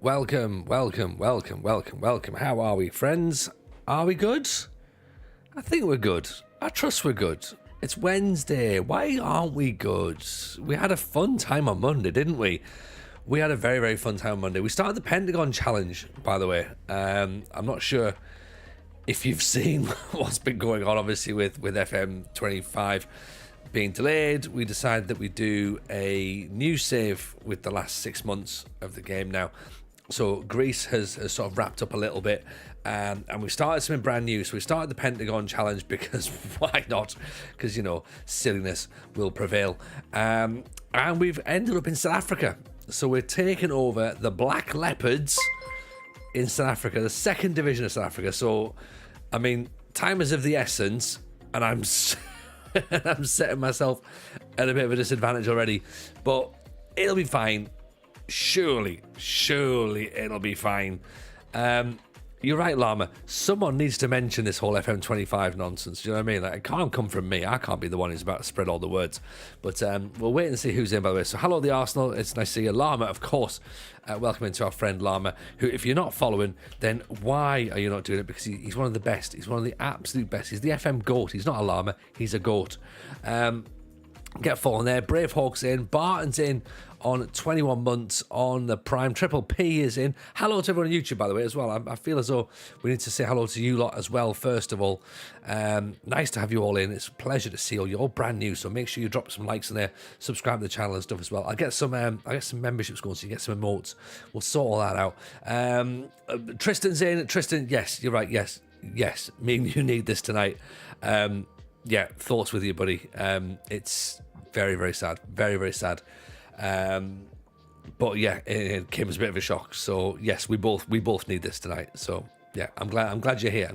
Welcome. How are we, friends? Are we good? I think we're good. I trust we're good. It's Wednesday. Why aren't we good? We had a fun time on Monday, didn't we? We had a very, very fun time on Monday. We started the Pentagon challenge, by the way. I'm not sure if you've seen what's been going on, obviously, with FM25 being delayed. We decided that we do a new save with the last 6 months of the game now. So Greece has sort of wrapped up a little bit, and we started something brand new. So we started the Pentagon challenge because why not? Because, you know, silliness will prevail. And we've ended up in South Africa. So we're taking over the Black Leopards in South Africa, the second division of South Africa. So, I mean, time is of the essence, and I'm setting myself at a bit of a disadvantage already. But it'll be fine. Surely it'll be fine. You're right, Llama. Someone needs to mention this whole FM25 nonsense. Do you know what I mean? Like, it can't come from me. I can't be the one who's about to spread all the words. But we'll wait and see who's in, by the way. So, hello, the Arsenal. It's nice to see you. Llama, of course. Welcome into our friend Llama, who, if you're not following, then why are you not doing it? Because he's one of the best. He's one of the absolute best. He's the FM GOAT. He's not a Llama. He's a GOAT. Get following there. Brave Hawk's in. Barton's in on 21 months on the Prime. Triple P is in. Hello to everyone on YouTube, by the way, as well. I feel as though we need to say hello to you lot as well, first of all. Nice to have you all in. It's a pleasure to see you all. You're all brand new, so make sure you drop some likes in there. Subscribe to the channel and stuff as well. I'll get some memberships going, so you get some emotes. We'll sort all that out. Tristan's in. Tristan, yes, you're right. Yes. Me and you need this tonight. Yeah, thoughts with you, buddy. It's very, very sad. Very, very sad. But yeah, it came as a bit of a shock. So yes, we both need this tonight. So yeah, I'm glad you're here.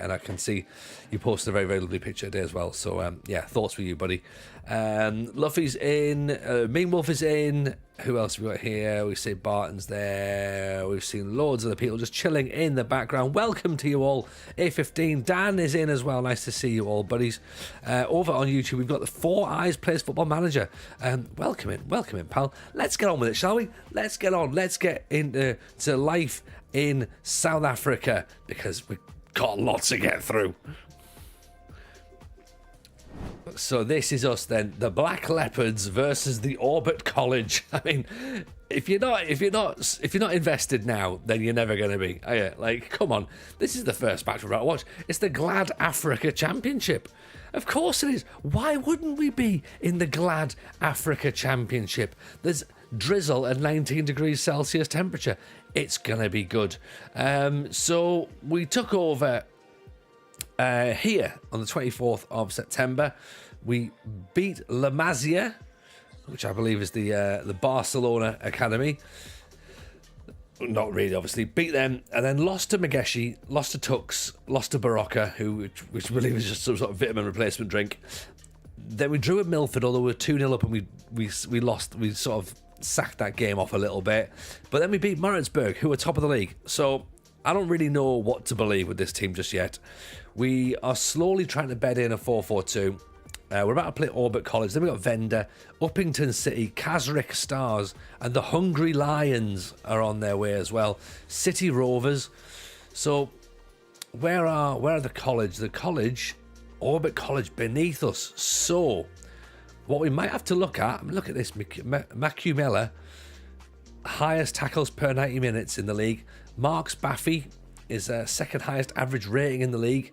And I can see you posted a very, very lovely picture today as well. So yeah, thoughts for you, buddy. Luffy's in. Mean Wolf is in. Who else have we got here? We see Barton's there. We've seen loads of the people just chilling in the background. Welcome to you all. A15. Dan is in as well. Nice to see you all, buddies. Over on YouTube, we've got the Four Eyes Plays Football Manager. Welcome in, pal. Let's get on with it, shall we? Let's get on. Let's get into life in South Africa, because we've got a lot to get through. So this is us then, the Black Leopards versus the Orbit College. I mean, if you're not invested now, then you're never going to be. Like, come on, this is the first match we're about to watch. It's the Glad Africa Championship. Of course it is. Why wouldn't we be in the Glad Africa Championship? There's drizzle at 19 degrees Celsius temperature. It's gonna be good. So we took over here on the 24th of September. We beat La Masia, which I believe is the Barcelona academy. Not really, obviously. Beat them, and then lost to Mageshi, lost to Tux, lost to Barocca, which I believe is just some sort of vitamin replacement drink. Then we drew at Milford, although we were 2-0 up, and we lost. We sort of sacked that game off a little bit. But then we beat Maritzburg, who are top of the league. So I don't really know what to believe with this team just yet. We are slowly trying to bed in a 4-4-2. We're about to play Orbit College. Then we got Venda, Uppington City, Kazrick Stars, and the Hungry Lions are on their way as well. City Rovers. So where are the college? The college, Orbit College beneath us. So what we might have to look at this, Macumella, highest tackles per 90 minutes in the league. Marks Baffy is second highest average rating in the league.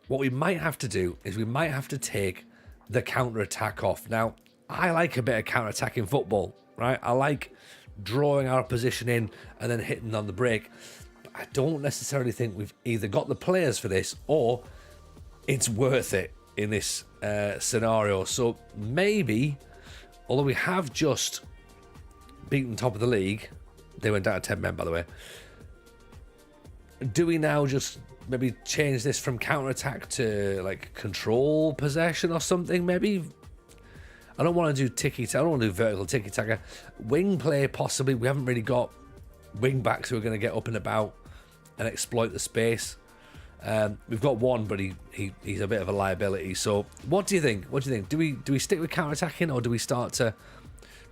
What we might have to do is we might have to take the counter-attack off. Now, I like a bit of counter-attacking football, right? I like drawing our position in and then hitting on the break. But I don't necessarily think we've either got the players for this or it's worth it in this scenario. So maybe, although we have just beaten top of the league, they went down to 10 men, by the way. Do we now just maybe change this from counter-attack to like control possession or something? Maybe. I don't want to do tiki-taka. I don't want to do vertical tiki-taka. Wing play, possibly. We haven't really got wing backs who are going to get up and about and exploit the space. We've got one, but he's a bit of a liability. So what do you think? Do we stick with counter-attacking, or do we start to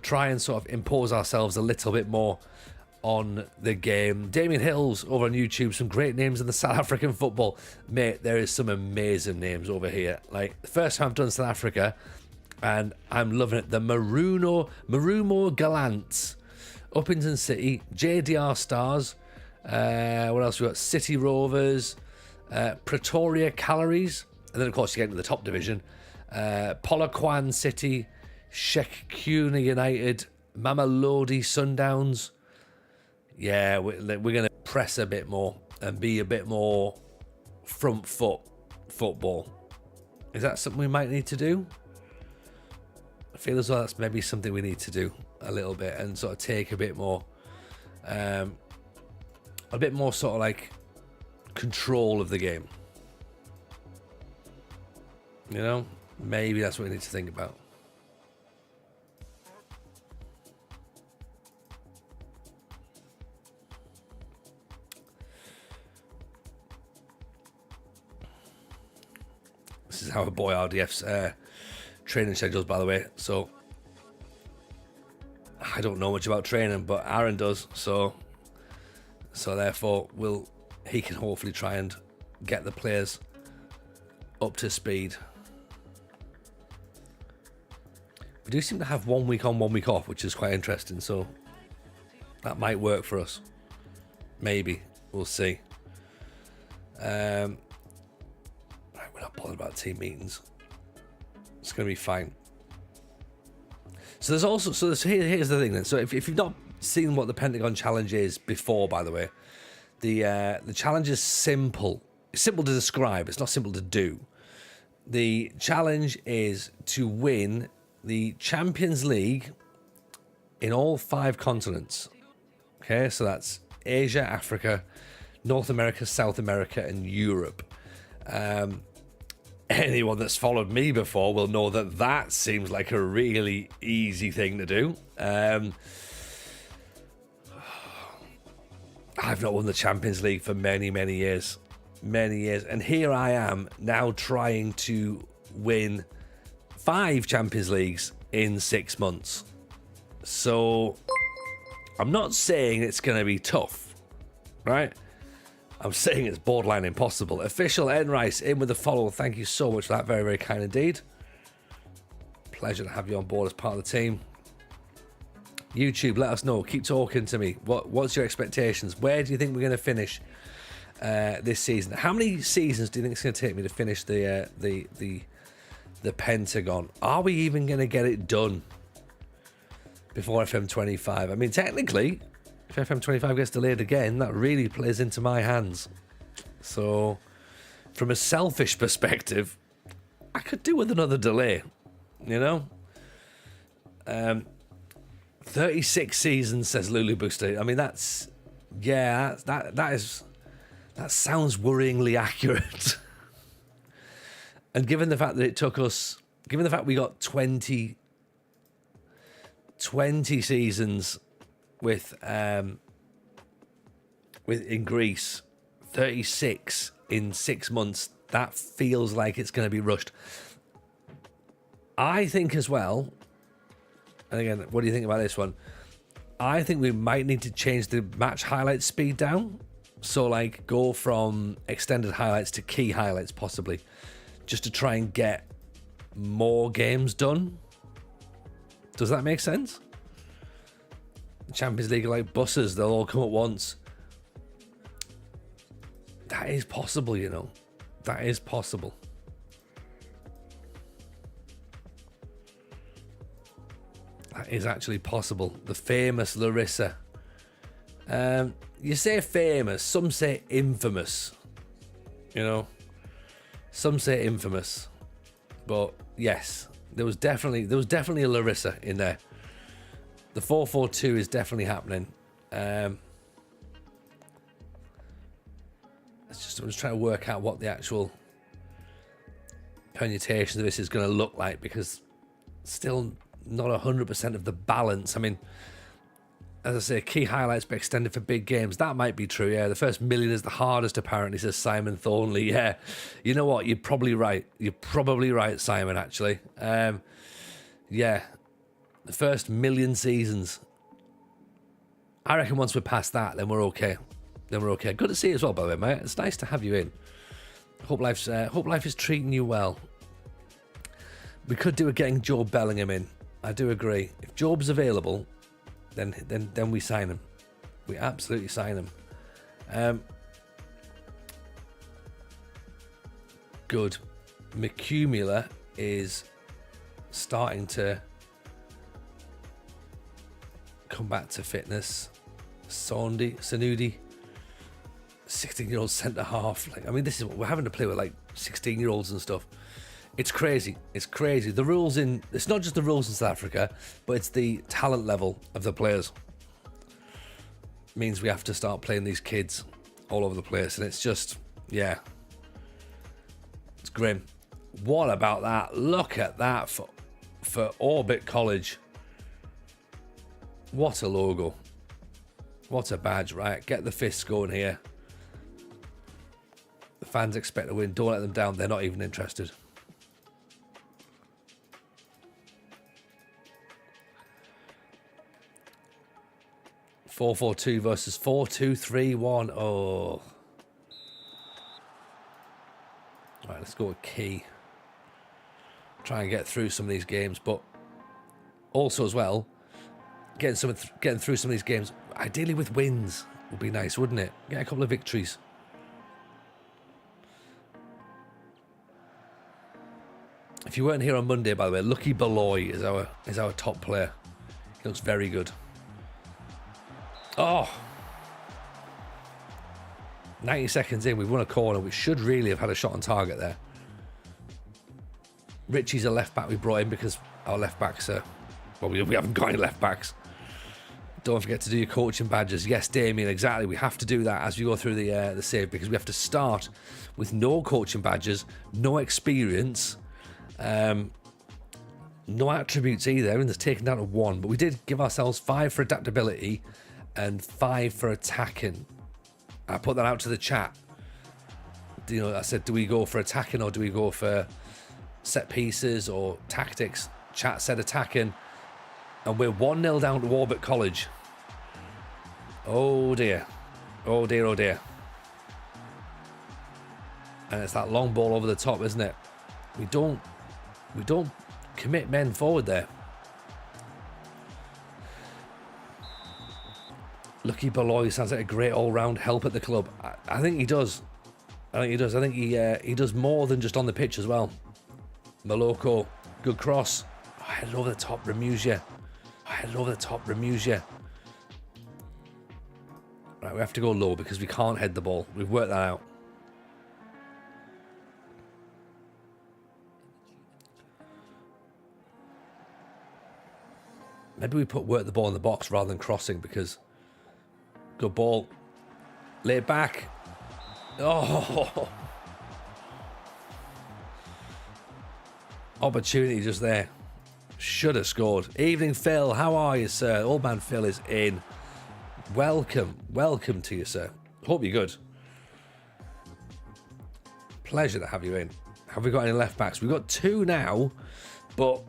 try and sort of impose ourselves a little bit more on the game. Damien Hills over on YouTube, some great names in the South African football. Mate, there is some amazing names over here. Like, the first time I've done South Africa, and I'm loving it. The Marumo Gallants, Uppington City, JDR Stars, what else we got? City Rovers, Pretoria Calories, and then of course you get into the top division. Polokwane City, Shekuna United, Mamelodi Sundowns. Yeah, we're going to press a bit more and be a bit more front foot football. Is that something we might need to do? I feel as though that's maybe something we need to do a little bit and sort of take a bit more sort of like control of the game. You know, maybe that's what we need to think about. This is our boy RDF's training schedules, by the way. So I don't know much about training, but Aaron does. So therefore, he can hopefully try and get the players up to speed. We do seem to have 1 week on, 1 week off, which is quite interesting. So that might work for us. Maybe. We'll see. Right, we're not bothered about team meetings. It's going to be fine. So there's also, here's the thing then. So if you've not seen what the Pentagon challenge is before, by the way, the challenge is simple. It's simple to describe. It's not simple to do. The challenge is to win the Champions League in all 5 continents. Okay, so that's Asia, Africa, North America, South America, and Europe. Anyone that's followed me before will know that seems like a really easy thing to do. I've not won the Champions League for many, many years. And here I am now trying to win 5 Champions Leagues in 6 months. So I'm not saying it's going to be tough, right? I'm saying it's borderline impossible. Official N Rice in with the follow. Thank you so much for that. Very, very kind indeed. Pleasure to have you on board as part of the team. YouTube, let us know. Keep talking to me. What's your expectations? Where do you think we're going to finish this season? How many seasons do you think it's going to take me to finish the Pentagon? Are we even going to get it done before FM25? I mean, technically, if FM25 gets delayed again, that really plays into my hands. So, from a selfish perspective, I could do with another delay, you know? 36 seasons, says Lulu Booster. I mean, that sounds worryingly accurate. And given the fact that it took us, given the fact we got 20 seasons with in Greece, 36 in 6 months, that feels like it's going to be rushed. I think as well, and again, what do you think about this one? I think we might need to change the match highlight speed down. So like go from extended highlights to key highlights possibly, just to try and get more games done. Does that make sense? Champions League are like buses, they'll all come at once. That is possible, you know. That is possible. That is actually possible. The famous Larissa. You say famous, some say infamous. You know? Some say infamous. But yes, there was definitely a Larissa in there. The 4-4-2 is definitely happening. I'm just trying to work out what the actual permutations of this is going to look like, because still not 100% of the balance. I mean, as I say, key highlights be extended for big games. That might be true, yeah. The first million is the hardest, apparently, says Simon Thornley. Yeah, you know what? You're probably right. You're probably right, Simon, actually. Yeah, the first million seasons. I reckon once we're past that, then we're okay. Then we're okay. Good to see you as well, by the way, mate. It's nice to have you in. Hope life is treating you well. We could do a getting Job Bellingham in. I do agree. If Job's available, then we sign him. We absolutely sign him. Good. McCumula is starting to come back to fitness. Sanudi, 16-year-old centre half. Like, I mean, this is what we're having to play with, like 16-year-olds and stuff. It's crazy. It's crazy. The rules it's not just the rules in South Africa, but it's the talent level of the players. It means we have to start playing these kids all over the place, and it's just, yeah, it's grim. What about that? Look at that for Orbit College. What a logo. What a badge, right? Get the fists going here. The fans expect to win. Don't let them down. They're not even interested. (4-4-2) versus 4-2-3-1. Oh. All right, let's go with Key. Try and get through some of these games, but also as well, getting through some of these games, ideally with wins, would be nice, wouldn't it? Get a couple of victories. If you weren't here on Monday, by the way, Lucky Beloy is our top player. He looks very good. Oh, 90 seconds in, we've won a corner. We should really have had a shot on target there. Richie's a left back we brought in because our left backs are, well, we haven't got any left backs. Don't forget to do your coaching badges. Yes, Damien, exactly. We have to do that as we go through the save, because we have to start with no coaching badges, no experience, no attributes either. Everything's taken down to 1, but we did give ourselves 5 for adaptability and 5 for attacking. I put that out to the chat. You know, I said, do we go for attacking or do we go for set pieces or tactics? Chat said attacking, and we're 1-0 down to Orbit College. Oh dear. Oh dear, oh dear. And it's that long ball over the top, isn't it? We don't commit men forward there. Lucky Beloy sounds like a great all-round help at the club. I think he does. I think he does more than just on the pitch as well. Maloko, good cross. Oh, headed over the top, Remusia. Right, we have to go low because we can't head the ball. We've worked that out. Maybe we work the ball in the box rather than crossing, because good ball. Lay it back. Oh. Opportunity just there. Should have scored. Evening, Phil. How are you, sir? Old man Phil is in. Welcome to you, sir. Hope you're good. Pleasure to have you in. Have we got any left backs? We've got 2 now, but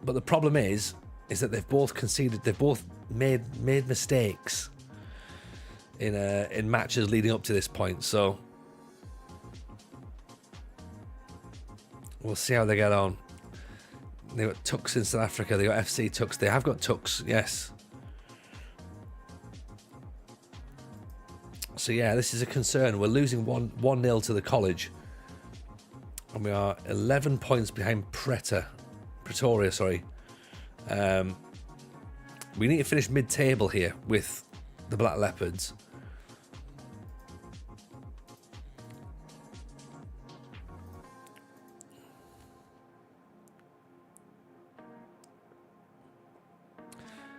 the problem is that they've both conceded. They've both made mistakes in matches leading up to this point. So we'll see how they get on. They got Tux in South Africa. They got FC Tux. They have got Tux. Yes. So yeah, this is a concern. We're losing 1-0 to the college, and we are 11 points behind Pretoria. Sorry. We need to finish mid-table here with the Black Leopards.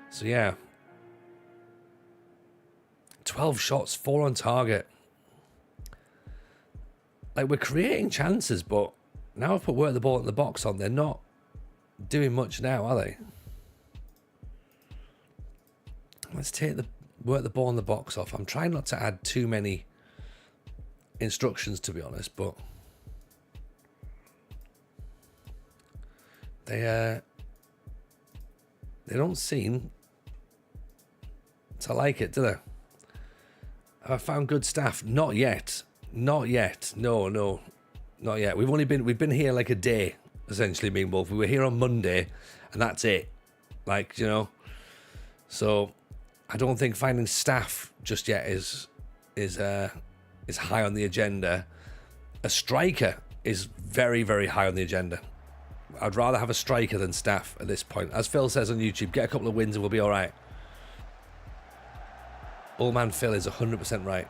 So yeah, 12 shots, 4 on target. Like, we're creating chances, but now I've put work the ball in the box on. They're not doing much now, are they? Let's take the work the ball in the box off. I'm trying not to add too many instructions, to be honest, but they don't seem I like it, do they? Have I found good staff? Not yet. Not yet. No, not yet. We've been here like a day, essentially, me and Wolf. We were here on Monday, and that's it. Like, you know. So I don't think finding staff just yet is high on the agenda. A striker is very, very high on the agenda. I'd rather have a striker than staff at this point. As Phil says on YouTube, get a couple of wins and we'll be all right. Old man Phil is 100% right.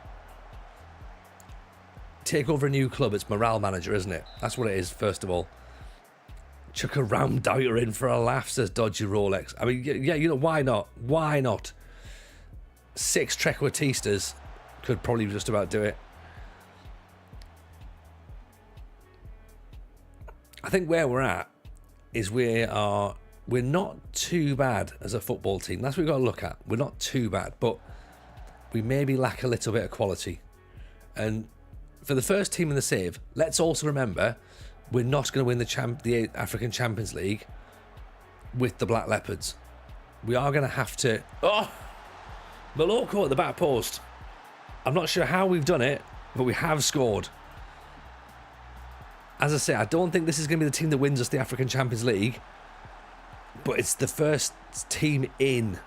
Take over a new club, it's morale manager, isn't it? That's what it is, first of all. Chuck a round doubter in for a laugh, says Dodgy Rolex. I mean, yeah, you know, why not? Why not? 6 trequartistas could probably just about do it. I think where we're at is we're not too bad as a football team. That's what we've got to look at. We're not too bad, but we maybe lack a little bit of quality. And for the first team in the save, let's also remember we're not going to win the African Champions League with the Black Leopards. We are going to have to... Oh! Maloko at the back post. I'm not sure how we've done it, but we have scored. As I say, I don't think this is going to be the team that wins us the African Champions League, but it's the first team in.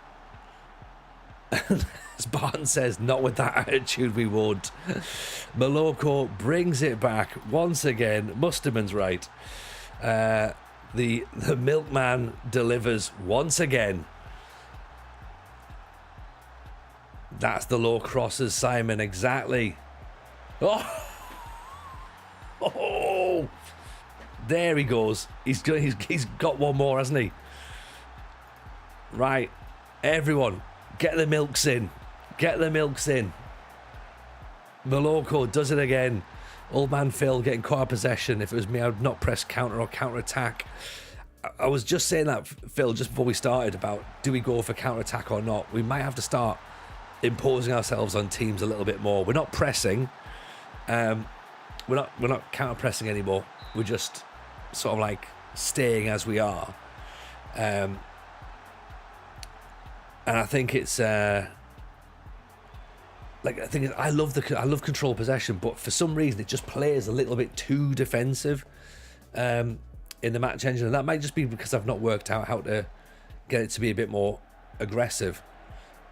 As Barton says, not with that attitude we won't. Maloko brings it back once again. Musterman's right. The milkman delivers once again. That's the low crosses, Simon, exactly. Oh! Oh, there he goes. He's got one more, hasn't he? Right, everyone, get the milks in. Get the milks in. Maloko does it again. Old man Phil getting caught out of possession. If it was me, I would not press counter or counter attack. I was just saying that, Phil, just before we started, about do we go for counter attack or not? We might have to start imposing ourselves on teams a little bit more. We're not pressing. We're not counter pressing anymore. We're just sort of like staying as we are, and I think it's I love control possession, but for some reason it just plays a little bit too defensive in the match engine, and that might just be because I've not worked out how to get it to be a bit more aggressive.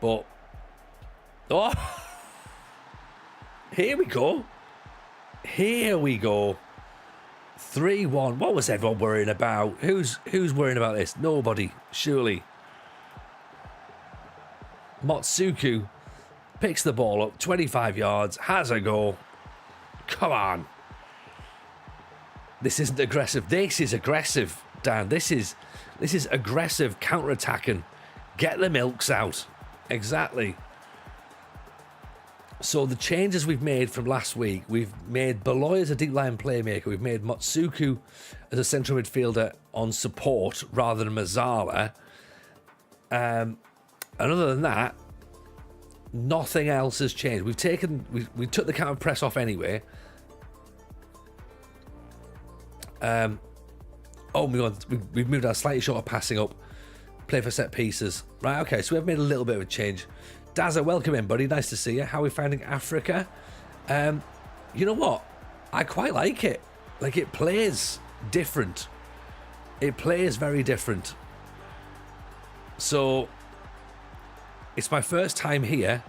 But here we go. Here we go. 3-1. What was everyone worrying about? Who's worrying about this? Nobody, surely. Motsuku picks the ball up, 25 yards, has a go. Come on. This isn't aggressive. This is aggressive, Dan. This is aggressive counter-attacking. Get the milks out. Exactly. So the changes we've made from last week, we've made Beloy as a deep line playmaker. We've made Motsuku as a central midfielder on support rather than Mazzala. And other than that, nothing else has changed. We took the counter press off anyway. Oh my God, we've moved our slightly shorter passing up, play for set pieces. Right, okay, so we've made a little bit of a change. Dazza, welcome in, buddy. Nice to see you. How are we finding Africa? You know what? I quite like it. Like, it plays different. It plays very different. So, it's my first time here.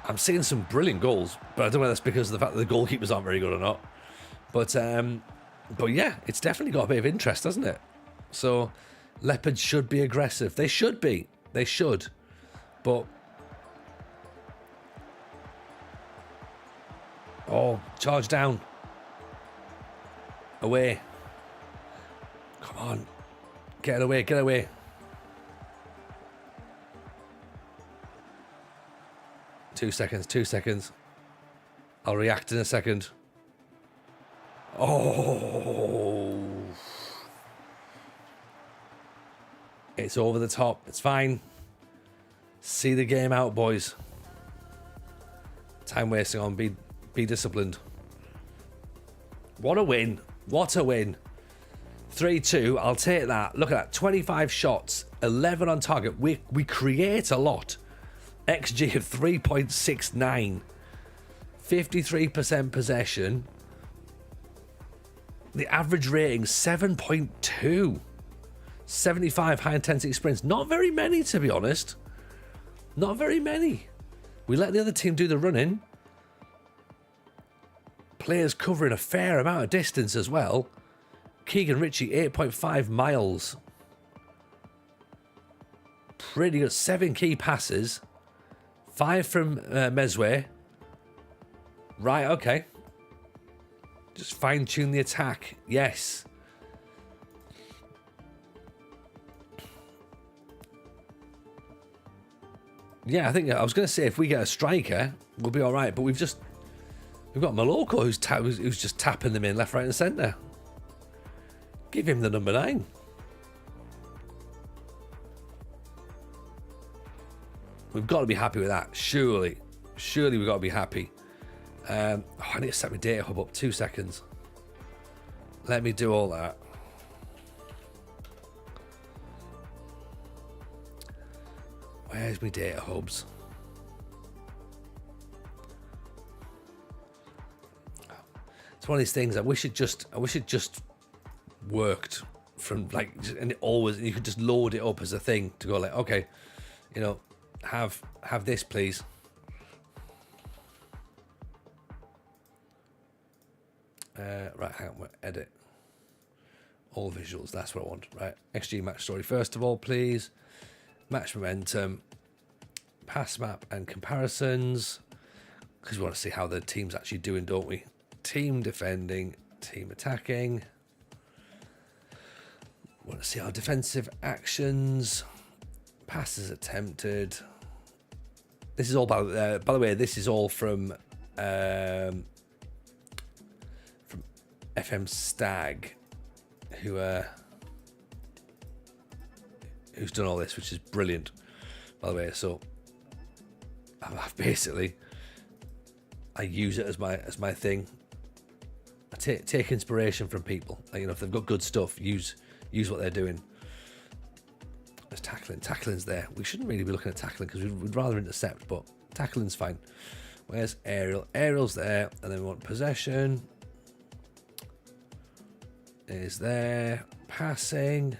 I'm seeing some brilliant goals, but I don't know whether that's because of the fact that the goalkeepers aren't very good or not. But yeah, it's definitely got a bit of interest, hasn't it? So, Leopards should be aggressive. They should be. They should. But oh, charge down. Away. Come on. Get away, get away. Two seconds. I'll react in a second. Oh. It's over the top. It's fine. See the game out, boys. Time wasting on. Be disciplined. What a win. What a win. 3-2. I'll take that. Look at that. 25 shots. 11 on target. We create a lot. XG of 3.69. 53% possession. The average rating 7.2. 75 high intensity sprints. Not very many, to be honest. Not very many. We let the other team do the running. Players covering a fair amount of distance as well. Keegan Ritchie, 8.5 miles. Pretty good. 7 key passes. 5 from Mesue. Right, okay. Just fine-tune the attack. Yes. Yeah, I think I was going to say if we get a striker, we'll be all right. But we've got Moloko who's just tapping them in left, right, and centre. Give him the number 9. We've got to be happy with that. Surely we've got to be happy. I need to set my data hub up. 2 seconds. Let me do all that. Where's my data hubs? It's one of these things. I wish it just worked from like, and it always, you could just load it up as a thing to go like, okay, you know, have this please. Right, hang on, edit all visuals. That's what I want. Right, XG match story first of all, please. Match momentum, pass map and comparisons, because we want to see how the team's actually doing, don't we? Team defending, team attacking. We want to see our defensive actions, passes attempted. This is all by the way. This is all from FM Stag, who's done all this, which is brilliant, by the way. So I've basically, I use it as my thing. I take inspiration from people. Like, you know, if they've got good stuff, use what they're doing. There's tackling. Tackling's there. We shouldn't really be looking at tackling because we'd rather intercept, but tackling's fine. Where's aerial? Aerial's there, and then we want possession. Is there passing,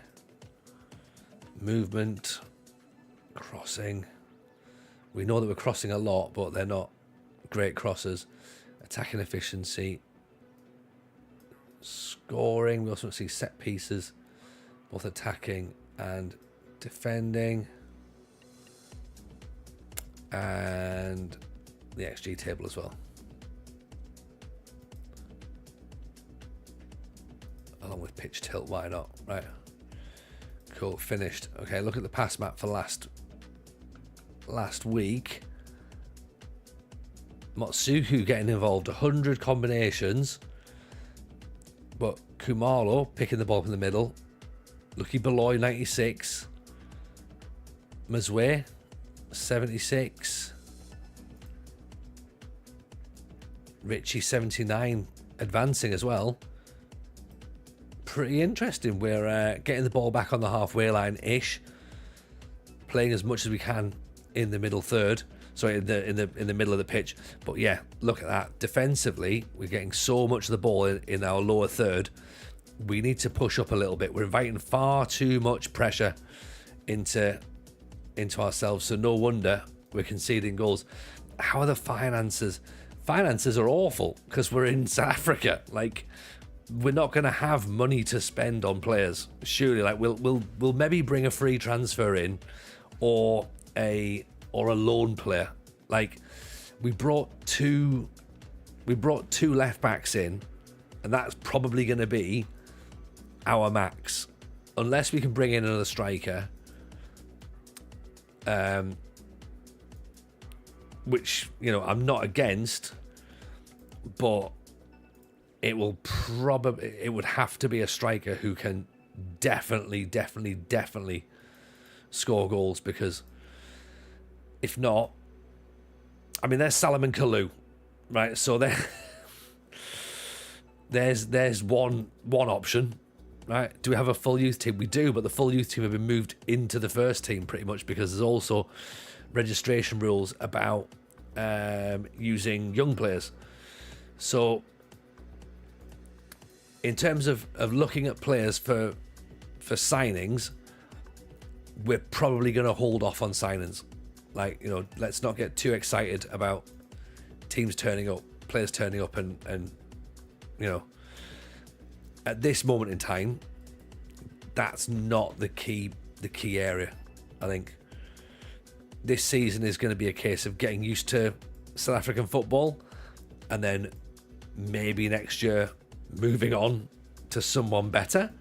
movement, crossing. We know that we're crossing a lot, but they're not great crossers. Attacking efficiency, scoring. We also see set pieces, both attacking and defending, and the XG table as well. Along with pitch tilt, why not? Right. Cool, finished. Okay, look at the pass map for last week. Motsuku getting involved, 100 combinations. But Kumalo picking the ball in the middle. Lucky Beloy, 96. Mazue, 76. Richie, 79. Advancing as well. Pretty interesting. We're getting the ball back on the halfway line-ish. Playing as much as we can in the middle third. Sorry, in the middle of the pitch. But yeah, look at that. Defensively, we're getting so much of the ball in our lower third. We need to push up a little bit. We're inviting far too much pressure into ourselves. So no wonder we're conceding goals. How are the finances? Finances are awful because we're in South Africa. Like, we're not going to have money to spend on players. Surely, like we'll maybe bring a free transfer in, or a loan player. Like, we brought two left backs in, and that's probably going to be our max, unless we can bring in another striker. Which, you know, I'm not against, but it would have to be a striker who can definitely score goals, because if not, I mean, there's Salomon Kalou, right? So there's one option, right? Do we have a full youth team? We do, but the full youth team have been moved into the first team pretty much, because there's also registration rules about using young players. So in terms of looking at players for signings, we're probably going to hold off on signings. Like, you know, let's not get too excited about teams turning up, players turning up, and you know, at this moment in time, that's not the key area. I think this season is going to be a case of getting used to South African football, and then maybe next year moving on to someone better.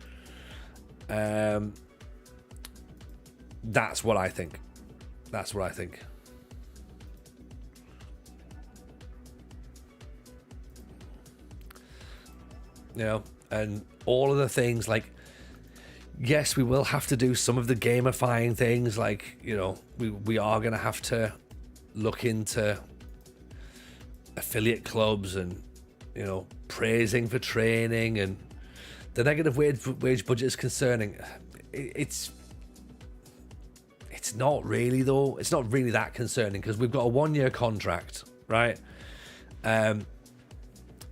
That's what I think. That's what I think. You know, and all of the things, like, yes, we will have to do some of the gamifying things. Like, you know, we are going to have to look into affiliate clubs and, you know, praising for training, and the negative wage budget is concerning. It's not really, though. It's not really that concerning because we've got a 1-year contract, right?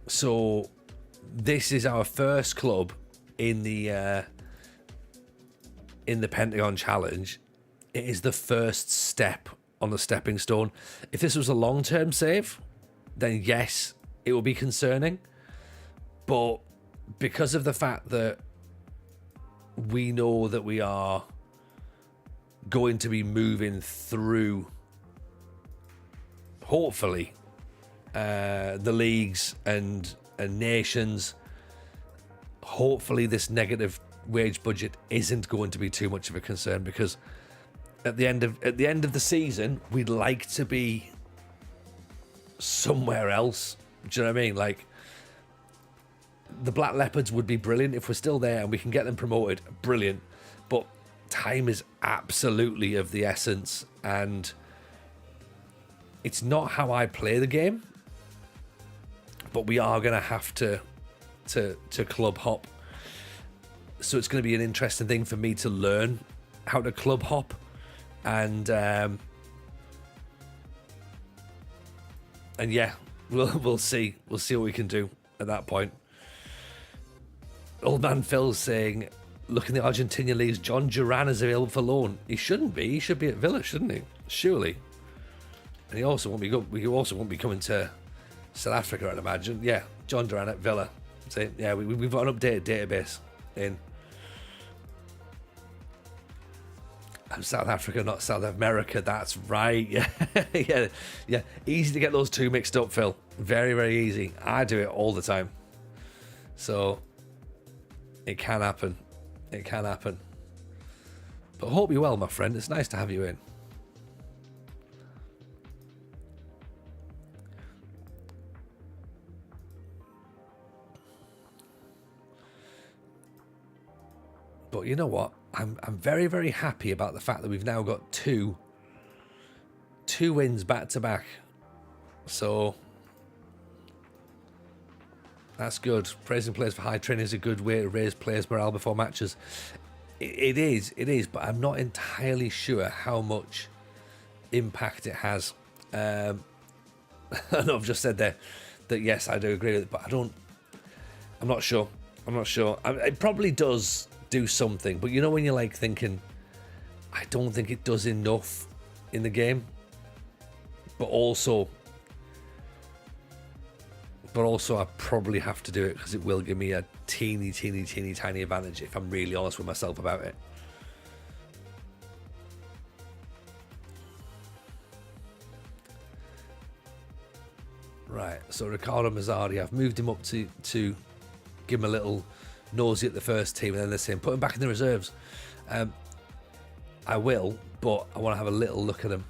So this is our first club in the Pentagon Challenge. It is the first step on the stepping stone. If this was a long-term save, then yes, it will be concerning. But because of the fact that we know that we are going to be moving through, hopefully, the leagues and nations, hopefully this negative wage budget isn't going to be too much of a concern, because at the end of the season, we'd like to be somewhere else. Do you know what I mean? Like, the Black Leopards would be brilliant if we're still there and we can get them promoted. Brilliant. But time is absolutely of the essence, and it's not how I play the game, but we are going to have to club hop. So it's going to be an interesting thing for me to learn how to club hop, and yeah, we'll see what we can do at that point. Old man Phil's saying, look in the Argentinian leagues, John Duran is available for loan. He shouldn't be. He should be at Villa, shouldn't he? Surely. And he also won't be coming to South Africa, I'd imagine. Yeah, John Duran at Villa. So yeah, we've got an updated database in South Africa, not South America. That's right. Yeah, yeah. Easy to get those two mixed up, Phil. Very, very easy. I do it all the time. So it can happen. It can happen. But hope you're well, my friend. It's nice to have you in. But you know what? I'm very, very happy about the fact that we've now got two wins back to back. So that's good. Praising players for high training is a good way to raise players' morale before matches. It is, but I'm not entirely sure how much impact it has. I know I've just said there that yes, I do agree with it, but I'm not sure. It probably does do something, but you know when you're like thinking, I don't think it does enough in the game, but also I probably have to do it because it will give me a teeny tiny advantage if I'm really honest with myself about it. Right, so Ricardo Mazzarri, I've moved him up to give him a little nosy at the first team, and then they're saying put him back in the reserves. I will, but I want to have a little look at him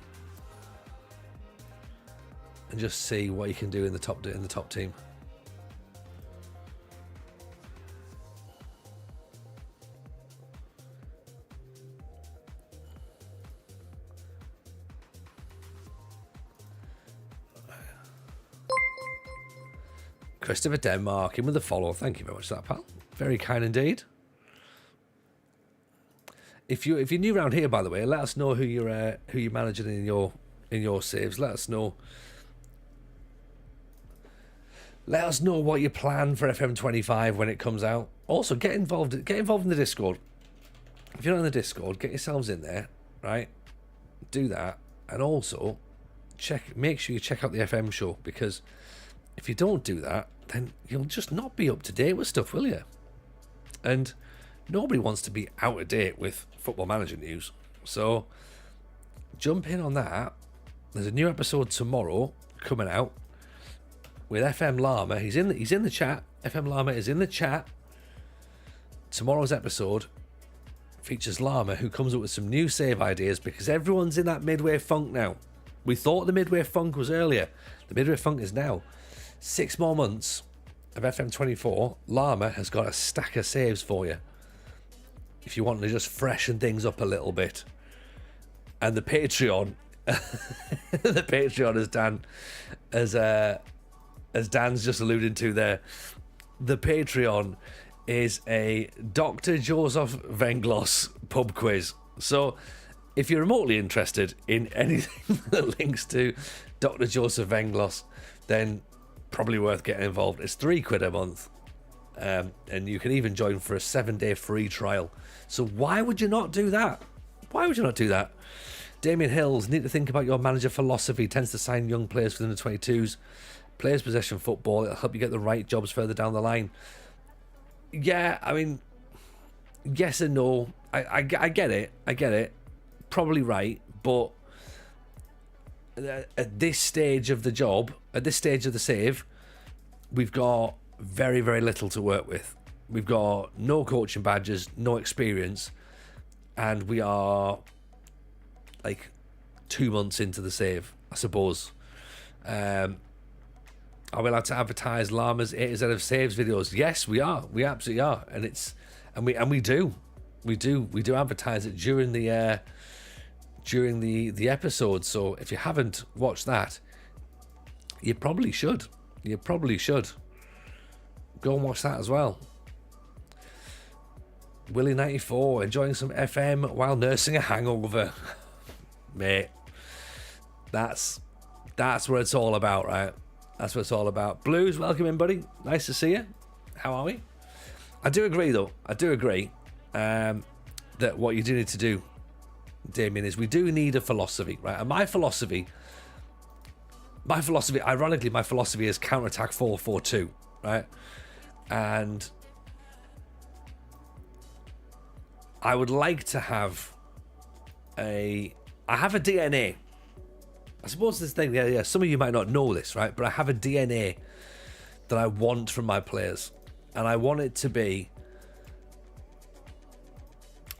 and just see what he can do in the top team. Christopher Denmark in with the follow. Thank you very much for that, pal. Very kind indeed. If you're new around here, by the way, let us know who you're managing in your in your saves. Let us know. Let us know what you plan for FM25 when it comes out. Also, get involved in the Discord. If you're not in the Discord, get yourselves in there, right? Do that. And also, make sure you check out the FM show, because if you don't do that, then you'll just not be up to date with stuff, will you? And nobody wants to be out of date with Football Manager news. So jump in on that. There's a new episode tomorrow coming out with FM Llama. He's in the chat. FM Llama is in the chat. Tomorrow's episode features Llama, who comes up with some new save ideas, because everyone's in that midway funk now. We thought the midway funk was earlier. The midway funk is now. 6 more months of FM24. Llama has got a stack of saves for you if you want to just freshen things up a little bit. And the Patreon, the Patreon, as Dan's just alluded to there, the Patreon is a Dr. Joseph Venglos pub quiz. So if you're remotely interested in anything that links to Dr. Joseph Venglos, then probably worth getting involved. It's £3 a month, and you can even join for a 7-day free trial. So why would you not do that? Why would you not do that? Damien Hills, need to think about your manager philosophy. Tends to sign young players within the 22s. Players possession football. It'll help you get the right jobs further down the line. Yeah, I mean, yes and no. I get it. I get it. Probably right, but at this stage of the job, at this stage of the save, we've got very, very little to work with. We've got no coaching badges, no experience, and we are like 2 months into the save, I suppose. Are we allowed to advertise Llama's A to Z of saves videos? Yes, we are. We absolutely are, and we do advertise it during the episode. So if you haven't watched that, you probably should. You probably should go and watch that as well. Willie94 enjoying some FM while nursing a hangover. Mate, that's what it's all about, right? That's what it's all about. Blues, welcome in, buddy. Nice to see you. How are we? I do agree, though. I do agree that what you do need to do, Damien, is we do need a philosophy, right? And my philosophy, ironically, my philosophy is counterattack 4-4-2, right? And I would like to have I have a DNA. I suppose this thing, yeah, some of you might not know this, right? But I have a DNA that I want from my players. And I want it to be,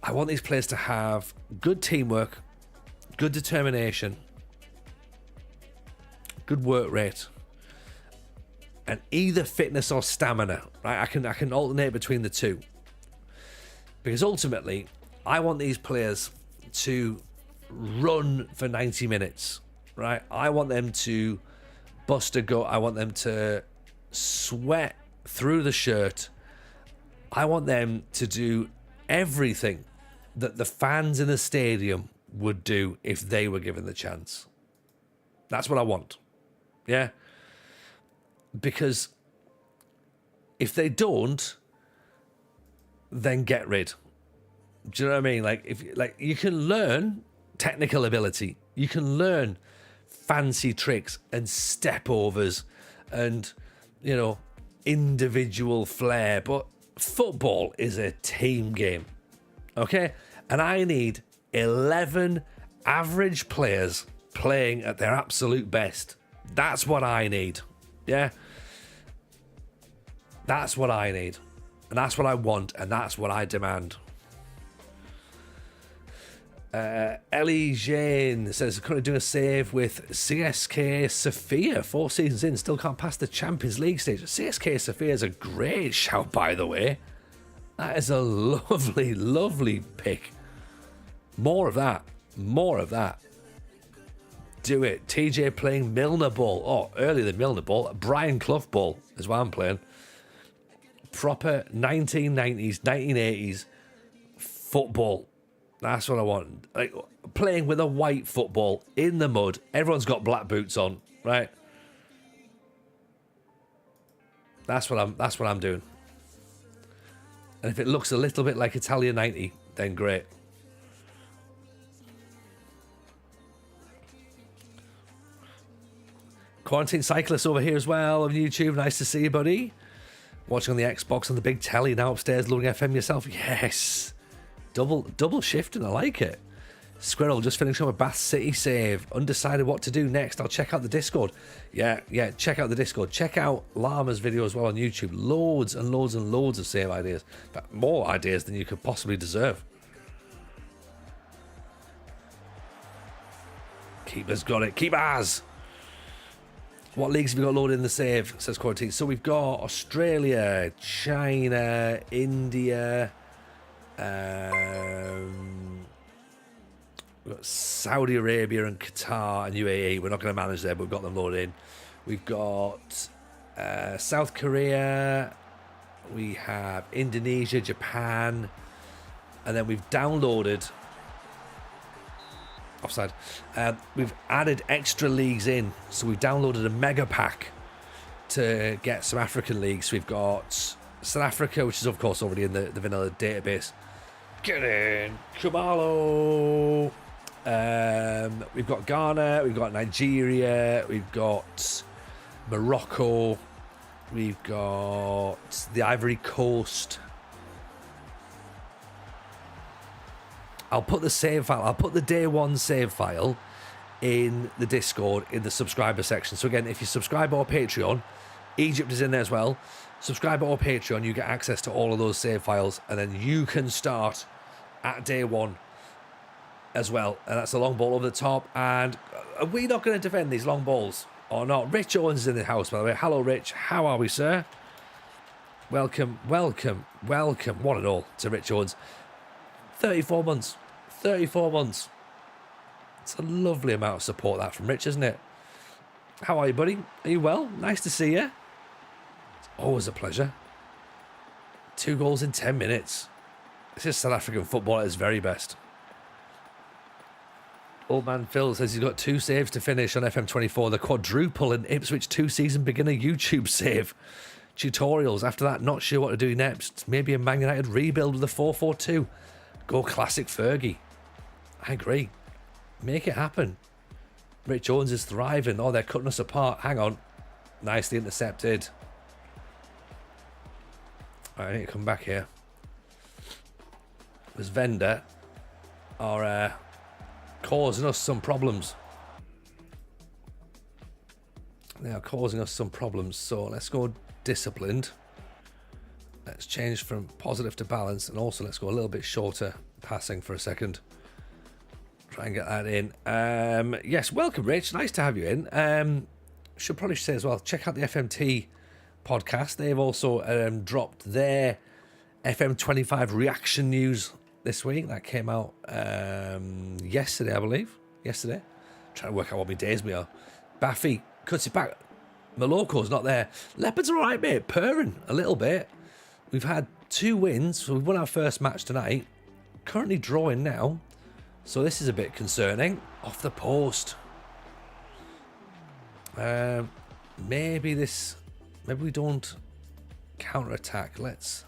I want these players to have good teamwork, good determination, good work rate, and either fitness or stamina, right? I can alternate between the two. Because ultimately, I want these players to run for 90 minutes, right? I want them to bust a gut. I want them to sweat through the shirt. I want them to do everything that the fans in the stadium would do if they were given the chance. That's what I want. Yeah? Because if they don't, then get rid. Do you know what I mean? Like you can learn technical ability, you can learn fancy tricks and step overs and, you know, individual flair, but football is a team game, okay? And I need 11 average players playing at their absolute best. That's what I need. Yeah, that's what I need, and that's what I want, and that's what I demand. Ellie Jane says, currently doing a save with CSK Sofia. 4 seasons in, still can't pass the Champions League stage. CSK Sofia is a great shout, by the way. That is a lovely, lovely pick. More of that. More of that. Do it. TJ playing Milner ball. Oh, earlier than Milner ball. Brian Clough ball is what I'm playing. Proper 1990s, 1980s football. That's what I want. Like playing with a white football in the mud. Everyone's got black boots on, right? That's what I'm doing. And if it looks a little bit like Italia 90, then great. Quarantine Cyclist over here as well on YouTube. Nice to see you, buddy. Watching on the Xbox on the big telly now upstairs, loading FM yourself. Yes. Double shifting, I like it. Squirrel just finishing up a Bath City save. Undecided what to do next. I'll check out the Discord. Yeah, check out the Discord. Check out Llama's video as well on YouTube. Loads and loads and loads of save ideas. But more ideas than you could possibly deserve. Keeper's got it. Keepers! What leagues have you got loaded in the save? Says Quarantine. So we've got Australia, China, India, we've got Saudi Arabia and Qatar and UAE. We're not going to manage there, but we've got them loaded in. We've got South Korea. We have Indonesia, Japan. And then we've downloaded... Offside. We've added extra leagues in. So we've downloaded a mega pack to get some African leagues. We've got South Africa, which is of course already in the vanilla database. Get in, Kumalo. We've got Ghana, we've got Nigeria, we've got Morocco, we've got the Ivory Coast. I'll put the save file, I'll put the day one save file in the Discord in the subscriber section. So again, if you subscribe or Patreon, Egypt is in there as well. Subscribe or Patreon, you get access to all of those save files, and then you can start at day one as well. And that's a long ball over the top. And are we not going to defend these long balls or not? Rich Owens is in the house, by the way. Hello, Rich. How are we, sir? Welcome. One and all to Rich Owens. 34 months. 34 months. It's a lovely amount of support, that, from Rich, isn't it? How are you, buddy? Are you well? Nice to see you. It's always a pleasure. 2 goals in 10 minutes. This is South African football at its very best. Old man Phil says he's got 2 saves to finish on FM24. The quadruple in Ipswich 2-season beginner YouTube save. Tutorials. After that, not sure what to do next. Maybe a Man United rebuild with a 4-4-2. Go classic Fergie. I agree. Make it happen. Rich Owens is thriving. Oh, they're cutting us apart. Hang on. Nicely intercepted. All right, I need to come back here. This vendor are causing us some problems. They are causing us some problems. So let's go disciplined. Let's change from positive to balance, and also let's go a little bit shorter passing for a second. Try and get that in. Yes, welcome, Rich. Nice to have you in. Should probably say as well, check out the FMT podcast. They've also dropped their FM25 reaction news this week. That came out yesterday, I believe. Yesterday. Trying to work out what my days we are. Baffy cuts it back. Maloko's not there. Leopards are alright, mate. Purring a little bit. We've had 2 wins. So we've won our first match tonight. Currently drawing now. So this is a bit concerning. Off the post. Maybe we don't counter-attack. Let's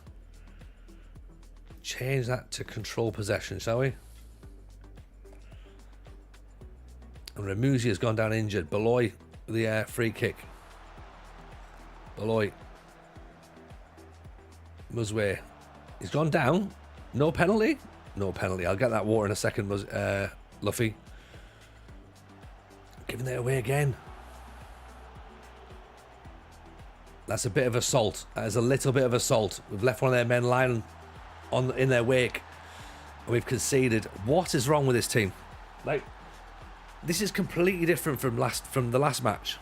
change that to control possession, shall we? And Ramuzi has gone down injured. Beloy, the free kick. Beloy. Musway. He's gone down. No penalty? No penalty. I'll get that water in a second, Luffy. Giving it away again. That's a bit of assault. That is a little bit of assault. We've left one of their men lying in their wake. And we've conceded. What is wrong with this team? Like, this is completely different from the last match.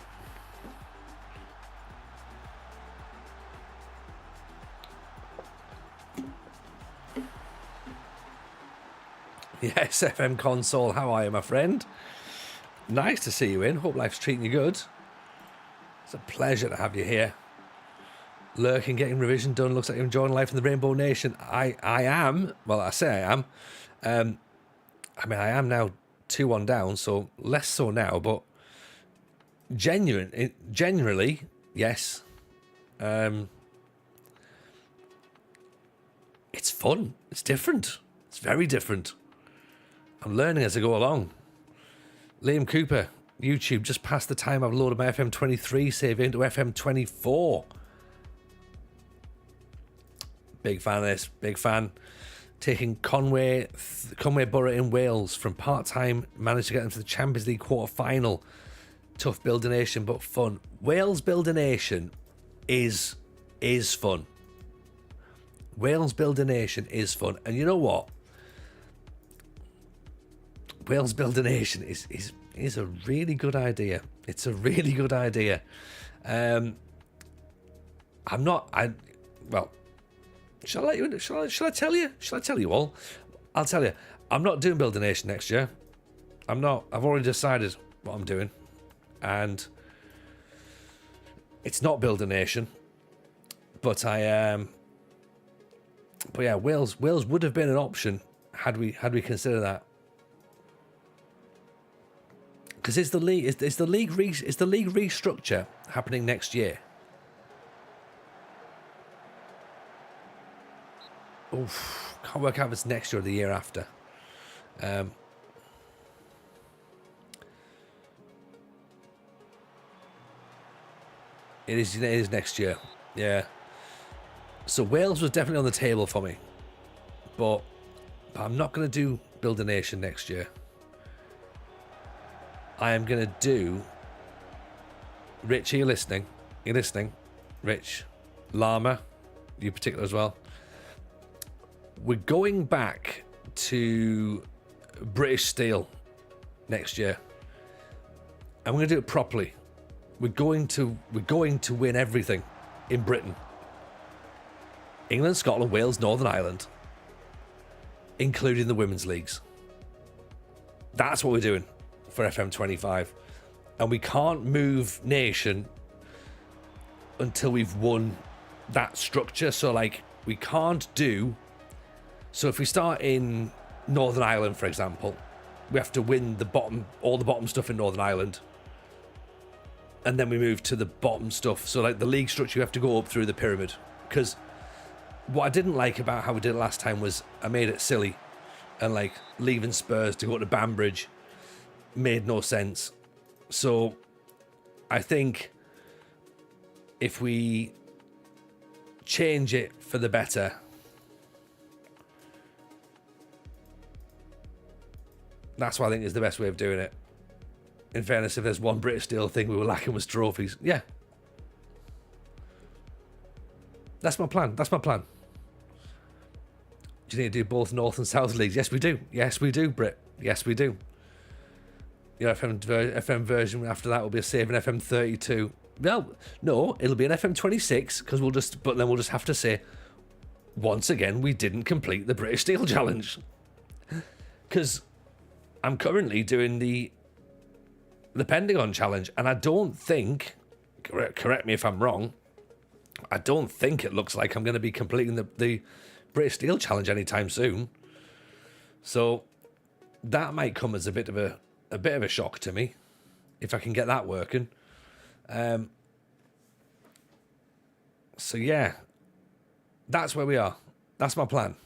Yes, FM Console, how are you, my friend? Nice to see you in. Hope life's treating you good. It's a pleasure to have you here. Lurking, getting revision done. Looks like you're enjoying life in the Rainbow Nation. I am. Well, I say I am. I mean, I am now 2-1 down, so less so now, but generally, yes. It's fun. It's different. It's very different. I'm learning as I go along. Liam Cooper, YouTube, just past the time I've loaded my FM23 save into FM24. Big fan of this. Big fan. Taking Conway Borough in Wales from part-time, managed to get them to the Champions League quarter-final. Tough building nation, but fun. Wales building nation is fun. Wales building nation is fun. And you know what? Wales building nation is a really good idea. It's a really good idea. Well, shall I tell you? Shall I tell you all? I'll tell you. I'm not doing Build a Nation next year. I'm not. I've already decided what I'm doing. And it's not Build a Nation. But But yeah, Wales would have been an option had we considered that. Because is the league restructure happening next year? Oof, can't work out if it's next year or the year after. It is next year. Yeah. So Wales was definitely on the table for me, but I'm not going to do Build a Nation next year. I am going to do. Rich, are you listening? You're listening, Rich, Llama, you particular as well. We're going back to British Steel next year, and we're going to do it properly. We're going to win everything in Britain. England, Scotland, Wales, Northern Ireland, including the women's leagues. That's what we're doing for FM25. And we can't move nation until we've won that structure. So, like, we can't do... So if we start in Northern Ireland, for example, we have to win all the bottom stuff in Northern Ireland. And then we move to the bottom stuff. So, like, the league structure, you have to go up through the pyramid. Because what I didn't like about how we did it last time was I made it silly. And, like, leaving Spurs to go to Banbridge made no sense. So I think if we change it for the better, that's what I think is the best way of doing it. In fairness, if there's one British Steel thing we were lacking was trophies. Yeah. That's my plan. Do you need to do both North and South leagues? Yes, we do. Yes, we do, Brit. Yes, we do. Your FM version after that will be a save in FM32. Well, no, it'll be an FM26 because we'll just have to say, once again, we didn't complete the British Steel Challenge. Because I'm currently doing the Pentagon Challenge, and I don't think, correct me if I'm wrong, I don't think it looks like I'm going to be completing the British Steel Challenge anytime soon. So that might come as a bit of a shock to me if I can get that working. So yeah, that's where we are. That's my plan.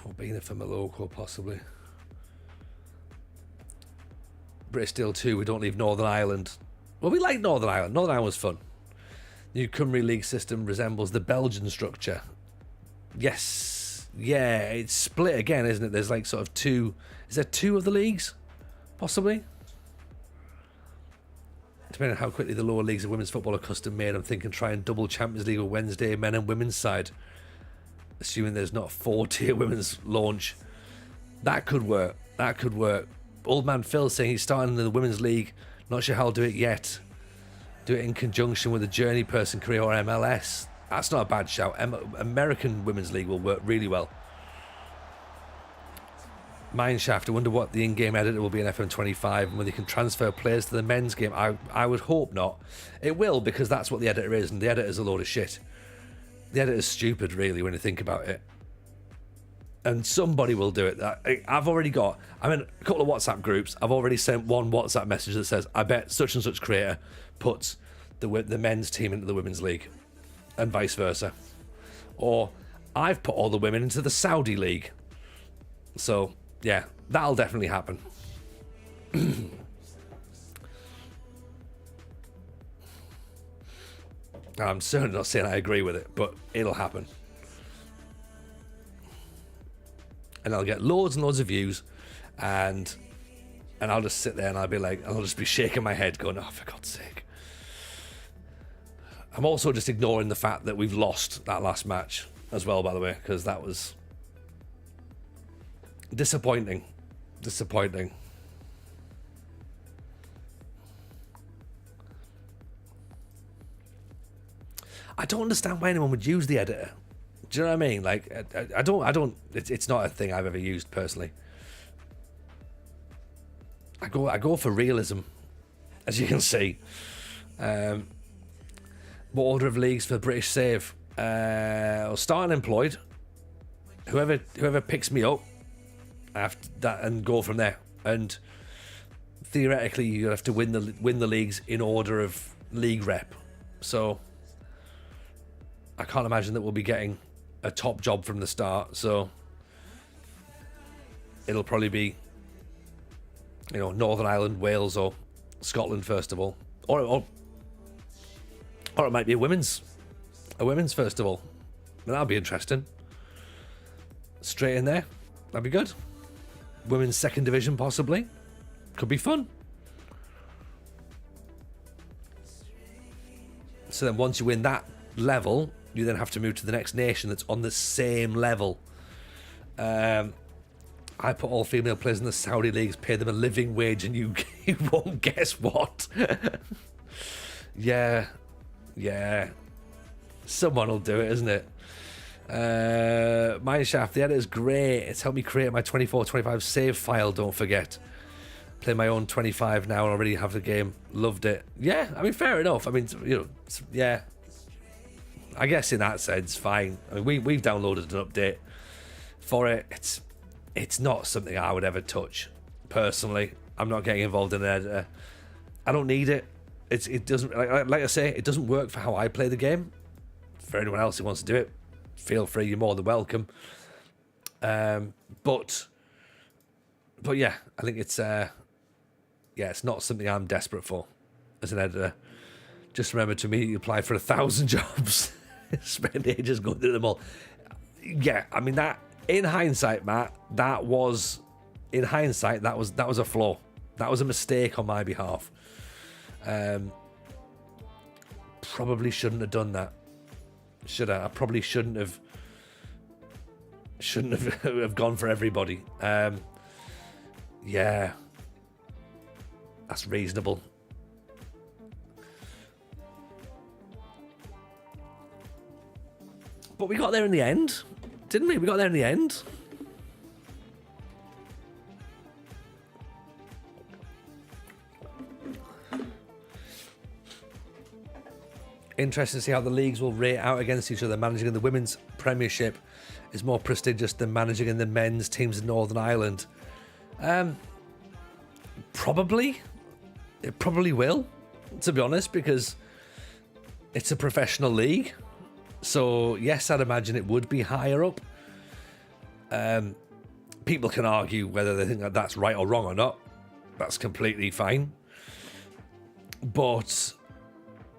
Or being there for my local, possibly. British Steel 2, we don't leave Northern Ireland. Well, we like Northern Ireland. Northern Ireland was fun. New Cymru League system resembles the Belgian structure. Yes. Yeah, it's split again, isn't it? There's like sort of two... Is there two of the leagues? Possibly? Depending on how quickly the lower leagues of women's football are custom made, I'm thinking try and double Champions League on Wednesday, men and women's side. Assuming there's not a 4-tier women's launch. That could work. Old man Phil saying he's starting in the women's league. Not sure how I'll do it yet. Do it in conjunction with a Journey Person career or MLS. That's not a bad shout. American Women's League will work really well. Mineshaft, I wonder what the in-game editor will be in FM25 and whether you can transfer players to the men's game. I would hope not. It will, because that's what the editor is, and the editor's a load of shit. The editor's stupid, really, when you think about it. And somebody will do it. I've already got, I'm in a couple of WhatsApp groups. I've already sent one WhatsApp message that says, I bet such and such creator puts the men's team into the women's league, and vice versa. Or I've put all the women into the Saudi league. So yeah, that'll definitely happen. I'm certainly not saying I agree with it, but it'll happen. And I'll get loads and loads of views, and I'll just sit there and I'll be like, I'll just be shaking my head going, oh, for God's sake. I'm also just ignoring the fact that we've lost that last match as well, by the way, because that was disappointing. Disappointing. I don't understand why anyone would use the editor. Do you know what I mean? Like, I don't. It's not a thing I've ever used personally. I go for realism, as you can see. What order of leagues for British Save? I'll start unemployed. Whoever picks me up after that, and go from there. And theoretically, you have to win the leagues in order of league rep. So I can't imagine that we'll be getting a top job from the start. So it'll probably be, Northern Ireland, Wales, or Scotland first of all, or it might be a women's festival. That'll be interesting. Straight in there, that'd be good. Women's second division possibly, could be fun. So then once you win that level, you then have to move to the next nation that's on the same level. I put all female players in the Saudi leagues, pay them a living wage, and you won't guess what. Yeah. Someone will do it, isn't it? Mineshaft, the editor's great. It's helped me create my 24-25 save file, don't forget. Play my own 25 now and already have the game. Loved it. Yeah, I mean, fair enough. I mean, yeah. I guess in that sense, fine. I mean, we've downloaded an update for it. It's not something I would ever touch, personally. I'm not getting involved in an editor. I don't need it. It doesn't, like I say, it doesn't work for how I play the game. For anyone else who wants to do it, feel free, you're more than welcome. But yeah, I think it's not something I'm desperate for as an editor. Just remember to immediately apply for 1,000 jobs. Spend ages going through them all. Yeah, I mean, that in hindsight, Matt, that was a flaw. That was a mistake on my behalf. Probably shouldn't have done that. I probably shouldn't have have gone for everybody. Yeah, that's reasonable. But we got there in the end, didn't we? We got there in the end. Interesting to see how the leagues will rate out against each other. Managing in the women's premiership is more prestigious than managing in the men's teams in Northern Ireland. Probably. It probably will, to be honest, because it's a professional league. So, yes, I'd imagine it would be higher up. People can argue whether they think that that's right or wrong or not. That's completely fine. But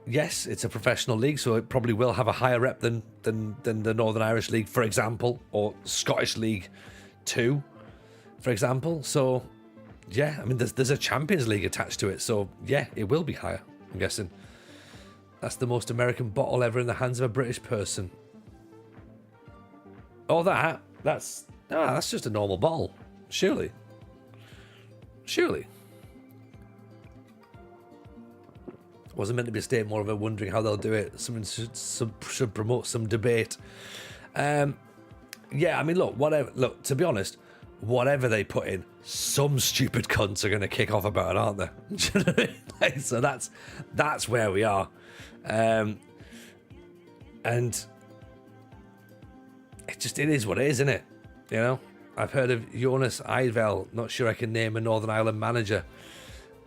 yes, it's a professional league, so it probably will have a higher rep than the Northern Irish League, for example, or Scottish League 2, for example. So, yeah, I mean, there's a Champions League attached to it, so yeah, it will be higher, I'm guessing. That's the most American bottle ever in the hands of a British person. Oh, that's just a normal bottle. Surely. Wasn't meant to be a state, more of a wondering how they'll do it. Someone should promote some debate. Yeah, I mean, look, whatever. Look, to be honest, whatever they put in, some stupid cunts are going to kick off about it, aren't they? Do you know what I mean? Like, so that's where we are. And it is what it is, isn't it? You know, I've heard of Jonas Eidvel. Not sure I can name a Northern Ireland manager.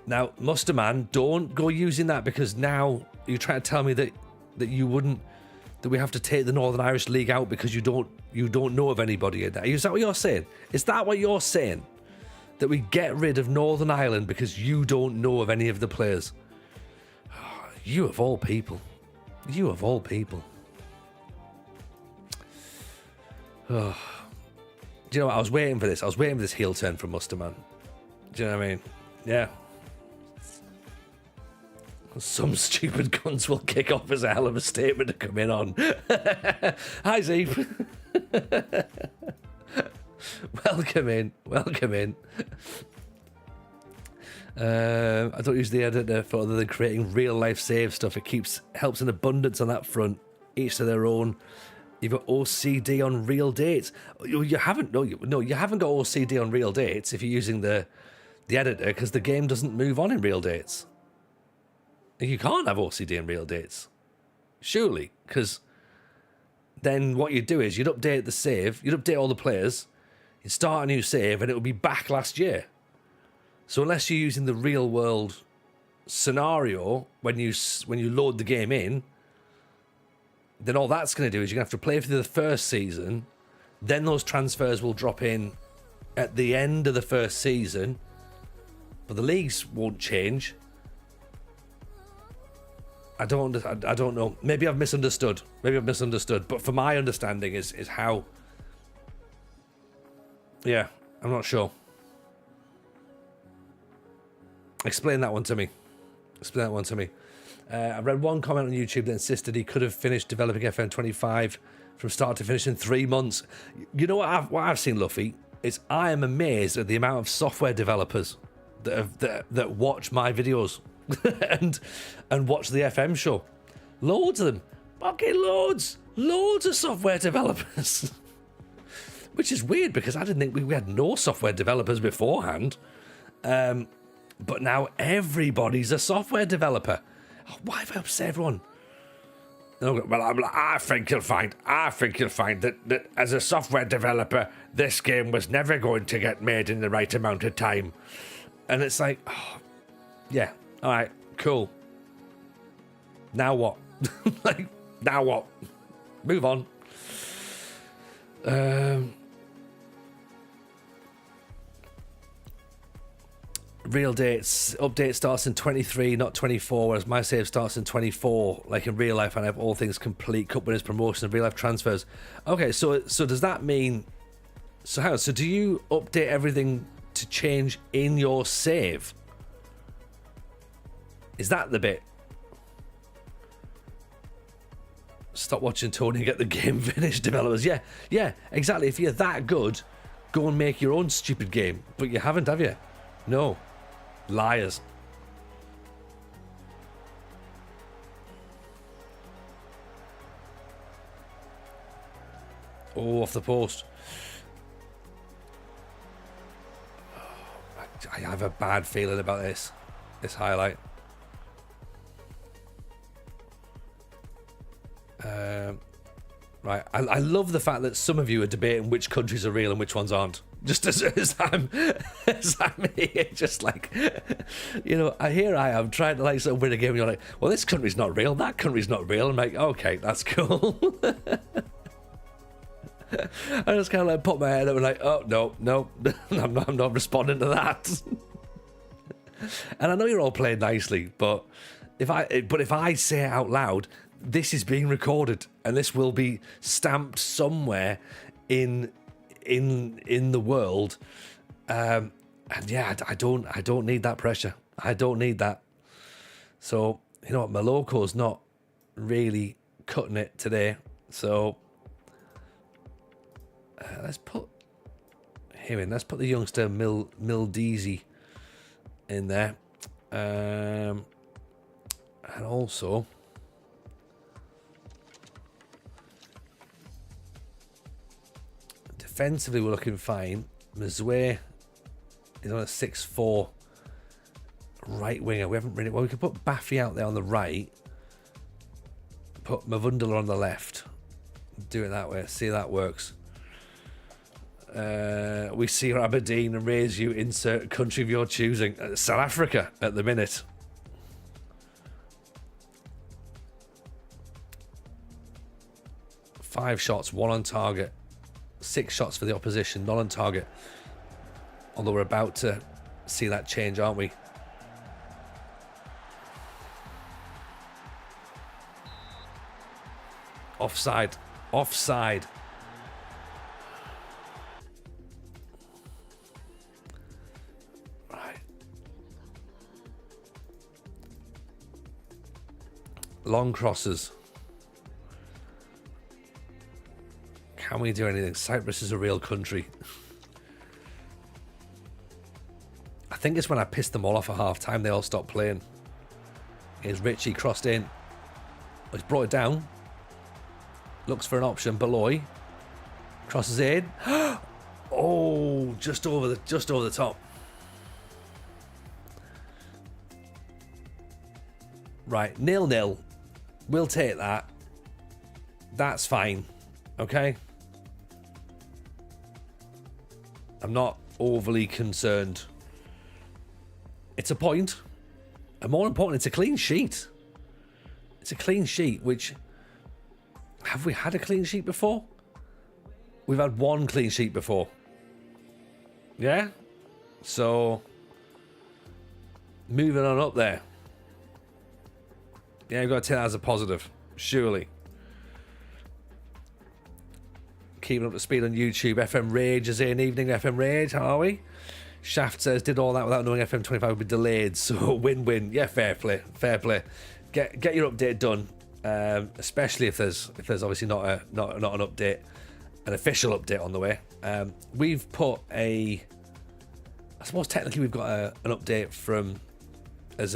Now, Musterman, don't go using that, because now you're trying to tell me that you wouldn't, that we have to take the Northern Irish League out because you don't know of anybody in there. Is that what you're saying? Is that what you're saying? That we get rid of Northern Ireland because you don't know of any of the players? Oh, you of all people. You of all people. Oh. Do you know what? I was waiting for this. I was waiting for this heel turn from Musterman. Do you know what I mean? Yeah. Some stupid cunts will kick off as a hell of a statement to come in on. Hi, Zeve. Welcome in. Welcome in. I don't use the editor for other than creating real life save stuff. It helps in abundance on that front. Each to their own. You've got OCD on real dates. You haven't. No, you haven't got OCD on real dates if you're using the editor, because the game doesn't move on in real dates. You can't have OCD in real dates, surely, because then what you'd do is you'd update the save, you'd update all the players, you'd start a new save, and it would be back last year. So unless you're using the real world scenario when you load the game in, then all that's going to do is you're going to have to play through the first season, then those transfers will drop in at the end of the first season, but the leagues won't change. I don't know. Maybe I've misunderstood. But for my understanding is how. Yeah, I'm not sure. Explain that one to me. I read one comment on YouTube that insisted he could have finished developing FM25 from start to finish in 3 months. You know what I've seen, Luffy, is I am amazed at the amount of software developers that watch my videos. and watch the FM show. Loads of them. Fucking loads of software developers. Which is weird, because I didn't think we had no software developers beforehand. But now everybody's a software developer. Oh, why have I upset everyone? Well, I think you'll find that as a software developer, this game was never going to get made in the right amount of time. And it's like, oh, yeah. All right, cool. Now what? Now what? Move on. Real dates. Update starts in 23, not 24, whereas my save starts in 24. Like in real life, I have all things complete, cup winners, promotions, and real life transfers. Okay, so does that mean... So how? So do you update everything to change in your save? Is that the bit? Stop watching Tony get the game finished, developers. Yeah, exactly. If you're that good, go and make your own stupid game. But you haven't, have you? No. Liars. Oh, off the post. I have a bad feeling about this highlight. Right, I love the fact that some of you are debating which countries are real and which ones aren't. Just as I'm here, just like, you know, here I am trying to like sort of win a game, and you're like, well, this country's not real, that country's not real. I'm like, okay, that's cool. I just kind of like put my head up and like, oh no, I'm not responding to that. And I know you're all playing nicely, but if I say it out loud, this is being recorded and this will be stamped somewhere in the world. And yeah, I don't need that pressure. I don't need that. So, you know what, Maloko's not really cutting it today. So let's put him in. Let's put the youngster Mildeezy in there. And also defensively we're looking fine. Mzwe is on a 6'4" right winger. We haven't really. Well, we could put Baffy out there on the right. Put Mavundala on the left. Do it that way. See if that works. We see Aberdeen and raise you. Insert country of your choosing. South Africa at the minute. Five shots, one on target. 6 shots for the opposition, not on target. Although we're about to see that change, aren't we? Offside. Offside. Right. Long crosses. Can we do anything? Cyprus is a real country. I think it's when I pissed them all off at half time, they all stopped playing. Here's Richie crossed in. He's brought it down. Looks for an option. Beloy crosses in. Oh, just over the top. Right, 0-0. We'll take that. That's fine. Okay. I'm not overly concerned. It's a point. And more important, it's a clean sheet. It's a clean sheet, which... Have we had a clean sheet before? We've had one clean sheet before. Yeah? So... Moving on up there. Yeah, you've got to take that as a positive. Surely. Keeping up to speed on YouTube. FM Rage is in. Evening, FM Rage. How are we? Shaft says, did all that without knowing FM25 would be delayed. So, win-win. Yeah, fair play. Fair play. Get your update done. Especially if there's obviously not an update, an official update on the way. We've put I suppose technically we've got an update from as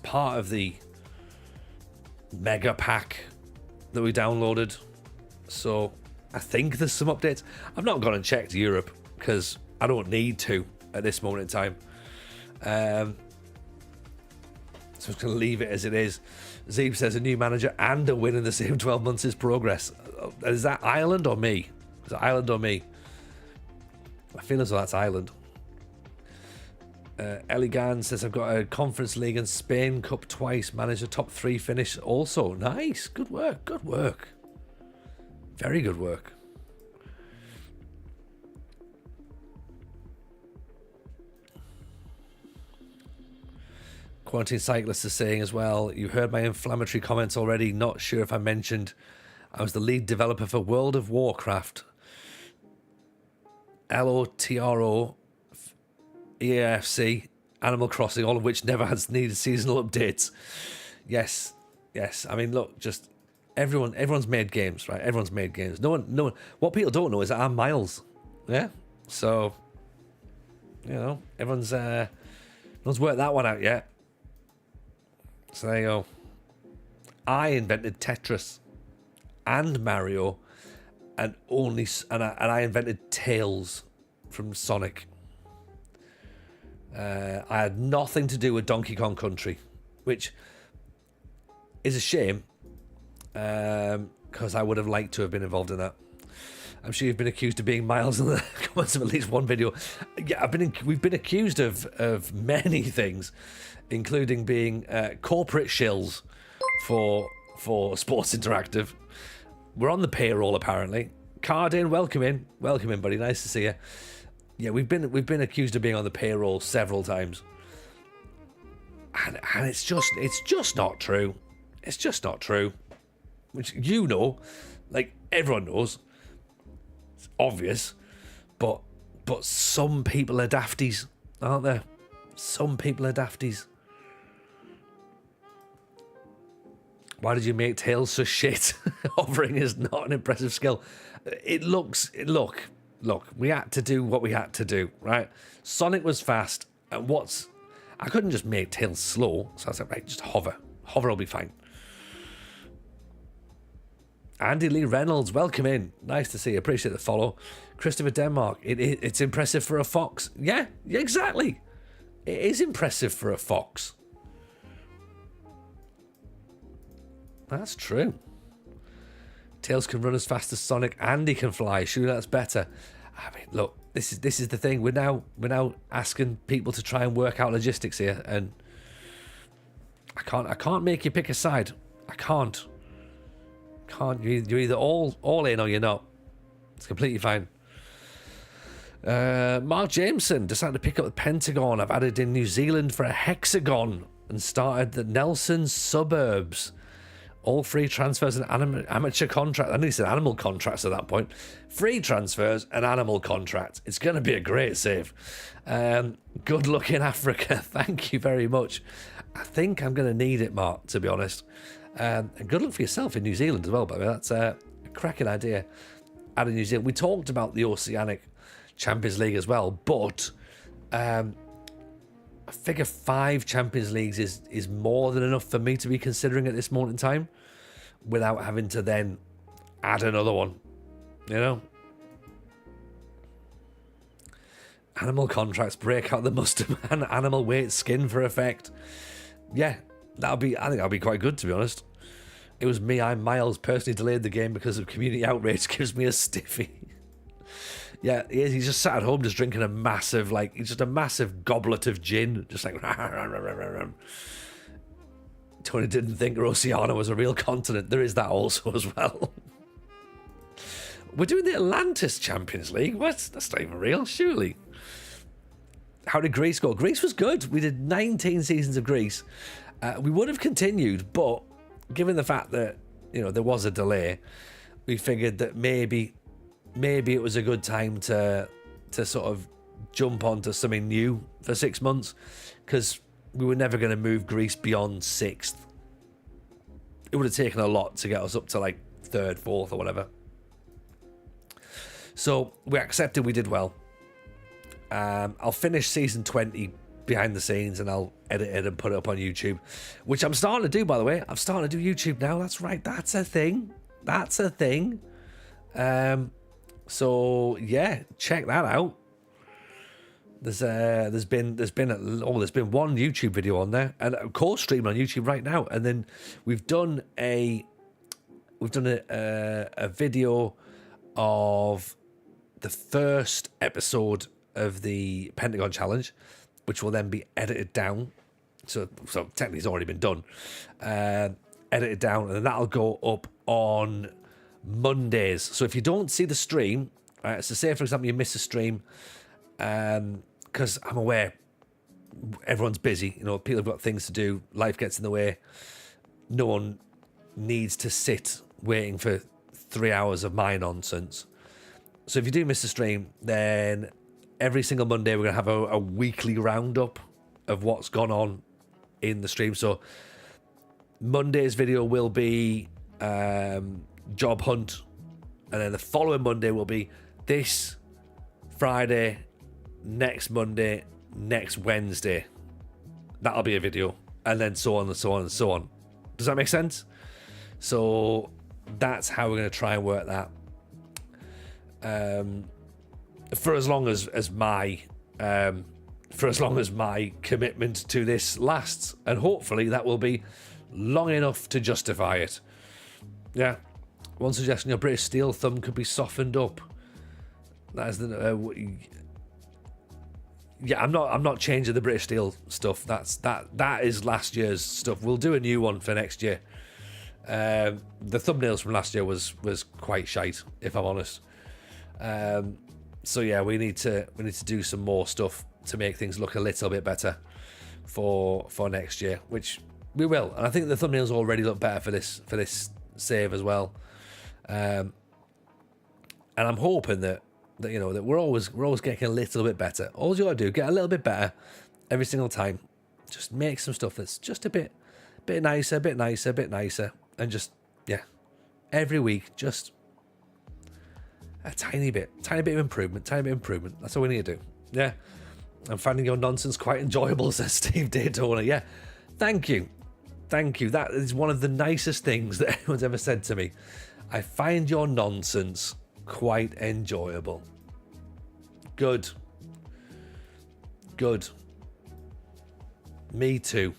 part of the mega pack that we downloaded. So I think there's some updates. I've not gone and checked Europe because I don't need to at this moment in time. So I'm just going to leave it as it is. Zeeb says a new manager and a win in the same 12 months is progress. Is that Ireland or me? Is it Ireland or me? I feel as though that's Ireland. Ellie Gann says I've got a Conference League and Spain Cup twice. Manager top 3 finish also. Nice. Good work. Good work. Very good work. Quarantine Cyclist is saying as well, you heard my inflammatory comments already. Not sure if I mentioned I was the lead developer for World of Warcraft. LOTRO, EAFC, Animal Crossing, all of which never has needed seasonal updates. Yes. I mean, look, just everyone's made games, right? Everyone's made games. No one. What people don't know is that I'm Miles. Yeah. So, everyone's worked that one out yet. So there you go. I invented Tetris and Mario, and I invented Tails from Sonic. I had nothing to do with Donkey Kong Country, which is a shame, because I would have liked to have been involved in that. I'm sure you've been accused of being Miles in the comments of at least one video. Yeah, we've been accused of many things, including being corporate shills for Sports Interactive. We're on the payroll apparently. Cardin, welcome in, buddy. Nice to see you. Yeah, we've been accused of being on the payroll several times, and it's just not true. It's just not true. Which like everyone knows. It's obvious, but some people are dafties, aren't there? Some people are dafties. Why did you make Tails so shit? Hovering is not an impressive skill. Look, we had to do what we had to do, right? Sonic was fast, and I couldn't just make Tails slow, so I was like, right, just hover. Hover will be fine. Andy Lee Reynolds, welcome in. Nice to see you. Appreciate the follow. Christopher Denmark, it's impressive for a fox. Yeah, exactly. It is impressive for a fox. That's true. Tails can run as fast as Sonic. Andy can fly. Surely that's better. I mean, look, this is the thing. We're now asking people to try and work out logistics here, and I can't make you pick a side. I can't. You're either all in or you're not. It's completely fine. Mark Jameson decided to pick up the Pentagon. I've added in New Zealand for a hexagon and started the Nelson suburbs. All free transfers and amateur contracts. I knew he said animal contracts at that point. Free transfers and animal contracts. It's going to be a great save. Good luck in Africa. Thank you very much. I think I'm going to need it, Mark, to be honest. And good luck for yourself in New Zealand as well, by the way. That's a cracking idea. Out of New Zealand. We talked about the Oceanic Champions League as well, but I figure 5 Champions Leagues is more than enough for me to be considering at this moment in time without having to then add another one, you know? Animal contracts, break out the Muster Man, animal weight skin for effect. Yeah, I think that'll be quite good, to be honest. It was me, I'm Miles, personally delayed the game because of community outrage, gives me a stiffy. Yeah, he's just sat at home just drinking a massive goblet of gin, just like Tony didn't think Oceania was a real continent. There is that also as well. We're doing the Atlantis Champions League. What? That's not even real, surely. How did Greece go? Greece was good. We did 19 seasons of Greece. We would have continued, but given the fact that, you know, there was a delay, we figured that maybe it was a good time to sort of jump onto something new for 6 months, because we were never going to move Greece beyond 6th. It would have taken a lot to get us up to like 3rd, 4th or whatever. So we accepted we did well. I'll finish season 20 behind the scenes and I'll edit it and put it up on YouTube, which I'm starting to do, by the way. I'm starting to do YouTube now. That's right. That's a thing. So yeah, check that out. There's been one YouTube video on there, and of course streaming on YouTube right now. And then we've done a video of the first episode of the Pentagon challenge, which will then be edited down. So technically it's already been done. Edited down, and that'll go up on Mondays. So if you don't see the stream, right, so say for example you miss a stream, because I'm aware everyone's busy, you know, people have got things to do, life gets in the way, no one needs to sit waiting for 3 hours of my nonsense. So if you do miss a stream, then every single Monday we're going to have a weekly roundup of what's gone on in the stream. So Monday's video will be job hunt, and then the following Monday will be this Friday, next Monday, next Wednesday. That'll be a video, and then so on and so on and so on. Does that make sense? So that's how we're going to try and work that for as long as my commitment to this lasts, and hopefully that will be long enough to justify it. Yeah. One suggestion: your British Steel thumb could be softened up. That is the. Yeah, I'm not changing the British Steel stuff. That is last year's stuff. We'll do a new one for next year. The thumbnails from last year was quite shite, if I'm honest. So yeah, we need to do some more stuff to make things look a little bit better for next year, which we will. And I think the thumbnails already look better for this save as well. And I'm hoping that you know that we're always getting a little bit better. All you gotta do, get a little bit better every single time. Just make some stuff that's just a bit nicer, and just every week, just a tiny bit of improvement. That's all we need to do. Yeah, I'm finding your nonsense quite enjoyable, says Steve Daytona. Yeah, thank you. That is one of the nicest things that anyone's ever said to me. I find your nonsense quite enjoyable. Good. Good. Me too.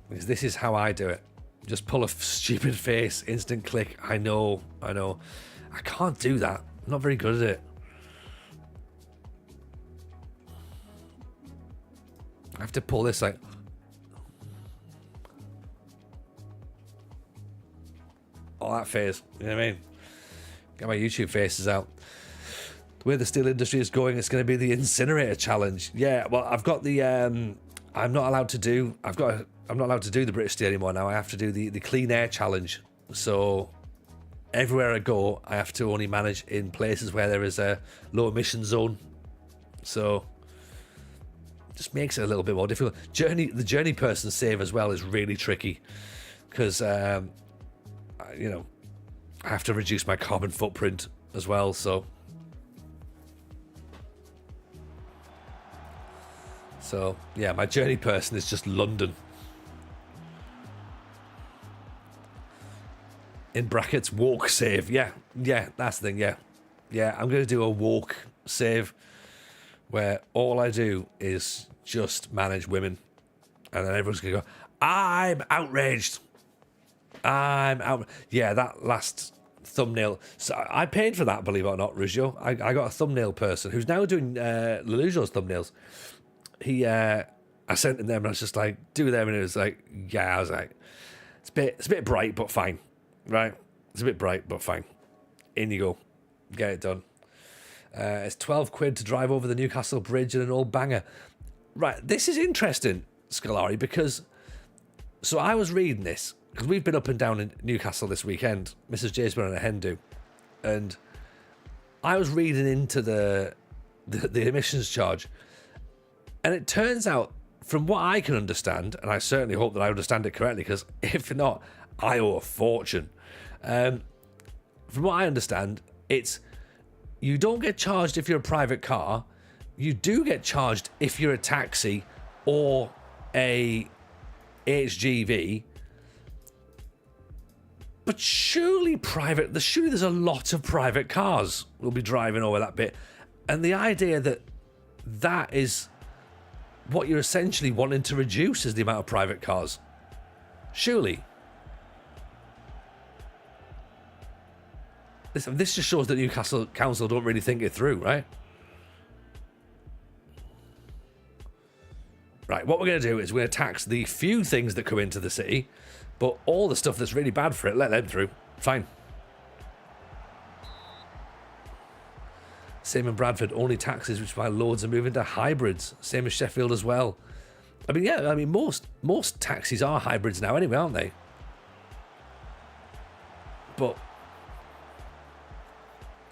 Because this is how I do it. Just pull a stupid face, instant click. I know. I can't do that. I'm not very good at it. I have to pull this like... all that face. You know what I mean? Get my YouTube faces out. The way the steel industry is going, it's going to be the incinerator challenge. Yeah, well, I've got the... I'm not allowed to do the British Steel anymore now. I have to do the clean air challenge. So everywhere I go, I have to only manage in places where there is a low emission zone. So just makes it a little bit more difficult. The journey person save as well is really tricky because you know, I have to reduce my carbon footprint as well. So yeah, my journey person is just London. In brackets, walk save. Yeah, that's the thing. Yeah, I'm going to do a walk save where all I do is just manage women. And then everyone's going to go, I'm outraged. Yeah, that last thumbnail. So I paid for that, believe it or not, Rugio. I got a thumbnail person who's now doing Lelujo's thumbnails. I sent him them and I was just like, do them. And it was like, yeah, I was like, it's a bit bright, but fine. Right? It's a bit bright, but fine. In you go. Get it done. It's 12 quid to drive over the Newcastle Bridge in an old banger. Right, this is interesting, Scolari, because... So I was reading this, because we've been up and down in Newcastle this weekend. Mrs. J's been on a hen do. And I was reading into the emissions charge. And it turns out, from what I can understand, and I certainly hope that I understand it correctly, because if not, I owe a fortune. From what I understand, it's you don't get charged if you're a private car. You do get charged if you're a taxi or a HGV. But surely there's a lot of private cars will be driving over that bit. And the idea that is what you're essentially wanting to reduce is the amount of private cars. Surely. This just shows that Newcastle Council don't really think it through, right? Right, what we're going to do is we're going to tax the few things that come into the city, but all the stuff that's really bad for it, let them through. Fine. Same in Bradford, only taxes which buy loads are moving to hybrids. Same as Sheffield as well. I mean, most taxis are hybrids now anyway, aren't they? But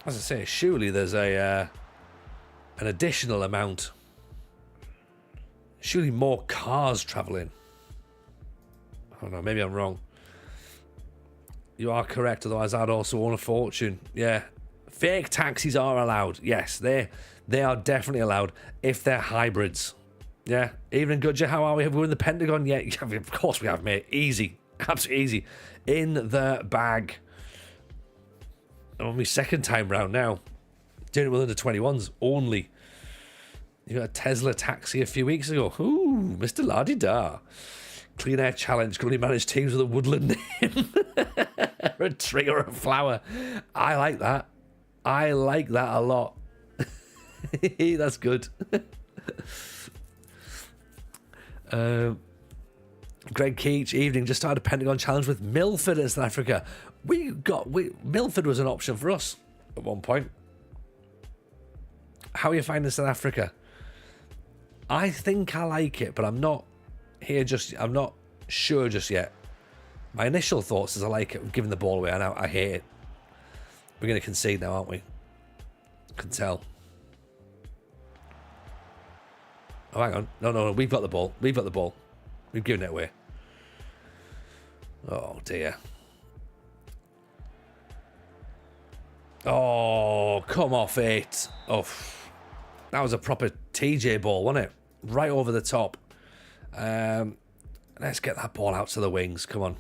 as I say, surely there's an additional amount. Surely more cars travelling. I don't know, maybe I'm wrong. You are correct, otherwise I'd also own a fortune. Yeah. Fake taxis are allowed. Yes, they are definitely allowed if they're hybrids. Yeah. Even in Goodger, how are we? Have we won the Pentagon yet? Yeah, of course we have, mate. Easy. Absolutely easy. In the bag. On my second time round now. Doing it with under 21s only. You got a Tesla taxi a few weeks ago. Ooh, Mr. La-di-da. Clean air challenge. Can only manage teams with a woodland name. Or a tree or a flower. I like that. I like that a lot. That's good. Greg Keach, evening. Just started a Pentagon challenge with Milford in South Africa. Milford was an option for us at one point. How are you finding South Africa? I think I like it, but I'm not sure just yet. My initial thoughts is I like it. I'm giving the ball away. I hate it. We're going to concede now, aren't we? Can tell. Oh, hang on. No. We've got the ball. We've given it away. Oh, dear. Oh, come off it. Oh, that was a proper TJ ball, wasn't it? Right over the top. Let's get that ball out to the wings. Come on.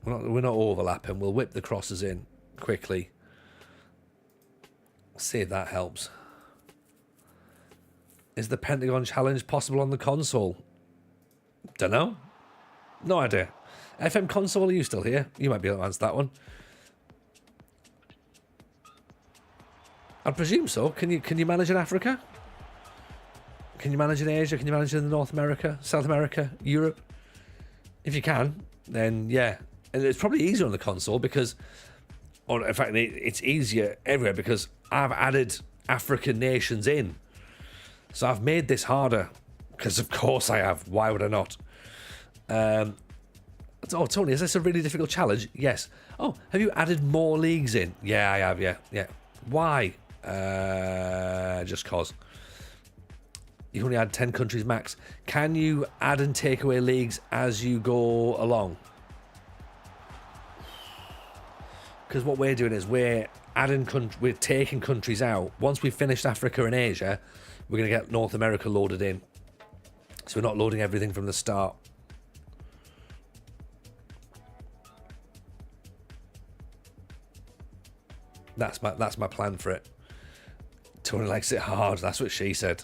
We're not overlapping. We'll whip the crosses in quickly. See if that helps. Is the Pentagon challenge possible on the console? Dunno. No idea. FM console, are you still here? You might be able to answer that one. I presume so. Can you manage in Africa? Can you manage in Asia? Can you manage in North America, South America, Europe? If you can, then yeah. And it's probably easier on the console because, or in fact, it's easier everywhere because I've added African nations in. So I've made this harder because, of course, I have. Why would I not? Oh, Tony, is this a really difficult challenge? Yes. Oh, have you added more leagues in? Yeah, I have. Yeah. Why? Just cause. You only add 10 countries max. Can you add and take away leagues as you go along? Because what we're doing is we're taking countries out. Once we've finished Africa and Asia, we're going to get North America loaded in. So we're not loading everything from the start. That's my plan for it. Tony likes it hard. That's what she said.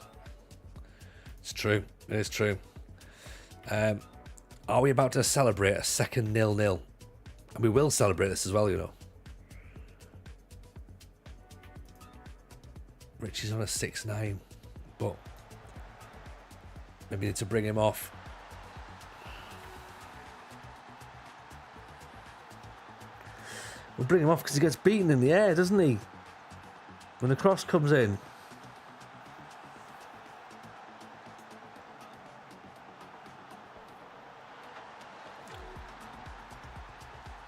It's true. It is true. Are we about to celebrate a second 0-0? And we will celebrate this as well, you know. Richie's on a 6-9, but maybe need to bring him off. We'll bring him off because he gets beaten in the air, doesn't he? When the cross comes in.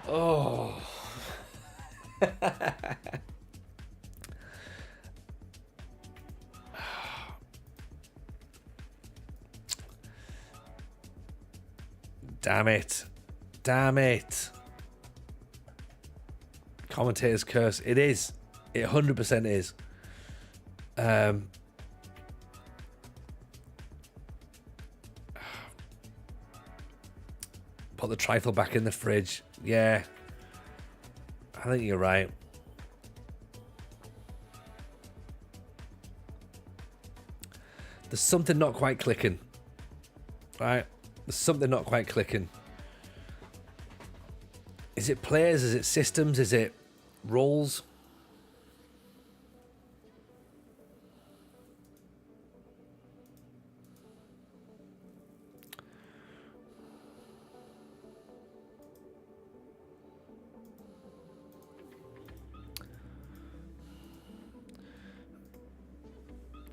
Oh. Damn it. Damn it. Commentator's curse. It is. It 100% is. Put the trifle back in the fridge. Yeah. I think you're right. There's something not quite clicking. Right? There's something not quite clicking. Is it players? Is it systems? Is it roles?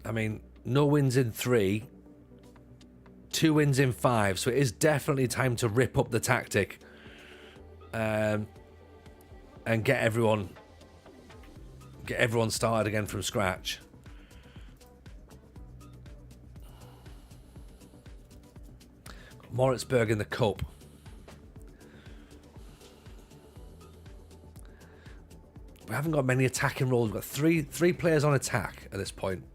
I mean, no wins in 3, 2 wins in 5, so it is definitely time to rip up the tactic and get everyone started again from scratch. Moritzburg in the cup. We haven't got many attacking roles. We've got three players on attack at this point.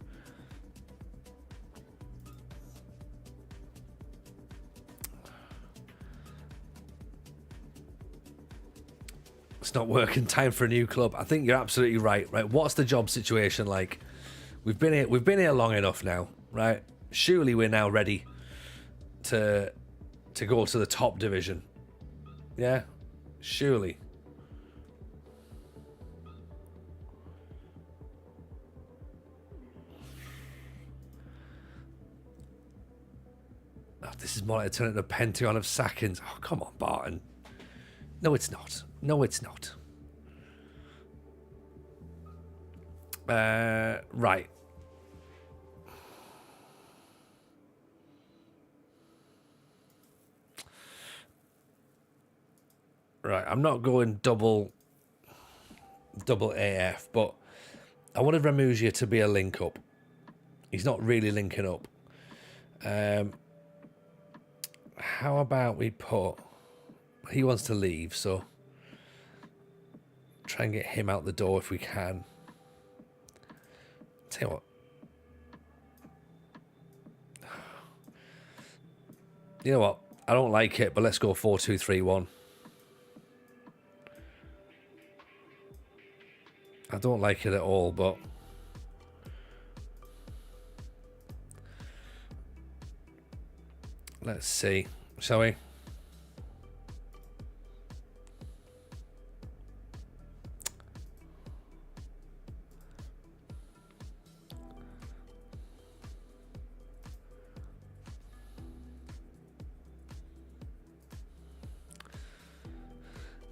It's not working. Time for a new club. I think you're absolutely right. Right. What's the job situation like? We've been here long enough now, right? Surely we're now ready to go to the top division. Yeah? Surely. Oh, this is more like a turn into a Pentagon of sackings. Oh, come on, Barton. No, it's not. No, it's not. Right. Right, I'm not going double AF, but I wanted Ramusia to be a link up. He's not really linking up. How about we put... He wants to leave, so try and get him out the door if we can. Tell you what. You know what? I don't like it, but let's go 4-2-3-1. I don't like it at all, but let's see, shall we?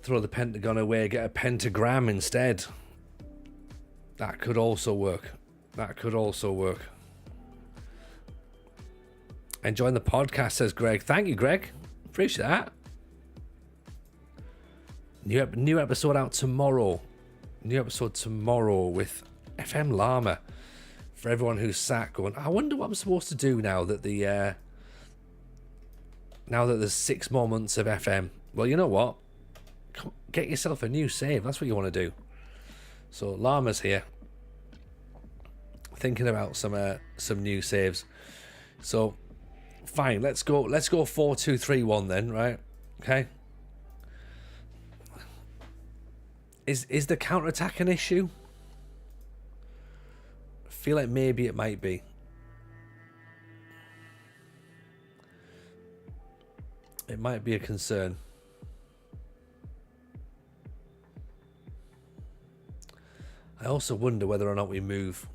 Throw the Pentagon away, get a pentagram instead. That could also work. That could also work. Enjoying the podcast, says Greg. Thank you, Greg. Appreciate that. New episode out tomorrow. New episode tomorrow with FM Llama. For everyone who's sat going, I wonder what I'm supposed to do now that now that there's 6 more months of FM. Well, you know what? Get yourself a new save. That's what you want to do. So Llama's here, thinking about some new saves. So fine, let's go 4-2-3-1 then, right? Okay. Is the counter-attack an issue? I feel like maybe it might be. It might be a concern. I also wonder whether or not we move.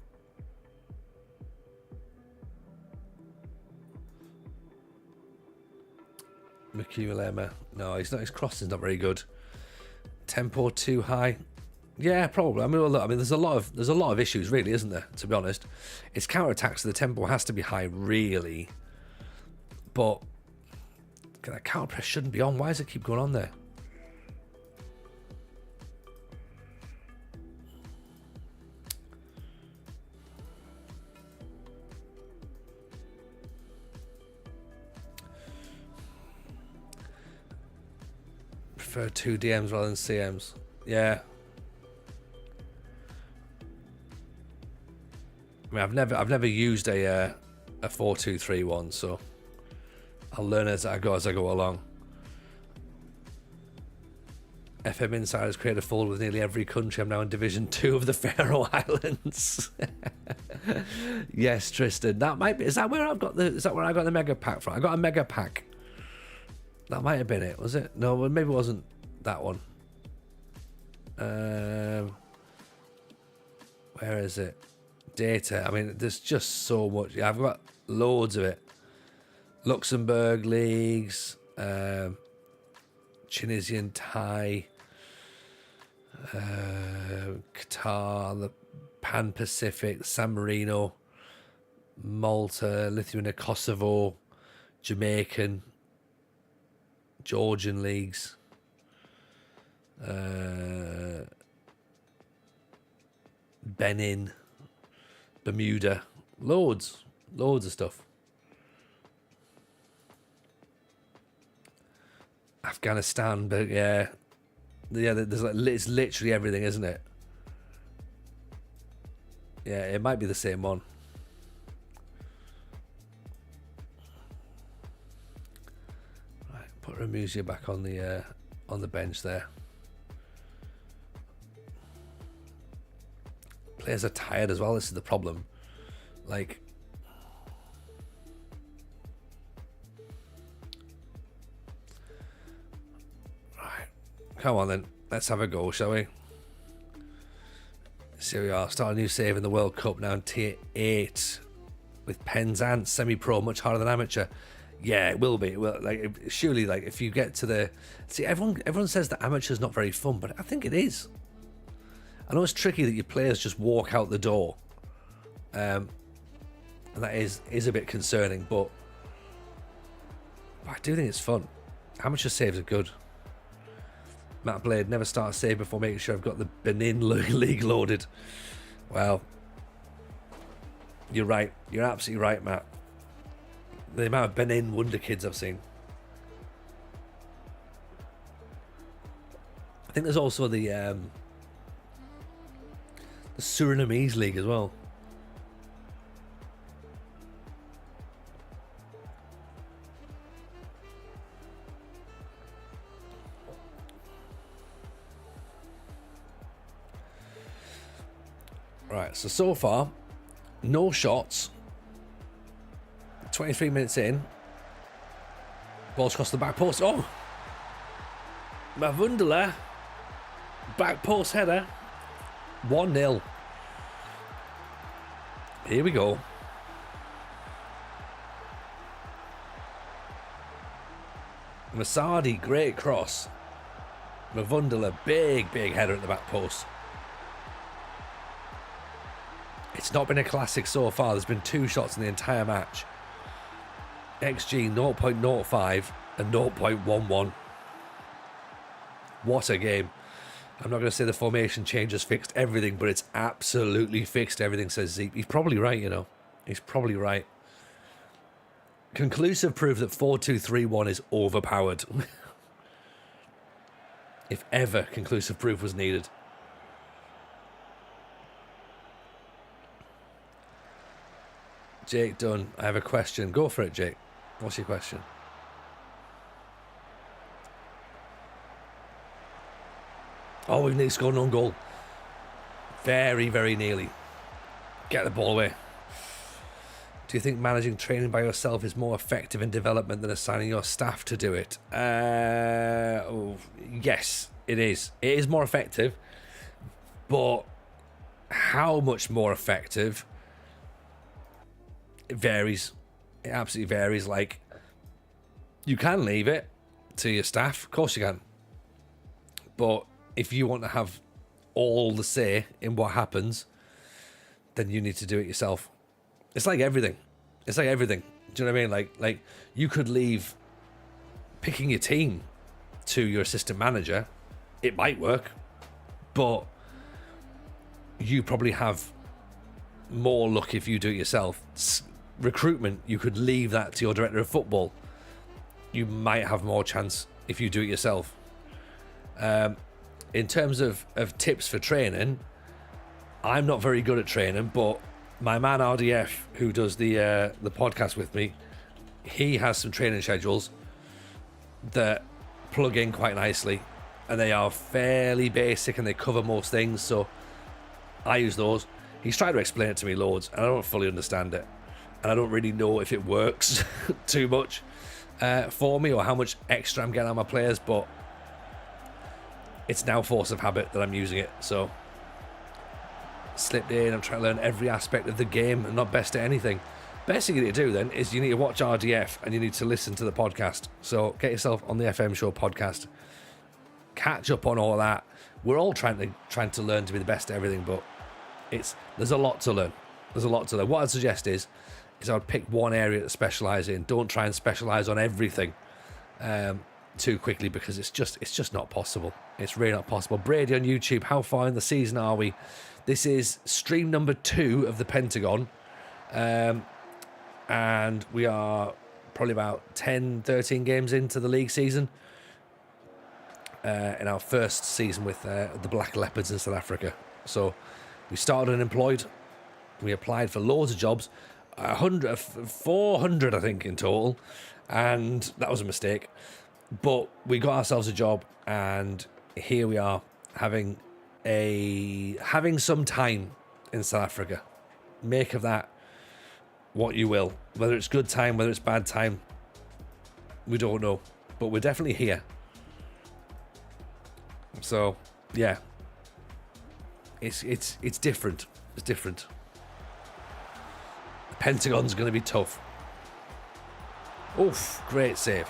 Makulema. No, he's not. His crossing's not very good. Tempo too high. Yeah, probably. I mean, well, look, there's a lot of issues, really, isn't there? To be honest, it's counterattacks, so the tempo has to be high, really. But that counter press shouldn't be on. Why does it keep going on there? Prefer 2 DMs rather than CMs. Yeah. I mean, I've never used a 4-2-3-1, so I'll learn as I go along. FM Insiders create a folder with nearly every country. I'm now in Division 2 of the Faroe Islands. Yes, Tristan. That might be. Is that where I got the mega pack from? I got a mega pack. That might have been it, was it? No, maybe it wasn't that one. Where is it? Data. I mean, there's just so much. Yeah, I've got loads of it. Luxembourg leagues, Tunisian, Thai, Qatar, the Pan Pacific, San Marino, Malta, Lithuania, Kosovo, Jamaican, Georgian leagues, Benin, Bermuda, loads of stuff. Afghanistan, but yeah, there's it's literally everything, isn't it? Yeah, it might be the same one. Right, put Ramusia back on the bench there. Players are tired as well. This is the problem. Like, right, come on then. Let's have a go, shall we? So here we are. Start a new save in the World Cup now in Tier 8 with Penzance semi-pro, much harder than amateur. Yeah, it will be. Well, like, surely, like, if you get to the everyone says that amateur's not very fun, but I think it is. I know it's tricky that your players just walk out the door, and that is a bit concerning, but I do think it's fun. Amateur saves are good. Matt Blade, never start a save before making sure I've got the Benin league loaded. Well, you're right. You're absolutely right, Matt. The amount of Benin Wonder Kids I've seen. I think there's also the Surinamese league as well. Right, so far, no shots. 23 minutes in. Ball's across the back post. Oh! Mavundala. Back post header. 1-0. Here we go. Masadi, great cross. Mavundala, big header at the back post. It's not been a classic so far. There's been 2 shots in the entire match. XG 0.05 and 0.11. What a game. I'm not going to say the formation change has fixed everything, but it's absolutely fixed everything, says Zeke. He's probably right, you know. He's probably right. Conclusive proof that 4-2-3-1 is overpowered. If ever conclusive proof was needed. Jake Dunn, I have a question. Go for it, Jake. What's your question? Oh, we've nearly scored an own goal. Very nearly. Get the ball away. Do you think managing training by yourself is more effective in development than assigning your staff to do it? Yes, it is. It is more effective. But how much more effective? It varies. It absolutely varies. Like, you can leave it to your staff. Of course you can. But if you want to have all the say in what happens, then you need to do it yourself. It's like everything. It's like everything. Do you know what I mean? Like you could leave picking your team to your assistant manager. It might work, but you probably have more luck if you do it yourself. Recruitment, you could leave that to your director of football. You might have more chance if you do it yourself. In terms of tips for training, I'm not very good at training, but my man RDF, who does the podcast with me, he has some training schedules that plug in quite nicely, and they are fairly basic and they cover most things, so I use those. He's tried to explain it to me loads, and I don't fully understand it, and I don't really know if it works too much for me or how much extra I'm getting on my players, but it's now force of habit that I'm using it. So slipped in, I'm trying to learn every aspect of the game and not best at anything. Best thing you need to do then is you need to watch RDF and you need to listen to the podcast. So get yourself on the FM Show podcast, catch up on all that. We're all trying to learn to be the best at everything, but there's a lot to learn. What I'd suggest is I would pick one area to specialise in. Don't try and specialise on everything too quickly, because it's just not possible. It's really not possible. Brady on YouTube, how far in the season are we? This is stream number 2 of the Pentagon, and we are probably about 10-13 games into the league season, in our first season with the Black Leopards in South Africa. So we started unemployed, we applied for loads of jobs, 400 I think in total, and that was a mistake. But we got ourselves a job, and here we are having some time in South Africa. Make of that what you will. Whether it's good time, whether it's bad time, we don't know. But we're definitely here. So yeah, it's different. It's different. The Pentagon's going to be tough. Oof, great save.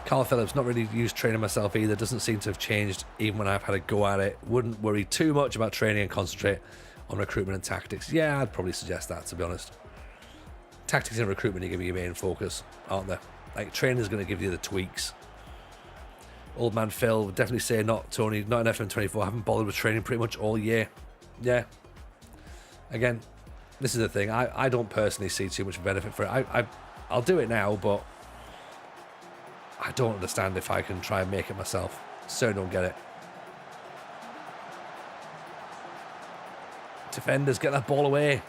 Carl Phillips, not really used training myself either. Doesn't seem to have changed even when I've had a go at it. Wouldn't worry too much about training and concentrate on recruitment and tactics. Yeah, I'd probably suggest that, to be honest. Tactics and recruitment are going to be your main focus, aren't they? Like, training's going to give you the tweaks. Old man Phil would definitely say not Tony, not in FM24. I haven't bothered with training pretty much all year. Yeah. Again, this is the thing. I don't personally see too much benefit for it. I'll do it now, but I don't understand if I can try and make it myself. So don't get it. Defenders, get that ball away.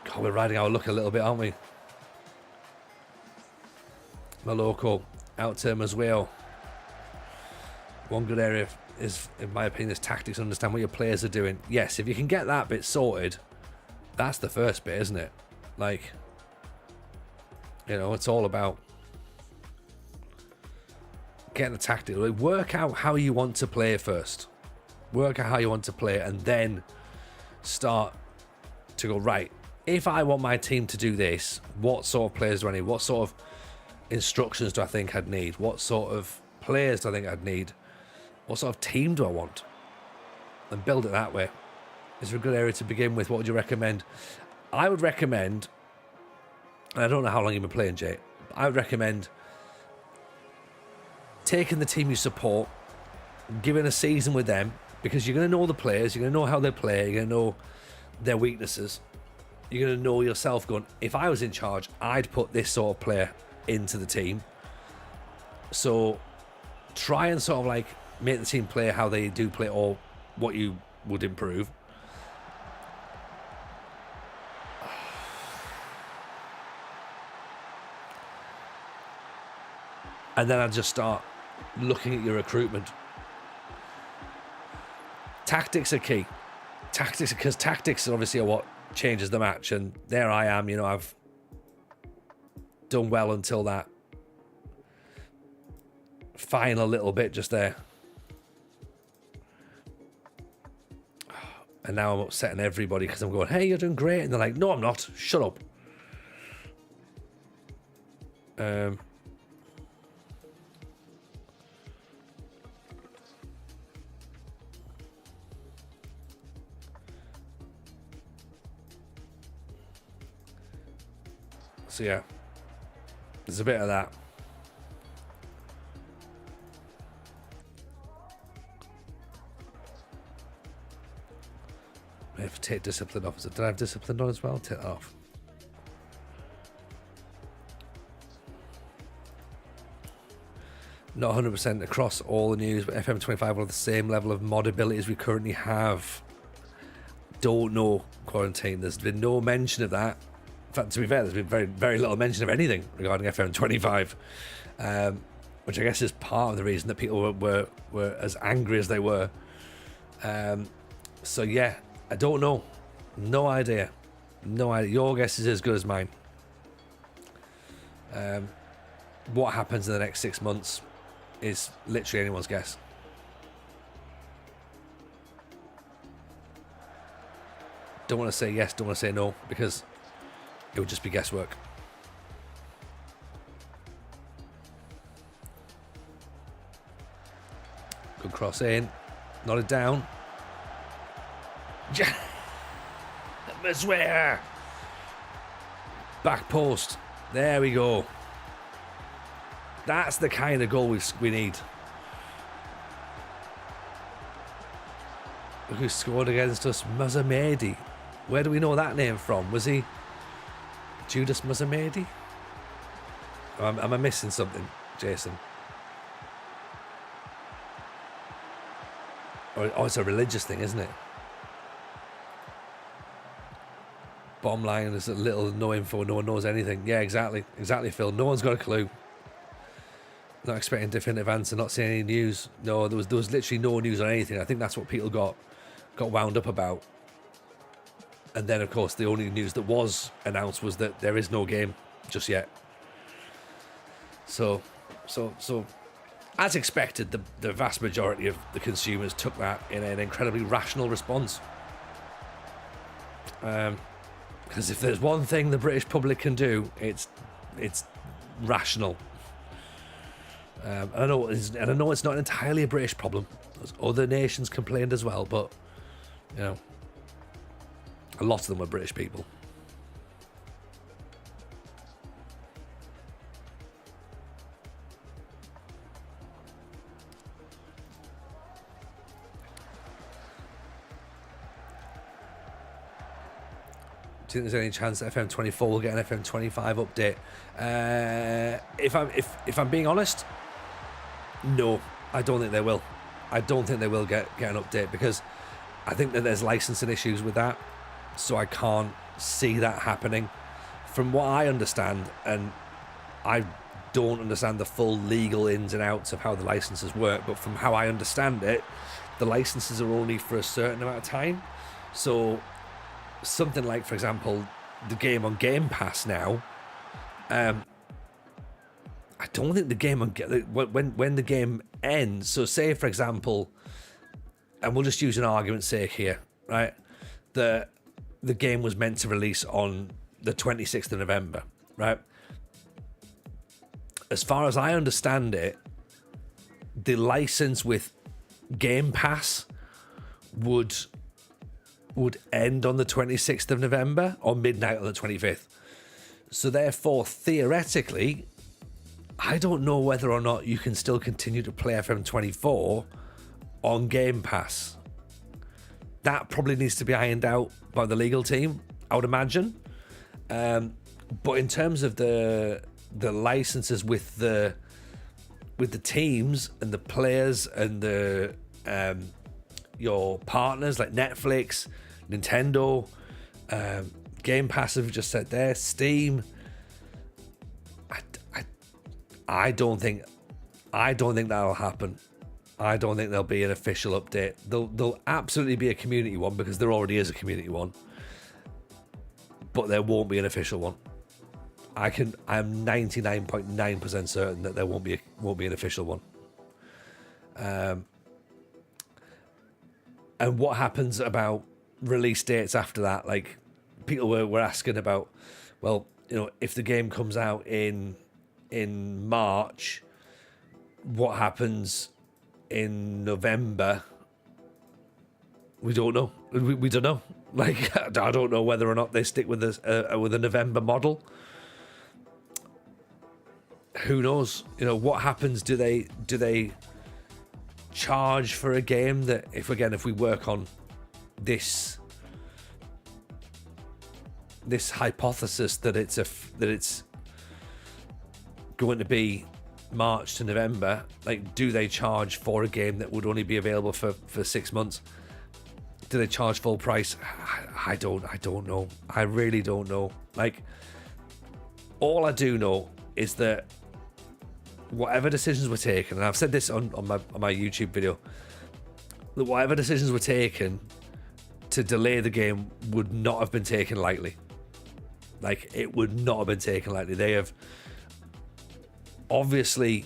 God, we're riding our luck a little bit, aren't we? Maloko, out to Mazueo. One good area is, in my opinion, is tactics, understand what your players are doing. Yes, if you can get that bit sorted, that's the first bit, isn't it? Like, you know, it's all about getting the tactics. Like, work out how you want to play first. Work out how you want to play, and then start to go, right, if I want my team to do this, what sort of players do I need? What sort of instructions do I think I'd need? What sort of players do I think I'd need? What sort of team do I want? And build it that way. Is there a good area to begin with? What would you recommend? I would recommend, and I don't know how long you've been playing, Jay, but I would recommend taking the team you support, giving a season with them, because you're going to know the players, you're going to know how they play, you're going to know their weaknesses. You're going to know yourself going, if I was in charge, I'd put this sort of player into the team. So try and sort of like make the team play how they do play, or what you would improve. And then I'd just start looking at your recruitment. Tactics are key. Because tactics obviously are what changes the match. And there I am, you know, I've done well until that final little bit just there. And now I'm upsetting everybody because I'm going, hey, you're doing great. And they're like, no, I'm not. Shut up. So yeah, there's a bit of that. I have to take discipline off. Did I have discipline on as well? Take it off. Not 100% across all the news, but FM25 will have the same level of mod abilities we currently have. Don't know, Quarantine. There's been no mention of that. In fact, to be fair, there's been very, very little mention of anything regarding FM25, which I guess is part of the reason that people were as angry as they were. So yeah, I don't know. No idea. No idea. Your guess is as good as mine. What happens in the next 6 months is literally anyone's guess. Don't want to say yes, don't want to say no, because it would just be guesswork. Good cross in. Nodded down. Maswear. Back post. There we go. That's the kind of goal we need. Look who scored against us. Mazamedi. Where do we know that name from? Was he Judas Mazamedi? Am I missing something, Jason? Oh, it's a religious thing, isn't it? Bottom line is a little no info, no one knows anything. Yeah, exactly, Phil. No one's got a clue. Not expecting definitive answer, not seeing any news. No, there was literally no news on anything. I think that's what people got wound up about. And then, of course, the only news that was announced was that there is no game just yet. So, as expected, the vast majority of the consumers took that in an incredibly rational response. Because if there's one thing the British public can do, it's rational. And I know it's not entirely a British problem. Other nations complained as well, but you know, a lot of them were British people. Do you think there's any chance that FM24 will get an FM25 update? If I'm being honest, no, I don't think they will. I don't think they will get an update, because I think that there's licensing issues with that, so I can't see that happening. From what I understand, and I don't understand the full legal ins and outs of how the licenses work, but from how I understand it, the licenses are only for a certain amount of time. So something like, for example, the game on Game Pass now, I don't think the game on when the game ends. So say, for example, and we'll just use an argument's sake here, right? The game was meant to release on the 26th of November, right? As far as I understand it, the license with Game Pass would end on the 26th of November or midnight on the 25th. So therefore, theoretically, I don't know whether or not you can still continue to play FM24 on Game Pass. That probably needs to be ironed out by the legal team, I would imagine. But in terms of the licenses with the teams and the players and the your partners like Netflix, Nintendo, Game Pass, have just said there, Steam. I don't think that'll happen. I don't think there'll be an official update. There'll absolutely be a community one, because there already is a community one, but there won't be an official one. I'm 99.9% certain that there won't be an official one. And what happens about release dates after that? Like, people were asking about, well, if the game comes out in March, what happens in November? We don't know. We don't know. Like, I don't know whether or not they stick with a November model. Who knows? What happens? Do they charge for a game that, if we work on this hypothesis that it's going to be March to November, like, do they charge for a game that would only be available for 6 months? Do they charge full price? I don't know. I really don't know. Like, all I do know is that whatever decisions were taken, and I've said this on my YouTube video, that whatever decisions were taken to delay the game would not have been taken lightly. Like, it would not have been taken lightly. They have, obviously,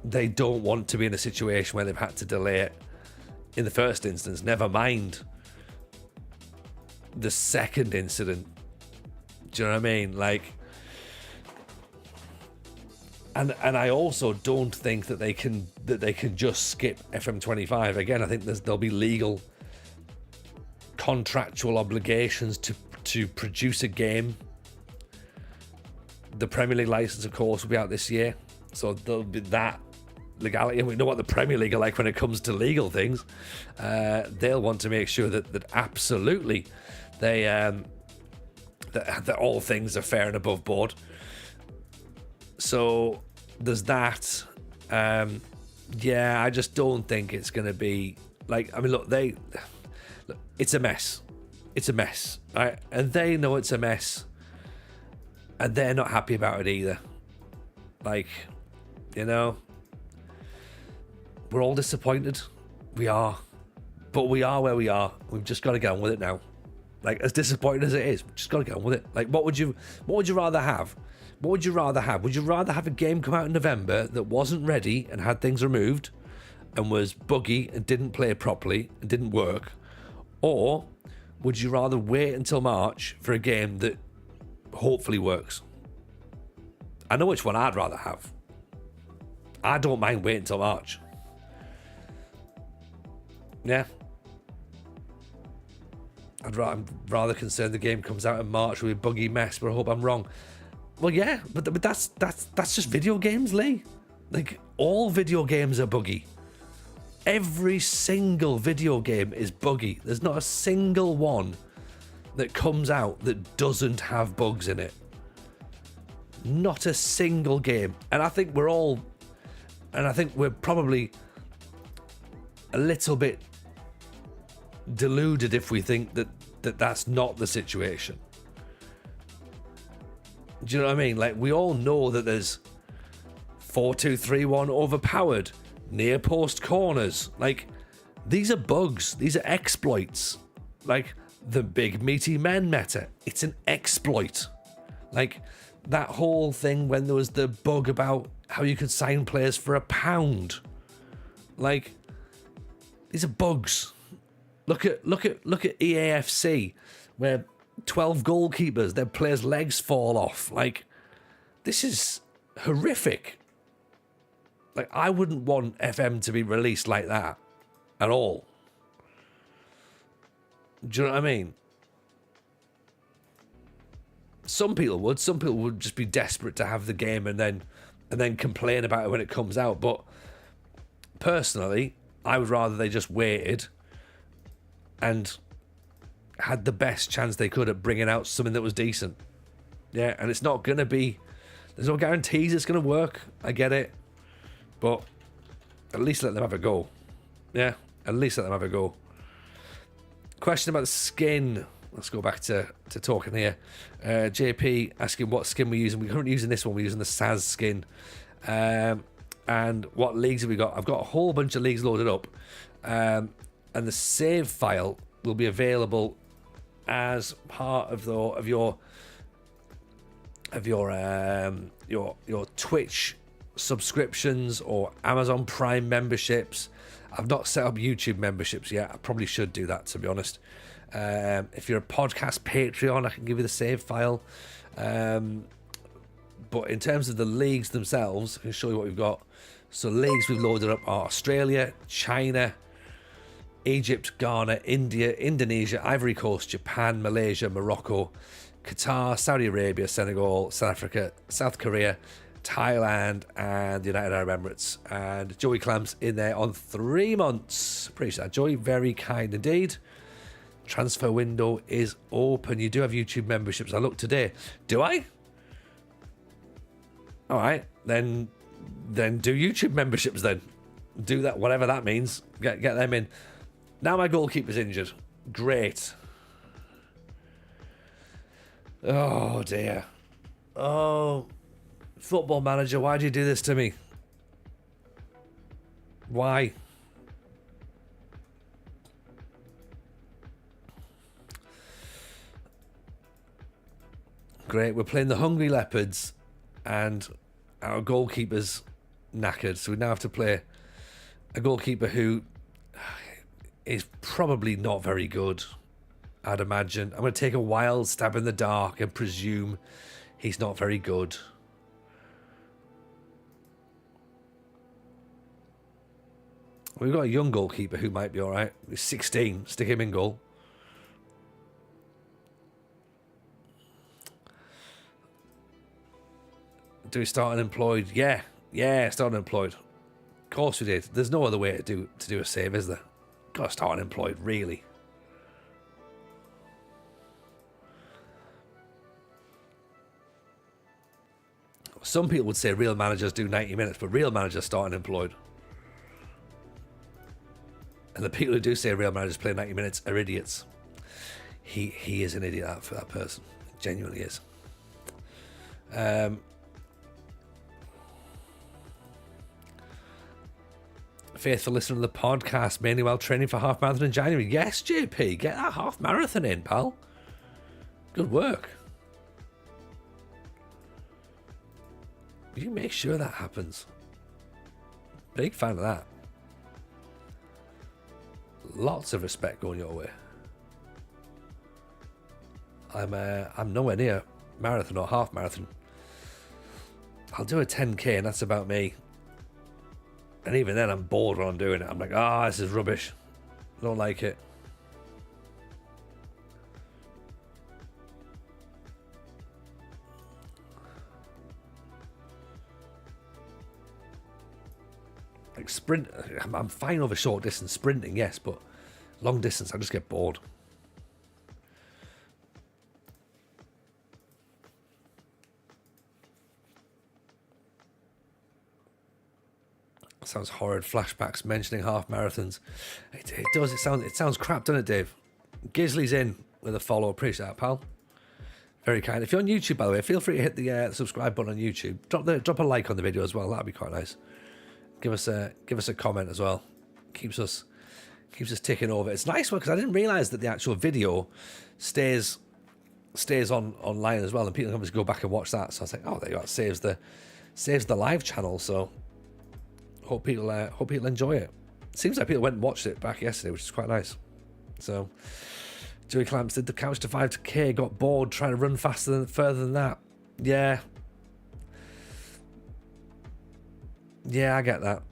they don't want to be in a situation where they've had to delay it in the first instance, never mind the second incident. Do you know what I mean? Like, and I also don't think that they can just skip FM25. Again, I think there'll be legal, contractual obligations to produce a game. The Premier League license, of course, will be out this year, so there'll be that legality. And we know what the Premier League are like when it comes to legal things. They'll want to make sure that absolutely they that all things are fair and above board. So there's that. Yeah, I just don't think it's going to be like, I mean, look, it's a mess. It's a mess, right? And they know it's a mess, and they're not happy about it either. Like, we're all disappointed. We are. But we are where we are. We've just got to get on with it now. Like, as disappointed as it is, we've just got to get on with it. Like, what would you rather have? What would you rather have? Would you rather have a game come out in November that wasn't ready and had things removed and was buggy and didn't play properly and didn't work? Or would you rather wait until March for a game that hopefully works? I know which one I'd rather have. I don't mind waiting until March. Yeah. I'm rather concerned the game comes out in March with a buggy mess, but I hope I'm wrong. Well, yeah, but that's just video games, Lee. Like, all video games are buggy. Every single video game is buggy. There's not a single one that comes out that doesn't have bugs in it. Not a single game. And I think we're probably a little bit deluded if we think that's not the situation. Do you know what I mean? Like, we all know that there's 4-2-3-1 overpowered, near post corners. Like, these are bugs. These are exploits. Like, the big meaty men meta. It's an exploit. Like, that whole thing when there was the bug about how you could sign players for £1. Like, these are bugs. Look at EAFC, where 12 goalkeepers, their players' legs fall off. Like, this is horrific. Like, I wouldn't want FM to be released like that at all. Do you know what I mean? Some people would. Some people would just be desperate to have the game and then complain about it when it comes out. But personally, I would rather they just waited and had the best chance they could at bringing out something that was decent. Yeah, and it's not going to be... There's no guarantees it's going to work. I get it. But at least let them have a go. Yeah, at least let them have a go. Question about the skin. Let's go back to talking here. JP asking what skin we're using. We're currently using this one. We're using the Saz skin. And what leagues have we got? I've got a whole bunch of leagues loaded up. And the save file will be available as part of your Twitch subscriptions or Amazon Prime memberships. I've not set up YouTube memberships yet. I probably should do that, to be honest. If you're a podcast Patreon, I can give you the save file. But in terms of the leagues themselves, I can show you what we've got. So leagues we've loaded up are Australia, China, Egypt, Ghana, India, Indonesia, Ivory Coast, Japan, Malaysia, Morocco, Qatar, Saudi Arabia, Senegal, South Africa, South Korea, Thailand, and the United Arab Emirates. And Joey Clamps in there on 3 months. Appreciate that, Joey. Very kind indeed. Transfer window is open. You do have YouTube memberships. I looked today. Do I? All right, then do YouTube memberships then. Do that, whatever that means. Get them in. Now my goalkeeper's injured. Great. Oh, dear. Oh, Football Manager, why do you do this to me? Why? Great, we're playing the Hungry Leopards and our goalkeeper's knackered, so we now have to play a goalkeeper who is probably not very good, I'd imagine. I'm going to take a wild stab in the dark and presume he's not very good. We've got a young goalkeeper who might be all right. He's 16. Stick him in goal. Do we start unemployed? Yeah, start unemployed. Of course we did. There's no other way to do a save, is there? Got to start unemployed, really. Some people would say real managers do 90 minutes, but real managers start unemployed. And the people who do say real managers play 90 minutes are idiots. He is an idiot for that person. Genuinely is. Faithful listener of the podcast, mainly while training for half marathon in January. Yes, JP, get that half marathon in, pal. Good work. You make sure that happens. Big fan of that. Lots of respect going your way. I'm nowhere near marathon or half marathon. I'll do a 10k and that's about me. And even then I'm bored when I'm doing it. I'm like, this is rubbish. I don't like it. Like sprint, I'm fine over short distance sprinting, yes, but long distance I just get bored. Sounds horrid. Flashbacks mentioning half marathons. It does. It sounds crap, doesn't it, Dave? Gisley's in with a follow. Appreciate that, pal. Very kind. If you're on YouTube, by the way, feel free to hit the subscribe button on YouTube. Drop a like on the video as well. That'd be quite nice. Give us a comment as well. Keeps us ticking over. It's nice one because I didn't realise that the actual video stays online as well, and people can just go back and watch that. So I was like, oh, there you go. It saves the live channel. So hope people enjoy it. Seems like people went and watched it back yesterday, which is quite nice. So. Joey Clamps, did the couch to 5K, got bored trying to run further than that. Yeah. Yeah, I get that.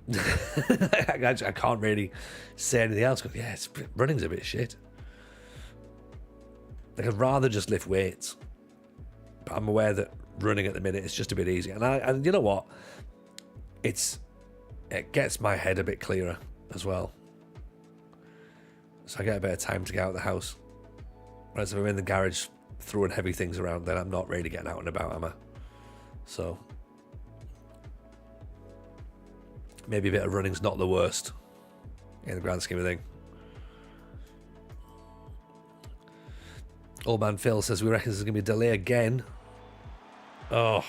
I can't really say anything else. Yeah, running's a bit shit. Like, I'd rather just lift weights. But I'm aware that running at the minute is just a bit easier. And you know what? It gets my head a bit clearer as well. So I get a bit of time to get out of the house. Whereas if I'm in the garage throwing heavy things around, then I'm not really getting out and about, am I? So maybe a bit of running's not the worst in the grand scheme of things. Old man Phil says we reckon there's going to be a delay again. Oh.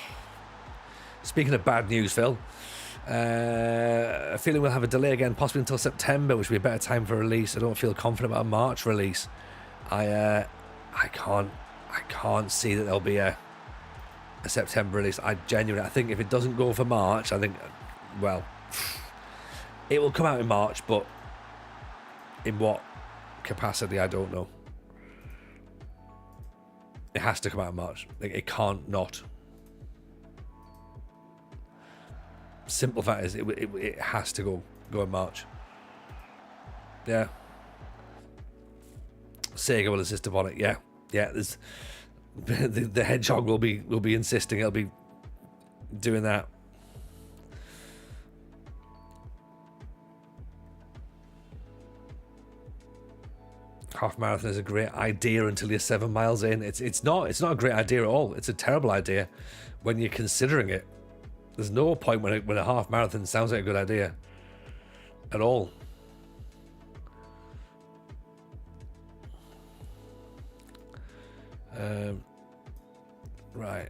Speaking of bad news, Phil, a feeling we'll have a delay again, possibly until September, which would be a better time for release. I don't feel confident about a March release. I can't see that there'll be a September release. I think if it doesn't go for March, I think, well, it will come out in March, but in what capacity, I don't know. It has to come out in March. It can't not. Simple fact is, it has to go in March. Yeah. Sega will insist upon it. Yeah. There's the hedgehog will be insisting. It'll be doing that. Half marathon is a great idea until you're 7 miles in. It's not a great idea at all. It's a terrible idea when you're considering it. There's no point when a half marathon sounds like a good idea at all. Right.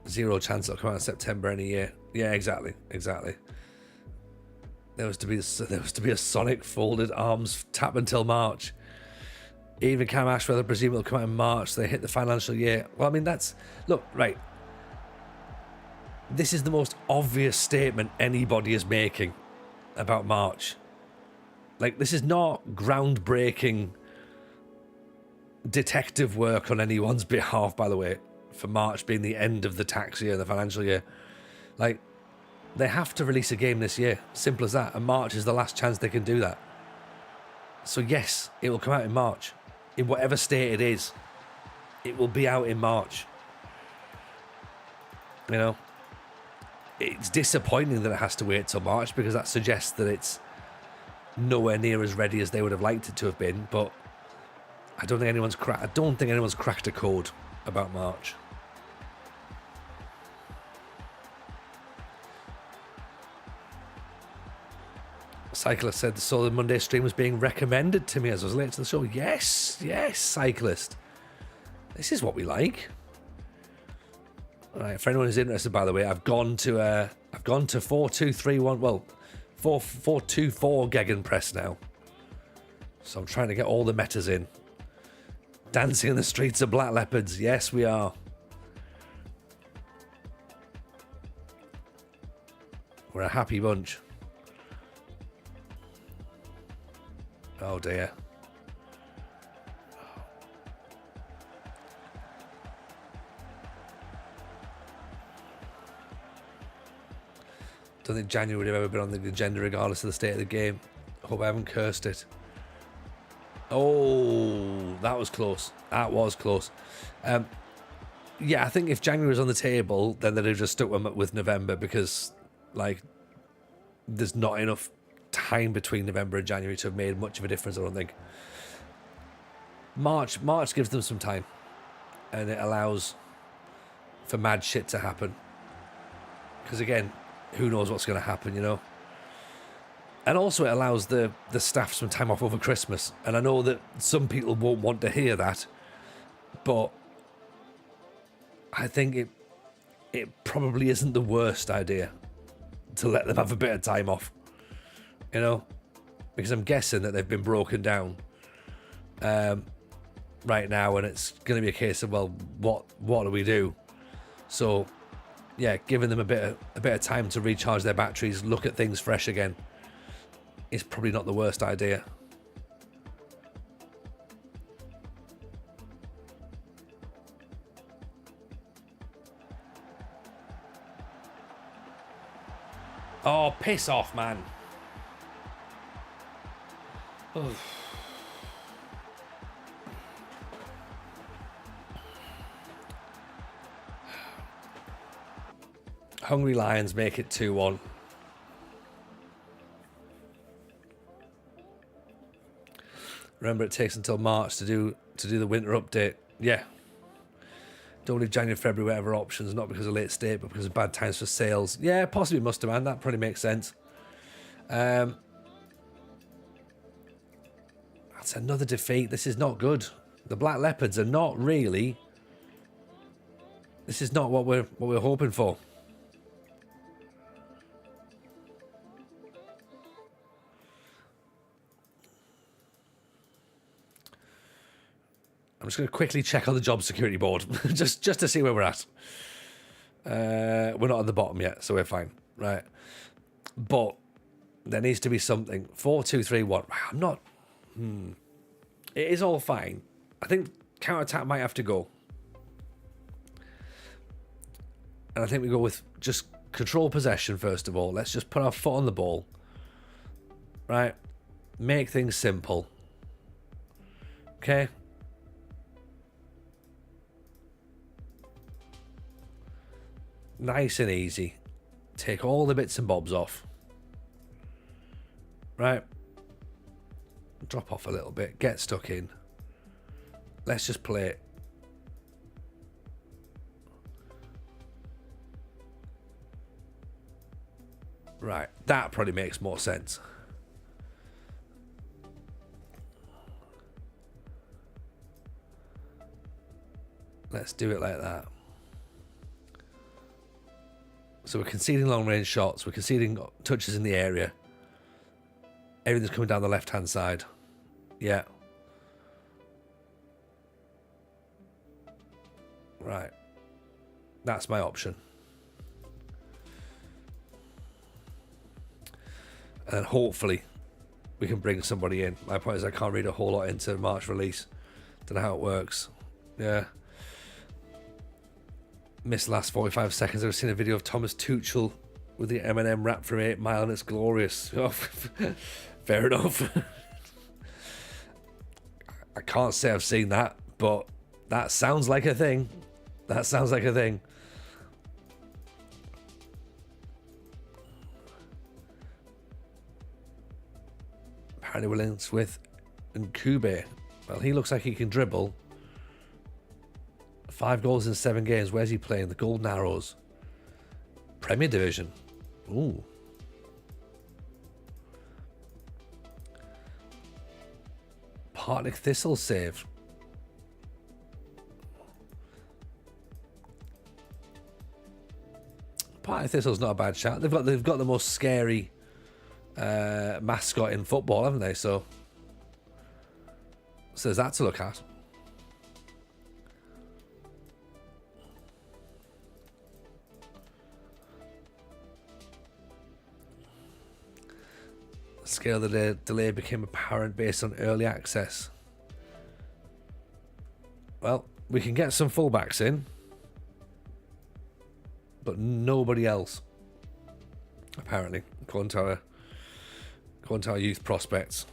Zero chance it'll come out in September any year. Yeah, exactly. There was to be a Sonic folded arms tap until March. Even Cam Ashworth, I presume it'll come out in March. So they hit the financial year. Well, I mean, right. This is the most obvious statement anybody is making about March. Like, this is not groundbreaking detective work on anyone's behalf, by the way, for March being the end of the tax year, the financial year. Like, they have to release a game this year. Simple as that. And March is the last chance they can do that. So yes, it will come out in March. In whatever state it is, it will be out in March. You know? It's disappointing that it has to wait till March, because that suggests that it's nowhere near as ready as they would have liked it to have been. But I don't think anyone's cracked a code about March. Cyclist said the Monday stream was being recommended to me as I was late to the show. Yes, Cyclist. This is what we like. All right, for anyone who's interested, by the way, I've gone to 4231. Well, 424 Gegenpress now. So I'm trying to get all the metas in. Dancing in the streets of Black Leopards. Yes, we are. We're a happy bunch. Oh dear. Don't think January would have ever been on the agenda regardless of the state of the game. Hope I haven't cursed it. Oh, that was close. That was close. Yeah, I think if January was on the table, then they'd have just stuck with November, because, like, there's not enough time between November and January to have made much of a difference, I don't think. March gives them some time, and it allows for mad shit to happen. Because again, who knows what's going to happen, you know? And also it allows the staff some time off over Christmas. And I know that some people won't want to hear that, but I think it probably isn't the worst idea to let them have a bit of time off, you know? Because I'm guessing that they've been broken down right now, and it's going to be a case of, well, what do we do? So, yeah, giving them a bit of time to recharge their batteries, look at things fresh again, is probably not the worst idea. Oh, piss off, man. Oh. Hungry Lions make it 2-1. Remember, it takes until March to do the winter update. Yeah. Don't leave January, February, whatever options, not because of late state, but because of bad times for sales. Yeah, possibly must have, man. That probably makes sense. That's another defeat. This is not good. The Black Leopards are not really. This is not what we're hoping for. I'm just going to quickly check on the job security board, just to see where we're at. We're not at the bottom yet, so we're fine, right? But there needs to be something. 4, 2, 3, 1. I'm not. It is all fine. I think counter-attack might have to go, and I think we go with just control possession first of all. Let's just put our foot on the ball, right? Make things simple. Okay. Nice and easy. Take all the bits and bobs off. Right. Drop off a little bit. Get stuck in. Let's just play it. Right. That probably makes more sense. Let's do it like that. So we're conceding long-range shots. We're conceding touches in the area. Everything's coming down the left-hand side. Yeah. Right. That's my option. And hopefully we can bring somebody in. My point is I can't read a whole lot into March release. Don't know how it works. Yeah. Missed last 45 seconds. I've seen a video of Thomas Tuchel with the M&M wrap from 8 Mile and it's glorious. Oh, fair enough. I can't say I've seen that, but that sounds like a thing. That sounds like a thing. Apparently we're linked with Nkube. Well, he looks like he can dribble. 5 goals in 7 games. Where's he playing? The Golden Arrows. Premier Division. Ooh. Partick Thistle save. Partick Thistle's not a bad shout. They've got the most scary mascot in football, haven't they? So there's that to look at. The scale of the delay became apparent based on early access. Well, we can get some fullbacks in, but nobody else, apparently, according to our youth prospects.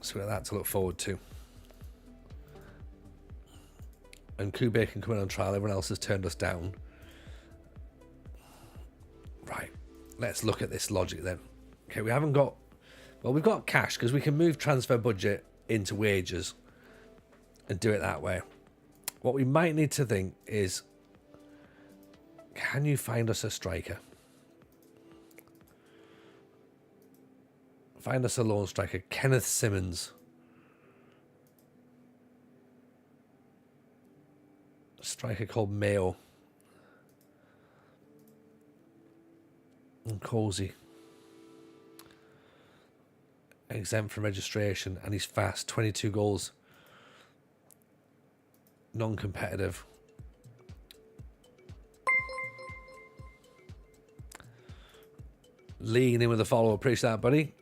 So we got that to look forward to. And Kube can come in on trial. Everyone else has turned us down. Right, let's look at this logic then. Okay, we haven't got... Well, we've got cash because we can move transfer budget into wages. and do it that way. What we might need to think is, can you find us a striker? Find us a lone striker. Kenneth Simmons. A striker called Mayo. And Cozy. Exempt from registration, and he's fast. 22 goals. Non-competitive. Lean in with a follow. Appreciate that, buddy.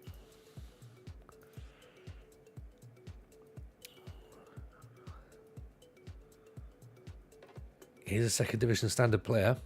He's a second division standard player.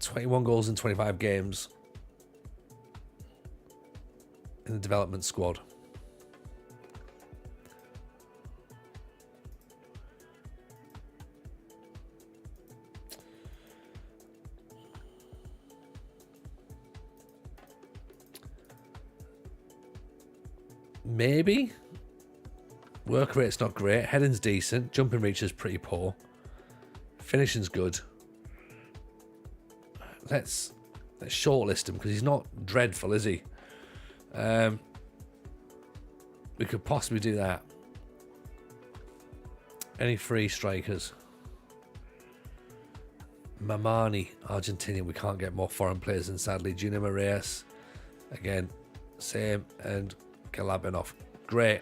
"21 goals in 25 games in the development squad." Maybe. Work rate's not great. Heading's decent. Jumping reach is pretty poor. Finishing's good. Let's shortlist him because he's not dreadful, is he? We could possibly do that. Any free strikers? Mamani, Argentinian. We can't get more foreign players than, sadly. Junior Marias, again, same. And Galabinov. Great.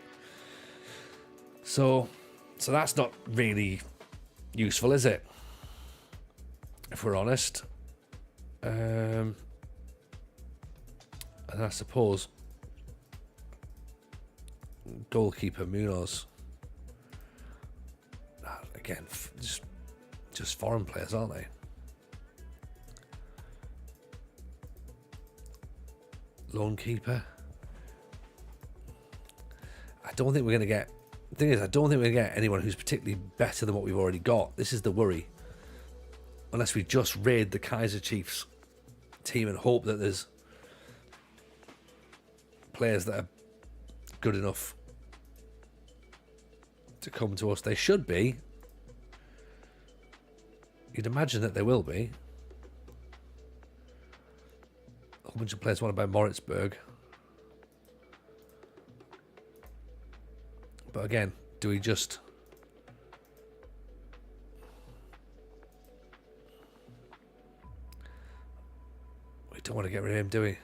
So that's not really useful, is it? If we're honest. And I suppose goalkeeper Munoz. Again, just foreign players, aren't they? Lone keeper. I don't think we're going to get... The thing is, I don't think we're going to get anyone who's particularly better than what we've already got. This is the worry. Unless we just raid the Kaiser Chiefs team and hope that there's players that are good enough to come to us. They should be. You'd imagine that they will be. A whole bunch of players wanted by Moritzburg. But again, do we just... We don't want to get rid of him, do we?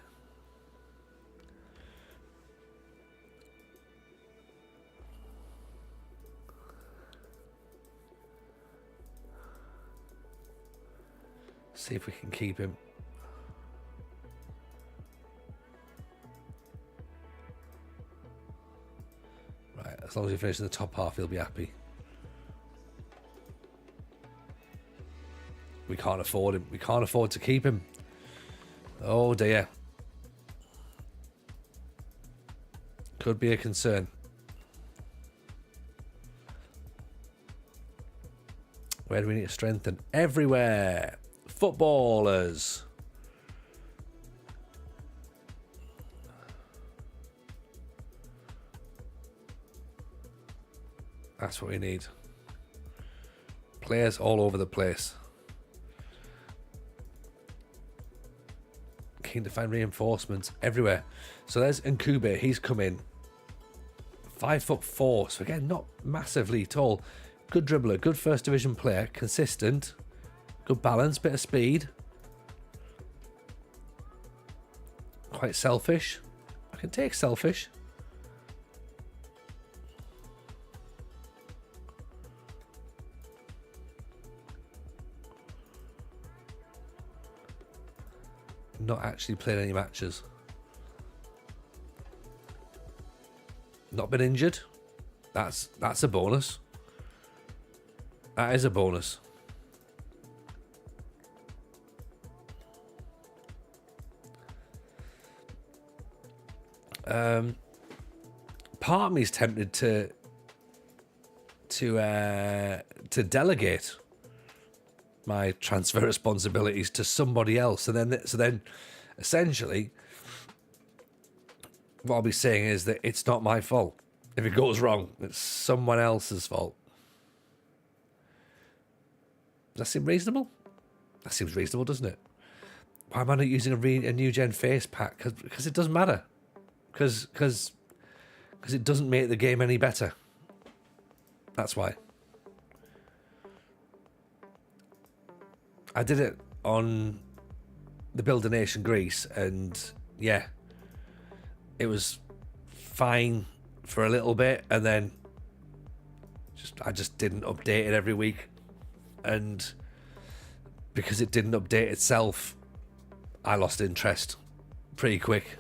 See if we can keep him. Right, as long as he finishes in the top half, he'll be happy. We can't afford him. We can't afford to keep him. Oh dear. Could be a concern. Where do we need to strengthen? Everywhere. Footballers. That's what we need. Players all over the place. Keen to find reinforcements everywhere. So there's Nkube. He's come in. 5'4". So again, not massively tall. Good dribbler. Good first division player. Consistent. Good balance. Bit of speed. Quite selfish. I can take selfish. Not actually played any matches. Not been injured. That's a bonus. That is a bonus. part of me is tempted to delegate my transfer responsibilities to somebody else, and then essentially what I'll be saying is that it's not my fault if it goes wrong. It's someone else's fault. Does that seem reasonable? That seems reasonable, doesn't it? Why am I not using a new gen face pack? Because it doesn't matter. Because it doesn't make the game any better. That's why. I did it on the Builder Nation Greece, and yeah, it was fine for a little bit, and then I just didn't update it every week, and because it didn't update itself, I lost interest pretty quick.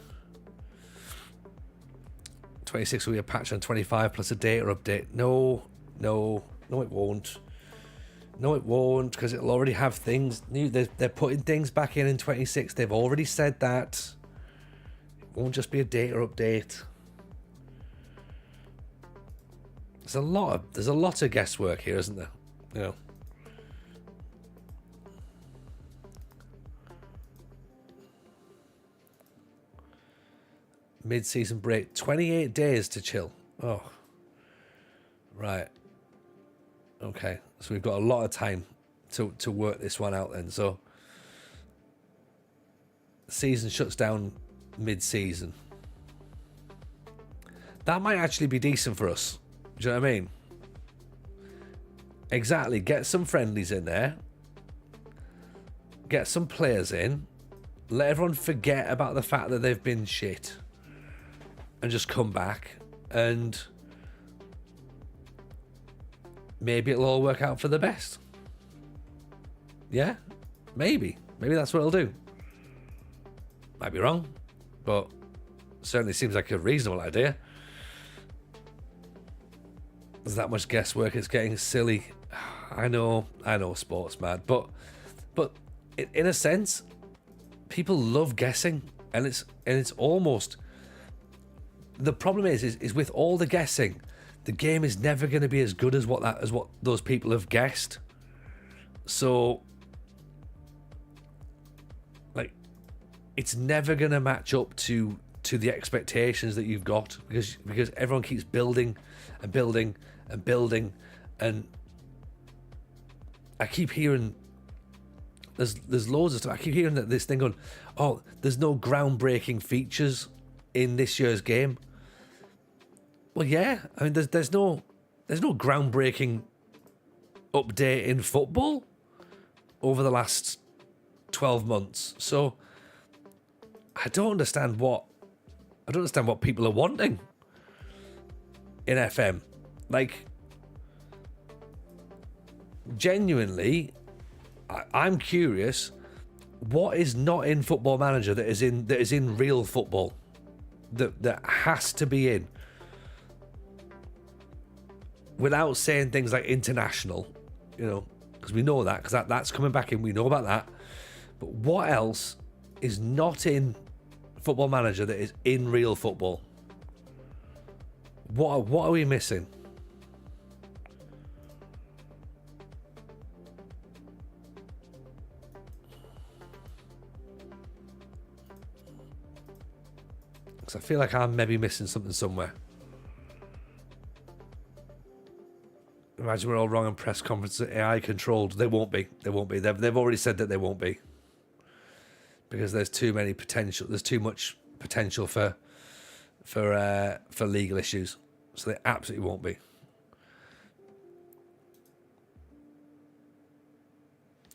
26 will be a patch on 25 plus a data update. No, it won't. No, it won't, because it'll already have things new. They're putting things back in 26. They've already said that. It won't just be a data update. There's a lot of guesswork here, isn't there? You know. Mid-season break, 28 days to chill. Oh, right. Okay, so we've got a lot of time to work this one out then. So the season shuts down mid-season. That might actually be decent for us. Do you know what I mean? Exactly. Get some friendlies in there. Get some players in. Let everyone forget about the fact that they've been shit. And just come back. And maybe it'll all work out for the best. Yeah? Maybe. Maybe that's what it'll do. Might be wrong. But certainly seems like a reasonable idea. There's that much guesswork, it's getting silly. I know, sports mad, but in a sense, people love guessing, and it's almost, the problem is with all the guessing, the game is never going to be as good as what those people have guessed. So, like, it's never going to match up to the expectations that you've got, because everyone keeps building and building and building, and I keep hearing there's loads of stuff. I keep hearing that this thing going, oh, there's no groundbreaking features in this year's game. Well, yeah, I mean, there's no groundbreaking update in football over the last 12 months. So I don't understand what people are wanting in FM. Like, genuinely, I'm curious, what is not in Football Manager that is in real football that has to be in, without saying things like international, you know, because we know that, because that's coming back in, we know about that. But what else is not in Football Manager that is in real football? What are we missing? Because I feel like I'm maybe missing something somewhere. Imagine we're all wrong in press conferences. AI controlled. They won't be. They've already said that they won't be. Because there's too many potential. There's too much potential for legal issues. So they absolutely won't be.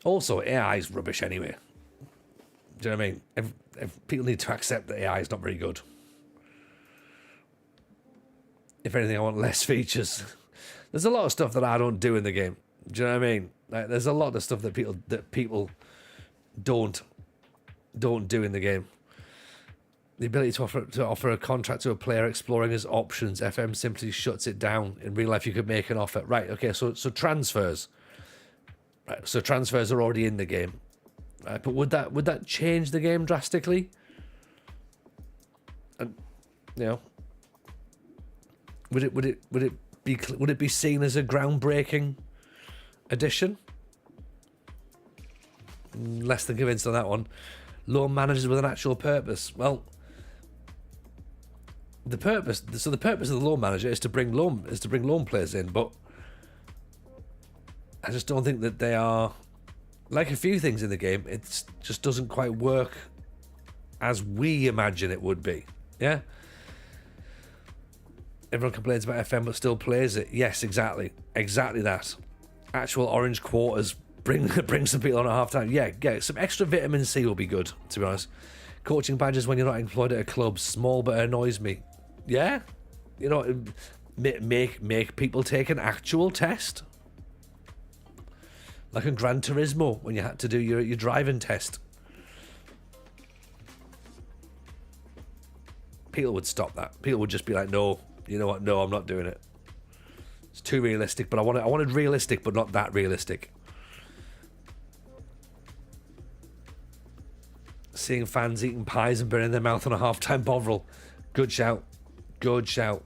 Also, AI is rubbish anyway. Do you know what I mean? If people need to accept that AI is not very good. If anything, I want less features. There's a lot of stuff that I don't do in the game. Do you know what I mean? Like, there's a lot of stuff that people don't do in the game. The ability to offer a contract to a player exploring his options. FM simply shuts it down. In real life, you could make an offer. Right, okay, so transfers. Right, so transfers are already in the game. Right, but would that change the game drastically? And You know, would it be seen as a groundbreaking addition? Less than convinced on that one. Loan managers with an actual purpose. Well, the purpose of the loan manager is to bring loan players in, but I just don't think that they are, like a few things in the game, it just doesn't quite work as we imagine it would be. Yeah. Everyone complains about FM but still plays it. Yes, exactly that. Actual orange quarters bring some people on at half time. Yeah, some extra vitamin C will be good, to be honest. Coaching badges when you're not employed at a club, small but annoys me. Yeah, you know, make people take an actual test, like in Gran Turismo when you had to do your driving test. People would stop that. People would just be like, no, you know what? No, I'm not doing it. It's too realistic. But I wanted realistic, but not that realistic. Seeing fans eating pies and burning their mouth on a half-time Bovril. Good shout. Good shout.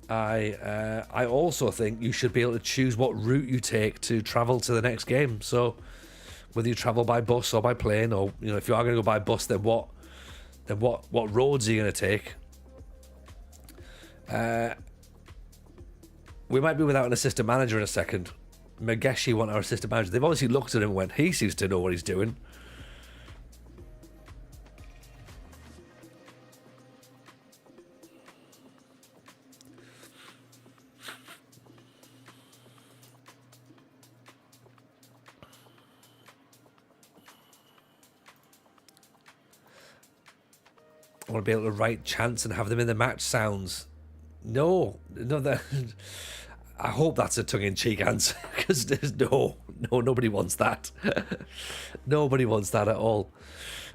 I also think you should be able to choose what route you take to travel to the next game. So whether you travel by bus or by plane, or you know, if you are going to go by bus, then what roads are you going to take? We might be without an assistant manager in a second. Mageshi want our assistant manager. They've obviously looked at him and went, he seems to know what he's doing. I want to be able to write chants and have them in the match sounds. No, that. I hope that's a tongue-in-cheek answer, because there's nobody wants that. Nobody wants that at all.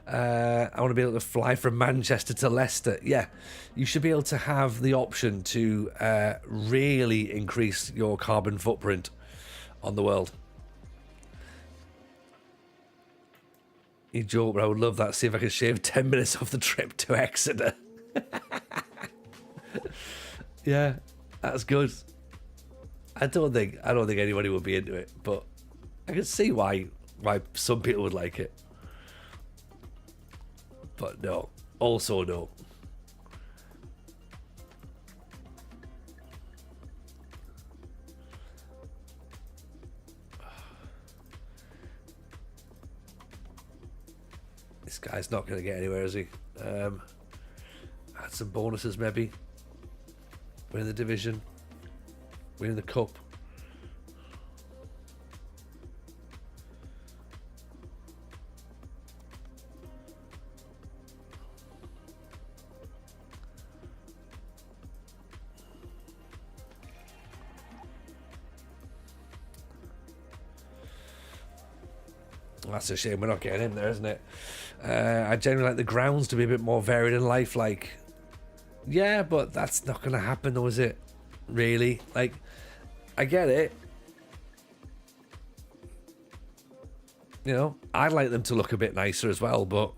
I want to be able to fly from Manchester to Leicester. Yeah, you should be able to have the option to really increase your carbon footprint on the world. You joke, but I would love that. See if I can shave 10 minutes off the trip to Exeter. Yeah, that's good. I don't think anybody would be into it, but I can see why some people would like it. But no, also no. This guy's not going to get anywhere, is he? Had some bonuses maybe. Winning the division. Winning the cup. That's a shame we're not getting in there, isn't it? I generally like the grounds to be a bit more varied and lifelike. Yeah, but that's not going to happen though, is it? Really? Like, I get it. You know, I'd like them to look a bit nicer as well, but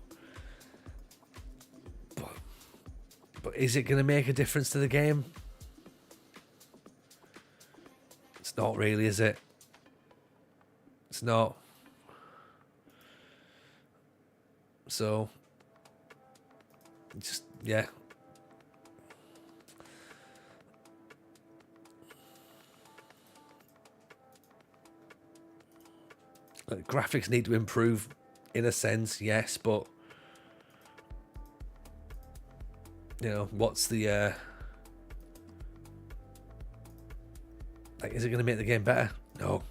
is it going to make a difference to the game? It's not really, is it? It's not. So, just, yeah. Like, graphics need to improve in a sense, yes, but you know, what's the like, is it going to make the game better? No.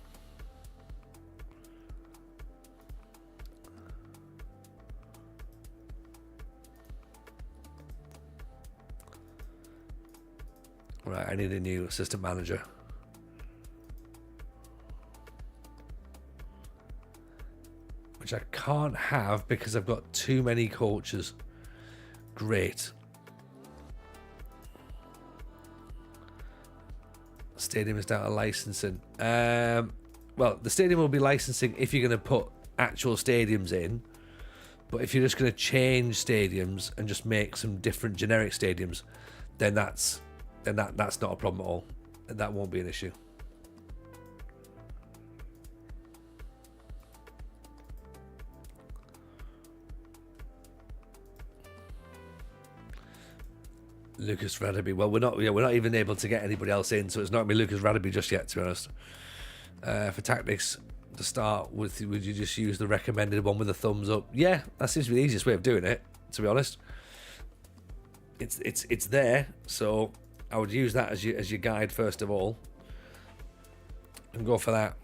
Right, I need a new assistant manager. Which I can't have because I've got too many coaches. Great. Stadium is down to licensing. Well, the stadium will be licensing if you're going to put actual stadiums in. But if you're just going to change stadiums and just make some different generic stadiums, then that's not a problem at all. And that won't be an issue. Lucas Radaby. Well, we're not even able to get anybody else in, so it's not going to be Lucas Radaby just yet, to be honest. For tactics, to start with, would you just use the recommended one with a thumbs up? Yeah, that seems to be the easiest way of doing it, to be honest. It's there, so I would use that as your guide first of all, and go for that.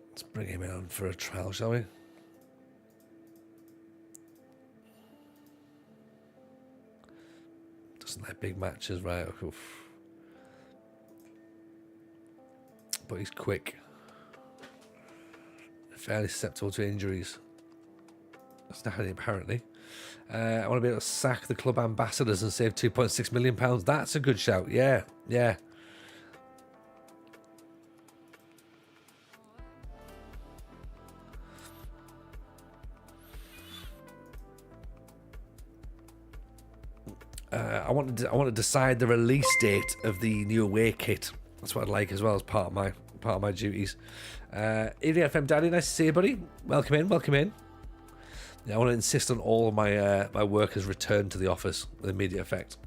Let's bring him in on for a trial, shall we? Doesn't like big matches, right? Oof. But he's quick. Fairly susceptible to injuries. That's not apparently. I want to be able to sack the club ambassadors and save £2.6 million. That's a good shout. Yeah, yeah. I want to decide the release date of the new away kit. That's what I'd like as well as part of my duties. Evening FM Daddy, nice to see you, buddy. Welcome in, welcome in. Yeah, I want to insist on all of my my workers return to the office with immediate effect.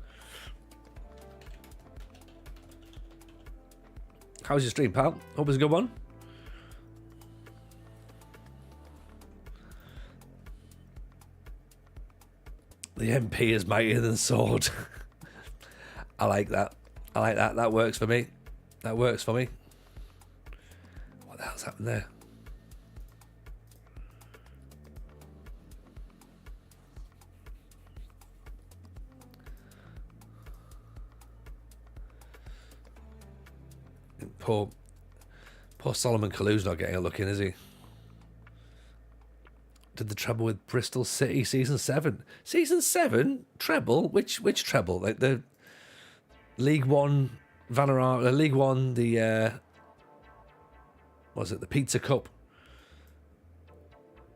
How was your stream, pal? Hope it was a good one. The MP is mightier than sword. I like that. I like that. That works for me. That works for me. What the hell's happened there? Poor Solomon Kalu's not getting a look in, is he? Did the treble with Bristol City season 7? Season 7 treble? Which treble? Like the League One League One, the what was it? The Pizza Cup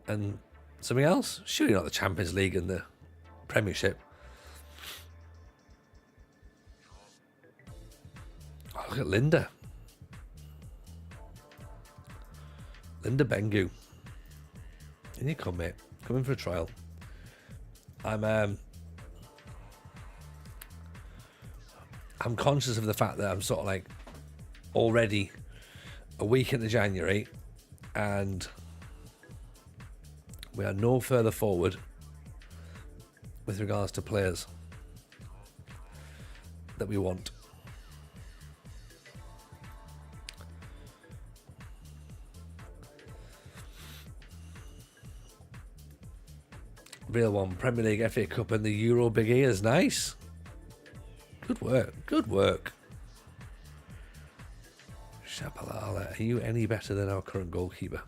and something else? Surely not the Champions League and the Premiership. Oh, look at Linda Bengu. In you come, mate. Come in for a trial. I'm conscious of the fact that I'm sort of like already a week into January and we are no further forward with regards to players that we want. Real one, Premier League, FA Cup and the Euro Big Ears. Nice. Good work. Good work. Shabalala, are you any better than our current goalkeeper?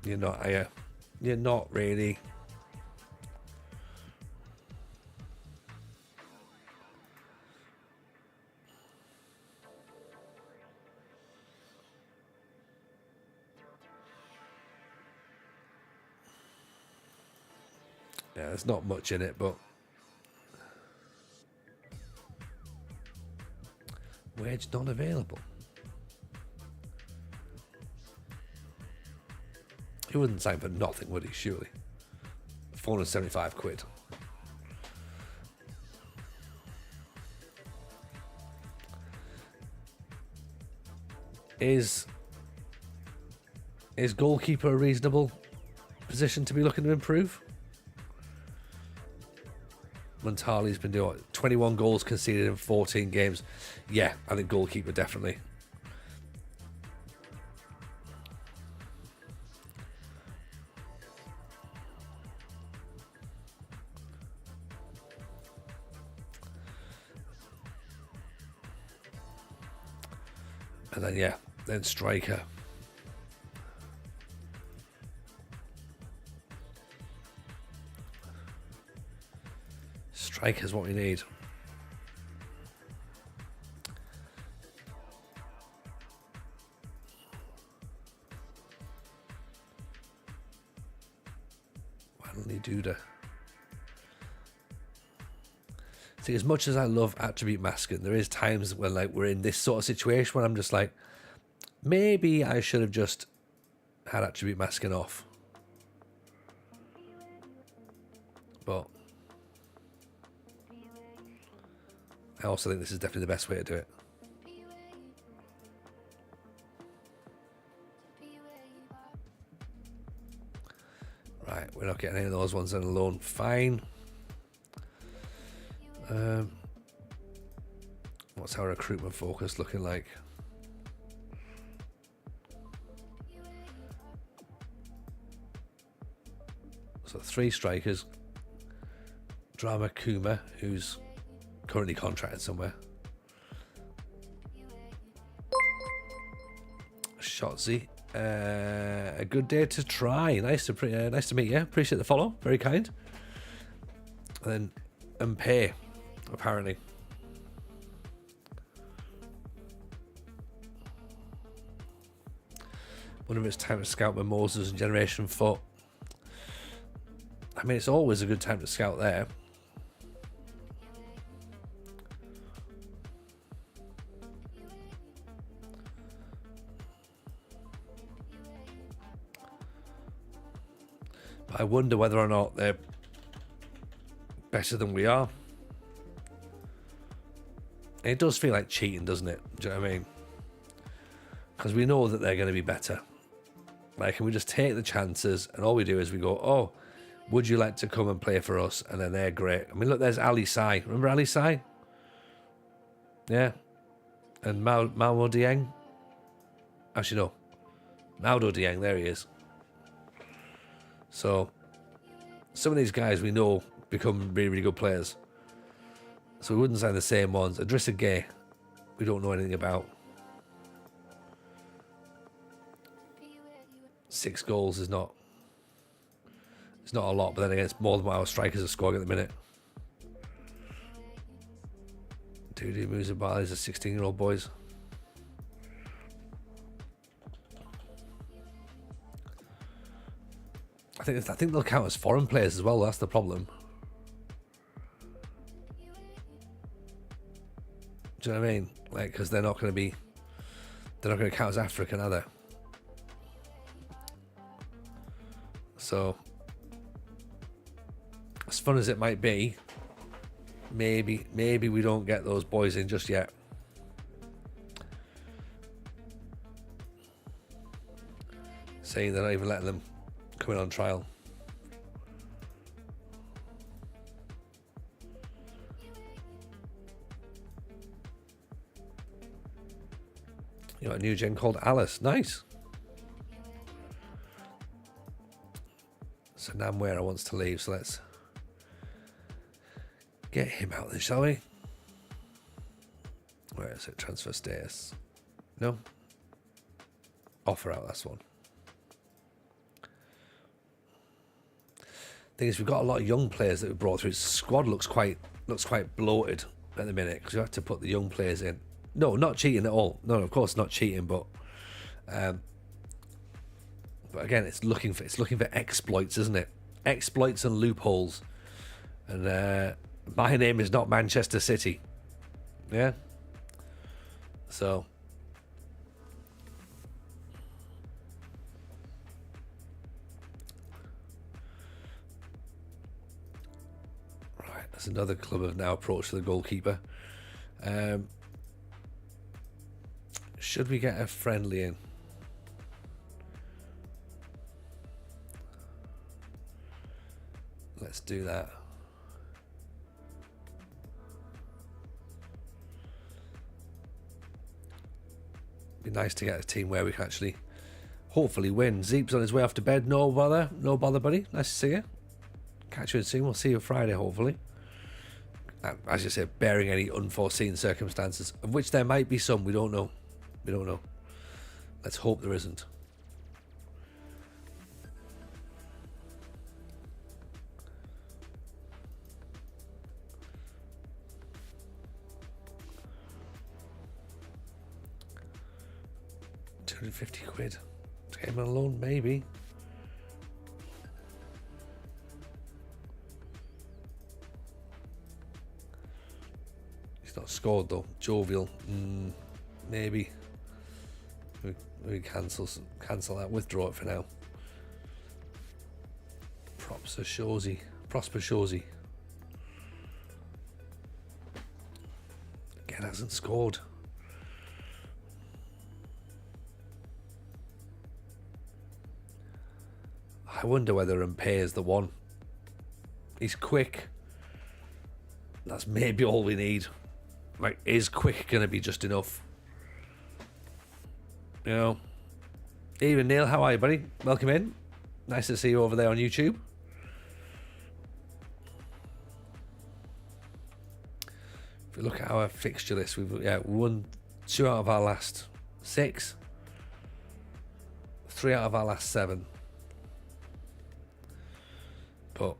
You're not, are you? You're not really. Yeah, there's not much in it, but wage not available. He wouldn't sign for nothing, would he? Surely. 475 quid. Is goalkeeper a reasonable position to be looking to improve? Montali's been doing 21 goals conceded in 14 games. Yeah, I think goalkeeper definitely. And then, yeah, then striker. Striker's what we need. Why don't they do that? See, as much as I love attribute masking, there is times when like we're in this sort of situation where I'm just like, maybe I should have just had attribute masking off. But I also think this is definitely the best way to do it. Right, we're not getting any of those ones on alone. Fine. What's our recruitment focus looking like? So 3 strikers. Drama Kuma, who's currently contracted somewhere. Shotzi. A good day to try. Nice to meet you. Appreciate the follow. Very kind. And then Mpe, apparently. Wonder if it's time to scout Mimosas and Generation Foot. I mean, it's always a good time to scout there. But I wonder whether or not they're better than we are. It does feel like cheating, doesn't it? Do you know what I mean? Because we know that they're going to be better. Like, can we just take the chances, and all we do is we go, oh, would you like to come and play for us? And then they're great. I mean, look, there's Ali Sai. Remember Ali Sai? Yeah. And Mao Dieng. Actually, no. Maudo Dieng, there he is. So, some of these guys we know become really, really good players. So we wouldn't sign the same ones. Idrissa Gueye, we don't know anything about. 6 goals is not... It's not a lot, but then again, it's more than what our strikers are scoring at the minute. Dudu Muzabal is a 16-year-old boys. I think they'll count as foreign players as well. That's the problem. Do you know what I mean? Like, because they're not going to count as African, are they? So, as fun as it might be, maybe we don't get those boys in just yet. Saying they're not even letting them come in on trial. You got a new gen called Alice. Nice. So Namwera wants to leave, so let's get him out then, shall we? Where is it? Transfer status. No. Offer out, that's one. Thing is, we've got a lot of young players that we brought through. The squad looks quite bloated at the minute because you have to put the young players in. No, not cheating at all. No, of course not cheating, but again, it's looking for exploits, isn't it? Exploits and loopholes. And my name is not Manchester City. Yeah. So. Right, that's another club have now approached the goalkeeper. Should we get a friendly in? Let's do that. Be nice to get a team where we can actually hopefully win. Zeep's on his way off to bed. No bother, buddy. Nice to see you. Catch you soon. We'll see you Friday, hopefully. As you said, bearing any unforeseen circumstances, of which there might be some. We don't know. We don't know. Let's hope there isn't. £250 to get him on loan, maybe. He's not scored though. Jovial, maybe. We cancel that. Withdraw it for now. Prosper Shorzy. Again, hasn't scored. I wonder whether Mpe is the one. He's quick. That's maybe all we need. Like, is quick going to be just enough? You know. Even Neil, how are you, buddy? Welcome in. Nice to see you over there on YouTube. If we look at our fixture list, we've won 2 out of our last 6, 3 out of our last 7. But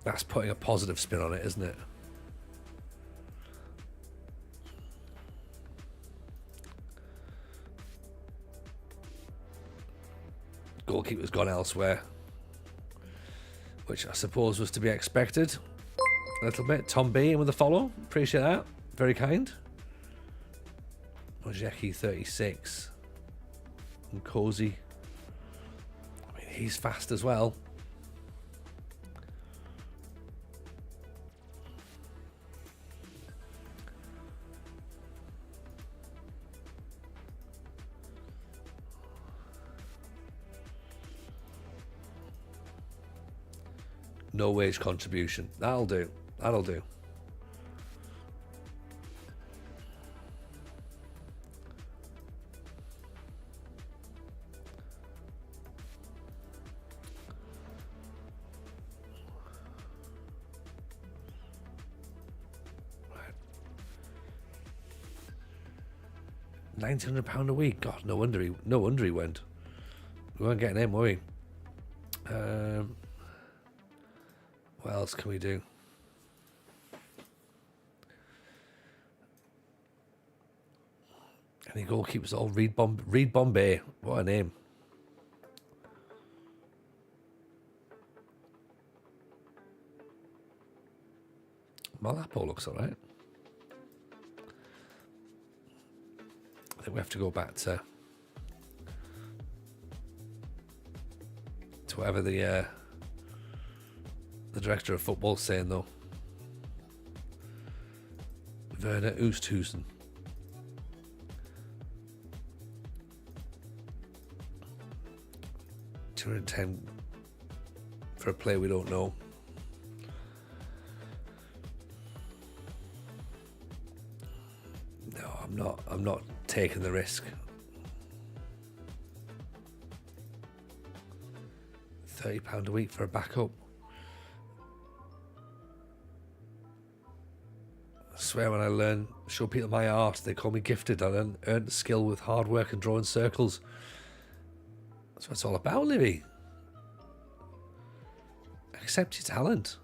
that's putting a positive spin on it, isn't it? Goalkeeper's gone elsewhere, which I suppose was to be expected a little bit. Tom B in with a follow. Appreciate that. Very kind. Ojeki 36. And Cozy. I mean, he's fast as well. No wage contribution. That'll do. That'll do. £1,900 a week. God, no wonder he went. We weren't getting him, were we? What else can we do? Any goalkeepers? Oh, Reed Bombay. What a name. Malapo looks alright. I think we have to go back to whatever the director of football's saying though. Werner Oosthuizen. $210 for a player we don't know. No, I'm not taking the risk. £30 a week for a backup. I swear when I show people my art, they call me gifted. I earned skill with hard work and drawing circles. That's what it's all about, Livy. Accept your talent.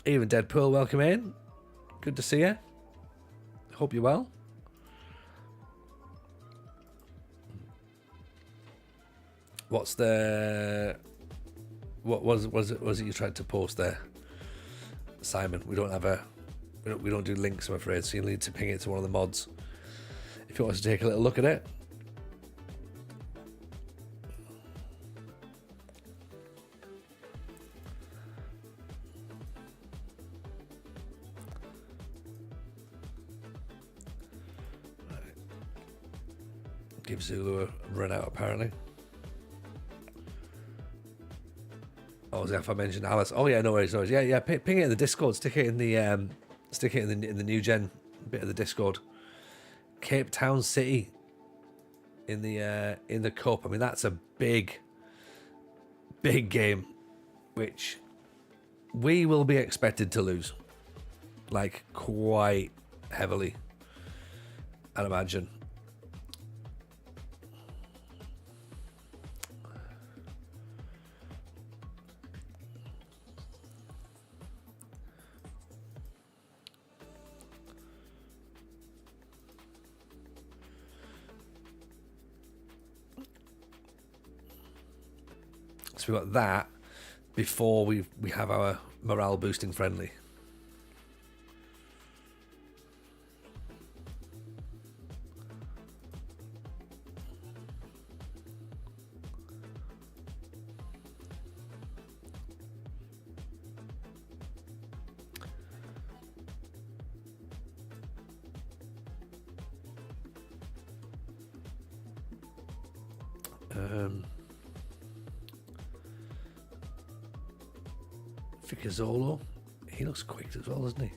Even Deadpool, welcome in. Good to see you. Hope you're well. What's the... What was it you tried to post there, Simon? We don't have we don't do links, I'm afraid, so you'll need to ping it to one of the mods if you want to take a little look at it. Give Zulu a run out apparently. Oh, as if I mentioned Alice. Oh yeah, no worries. Yeah. Ping it in the Discord. Stick it in the new gen bit of the Discord. Cape Town City in the cup. I mean, that's a big game, which we will be expected to lose, like quite heavily, I'd imagine. So we've got that before we have our morale boosting friendly. Ficazolo, he looks quick as well, doesn't he?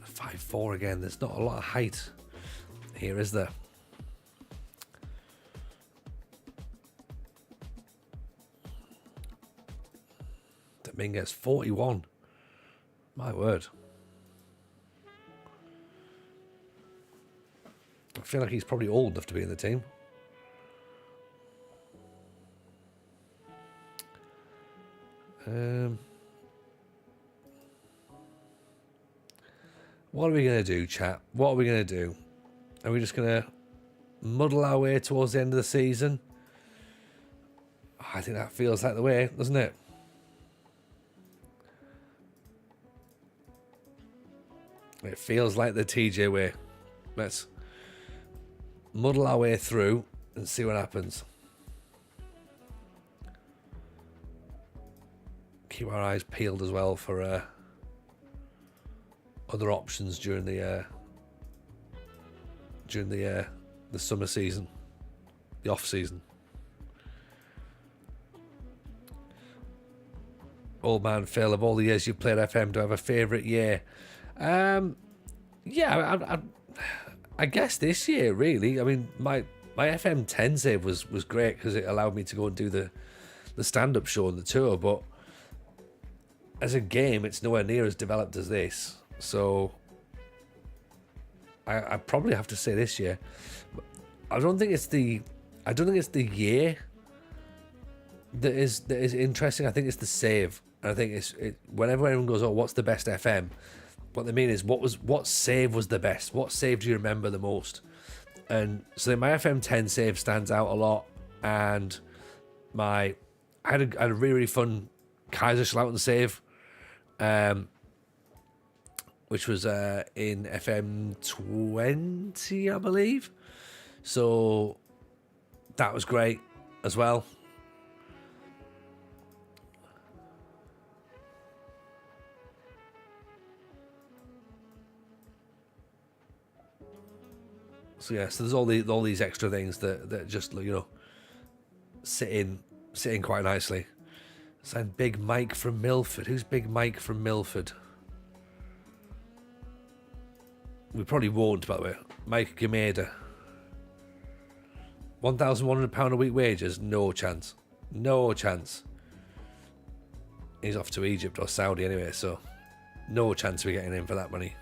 5'4" again. There's not a lot of height here, is there? Dominguez, 41. My word. I feel like he's probably old enough to be in the team. What are we going to do, chat? What are we going to do? Are we just going to muddle our way towards the end of the season? I think that feels like the way, doesn't it? It feels like the TJ way. Let's muddle our way through and see what happens. Keep our eyes peeled as well for other options during the summer season, the off season. Old man Phil, of all the years you've played FM, do I have a favourite year? Yeah, I guess this year really. I mean, my FM 10 save was great because it allowed me to go and do the stand-up show on the tour, but as a game, it's nowhere near as developed as this. So I probably have to say this year. I don't think it's the year that is interesting. I think it's the save. And I think whenever everyone goes, "Oh, what's the best FM?" What they mean is what save was the best? What save do you remember the most? And so my FM 10 save stands out a lot. And I had a really, really fun Kaiserslautern save. Which was in FM 20, I believe. So that was great as well. So yeah, so there's all these extra things that just, you know, sit in quite nicely. Signed Big Mike from Milford. Who's Big Mike from Milford? We probably won't, by the way. Mike Gameda. £1,100 a week wages? No chance. No chance. He's off to Egypt or Saudi anyway, so no chance we're getting him for that money.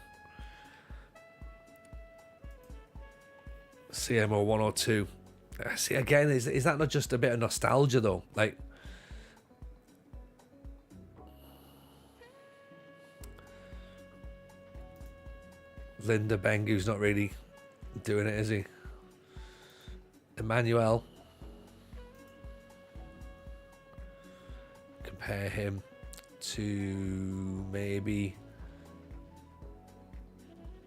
CMO 102. See, again, is that not just a bit of nostalgia, though? Like, Linda Bengu's not really doing it, is he? Emmanuel. Compare him to maybe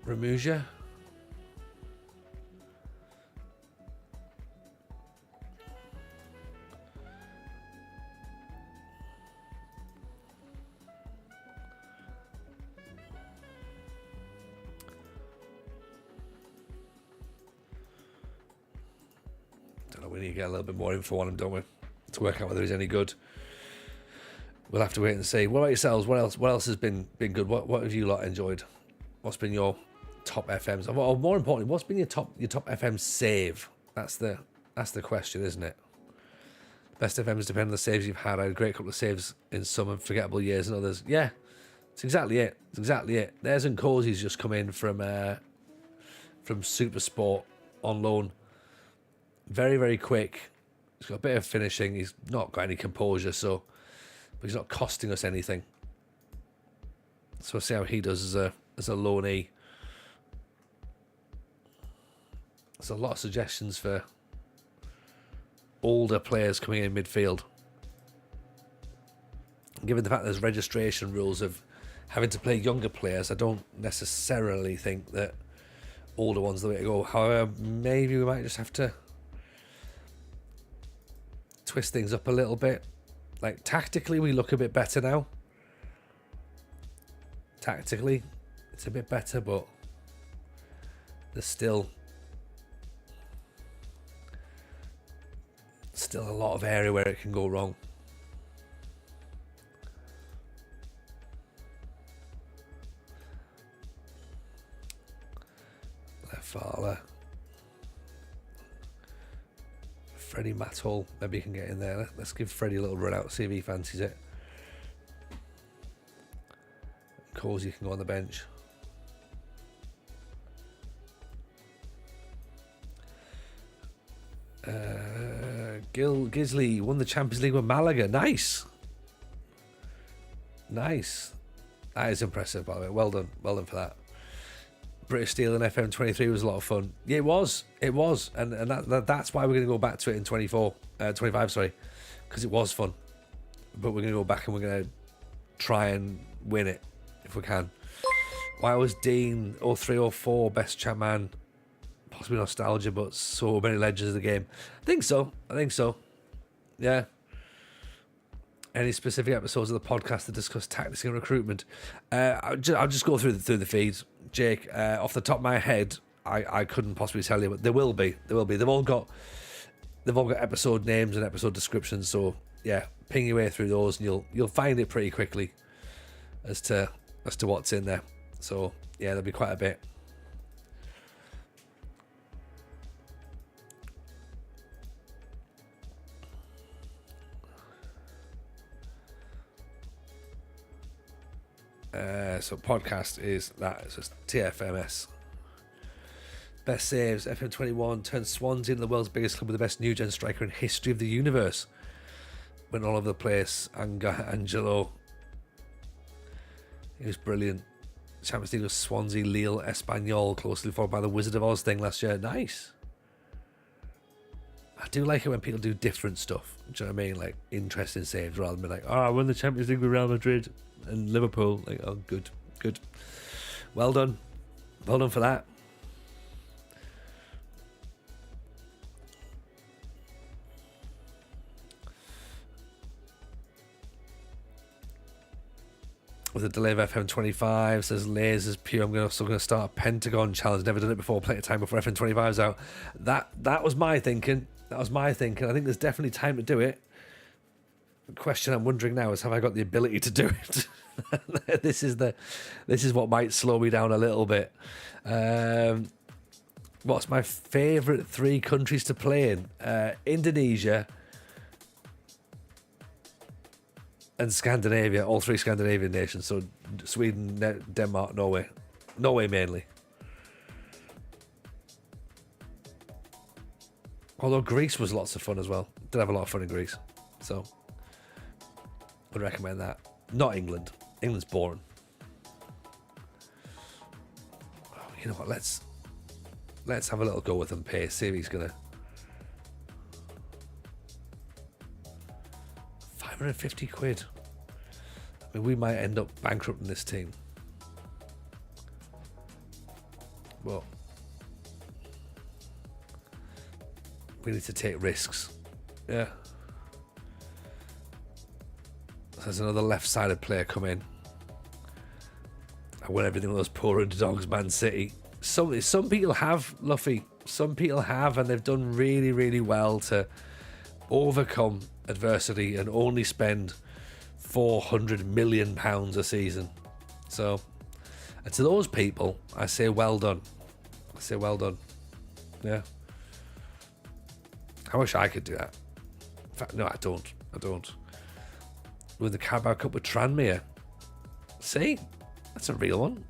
Ramuja. We need to get a little bit more info on him, don't we? To work out whether he's any good. We'll have to wait and see. What about yourselves? What else has been good? What have you lot enjoyed? What's been your top FMs? Or more importantly, what's been your top FM save? That's the question, isn't it? Best FMs depend on the saves you've had. I had a great couple of saves in some unforgettable years and others. Yeah, it's exactly it. It's exactly it. There's and Cozy's just come in from Super Sport on loan. Very, very quick. He's got a bit of finishing. He's not got any composure, but he's not costing us anything. So we'll see how he does as a loanee. There's a lot of suggestions for older players coming in midfield. Given the fact there's registration rules of having to play younger players, I don't necessarily think that older ones are the way to go. However, maybe we might just have to twist things up a little bit. Like, tactically, we look a bit better now. Tactically, it's a bit better, but there's still a lot of area where it can go wrong. Lefala, Freddie Mathol, maybe he can get in there. Let's give Freddie a little run out, see if he fancies it. Cozy can go on the bench. Gisley won the Champions League with Malaga. Nice. That is impressive, by the way. Well done for that. British Steel and FM23 was a lot of fun. Yeah, it was, and that's why we're going to go back to it in 25, sorry, because it was fun. But we're going to go back and we're going to try and win it if we can. Why was Dean 0304 best chat man? Possibly nostalgia, but so many legends of the game. I think so. Yeah. Any specific episodes of the podcast that discuss tactics and recruitment? I'll just go through the feeds. Jake, off the top of my head, I couldn't possibly tell you, but there will be. They've all got episode names and episode descriptions. So yeah, ping your way through those, and you'll find it pretty quickly as to what's in there. So yeah, there'll be quite a bit. So podcast is that. It's just TFMS. Best saves. FM21 turned Swansea into the world's biggest club with the best new gen striker in history of the universe. Went all over the place. Angelo. He was brilliant. Champions League was Swansea, Lille, Espanyol, closely followed by the Wizard of Oz thing last year. Nice. I do like it when people do different stuff. Do you know what I mean? Like interesting saves rather than be like, I won the Champions League with Real Madrid and Liverpool. Like, oh, good. Well done for that. With a delay of FM25, says lasers pure. I'm also going to start a Pentagon challenge. Never done it before. Plenty of time before FM25's out. That was my thinking. I think there's definitely time to do it. The question I'm wondering now is, have I got the ability to do it? This is what might slow me down a little bit. What's my favourite 3 countries to play in? Indonesia and Scandinavia, all 3 Scandinavian nations. So Sweden, Denmark, Norway. Norway mainly. Although Greece was lots of fun as well. Did have a lot of fun in Greece. So would recommend that. Not England. England's boring. Oh, you know what? Let's have a little go with Mbappé. See if he's gonna. 550 quid. I mean, we might end up bankrupting this team. But we need to take risks. Yeah. There's another left-sided player come in. I won everything with those poor underdogs, Man City. Some people have, Luffy. Some people have, and they've done really, really well to overcome adversity and only spend £400 million a season. So, and to those people, I say well done. Yeah. I wish I could do that. In fact, no, I don't. With the Carabao Cup with Tranmere. See? That's a real one.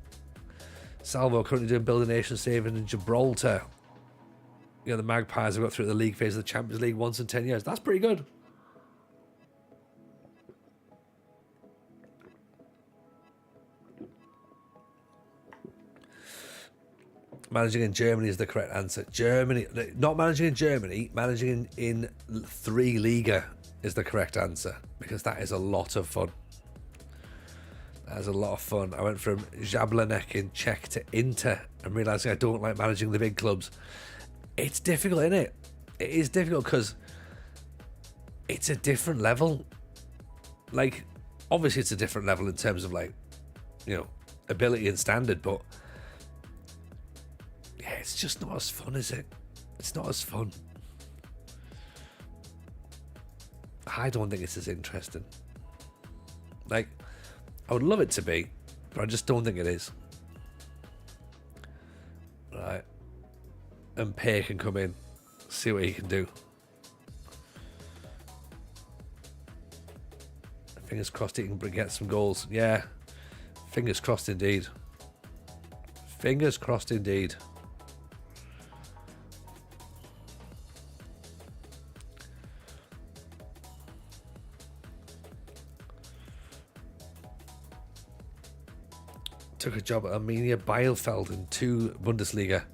Salvo currently doing Build a Nation saving in Gibraltar. You know, the Magpies have got through the league phase of the Champions League once in 10 years. That's pretty good. Managing in Germany is the correct answer. Germany, not managing in Germany, managing in 3 Liga is the correct answer, because that is a lot of fun. That is a lot of fun. I went from Jablanek in Czech to Inter and realising I don't like managing the big clubs. It's difficult, isn't it? It is difficult because it's a different level. Like, obviously it's a different level in terms of, like, you know, ability and standard, but yeah, it's just not as fun, is it? It's not as fun. I don't think it's as interesting. Like, I would love it to be, but I just don't think it is. Right. And Pay can come in, see what he can do. Fingers crossed he can get some goals. Yeah. Fingers crossed indeed. Fingers crossed indeed. Took a job at Arminia Bielefeld in 2 Bundesliga.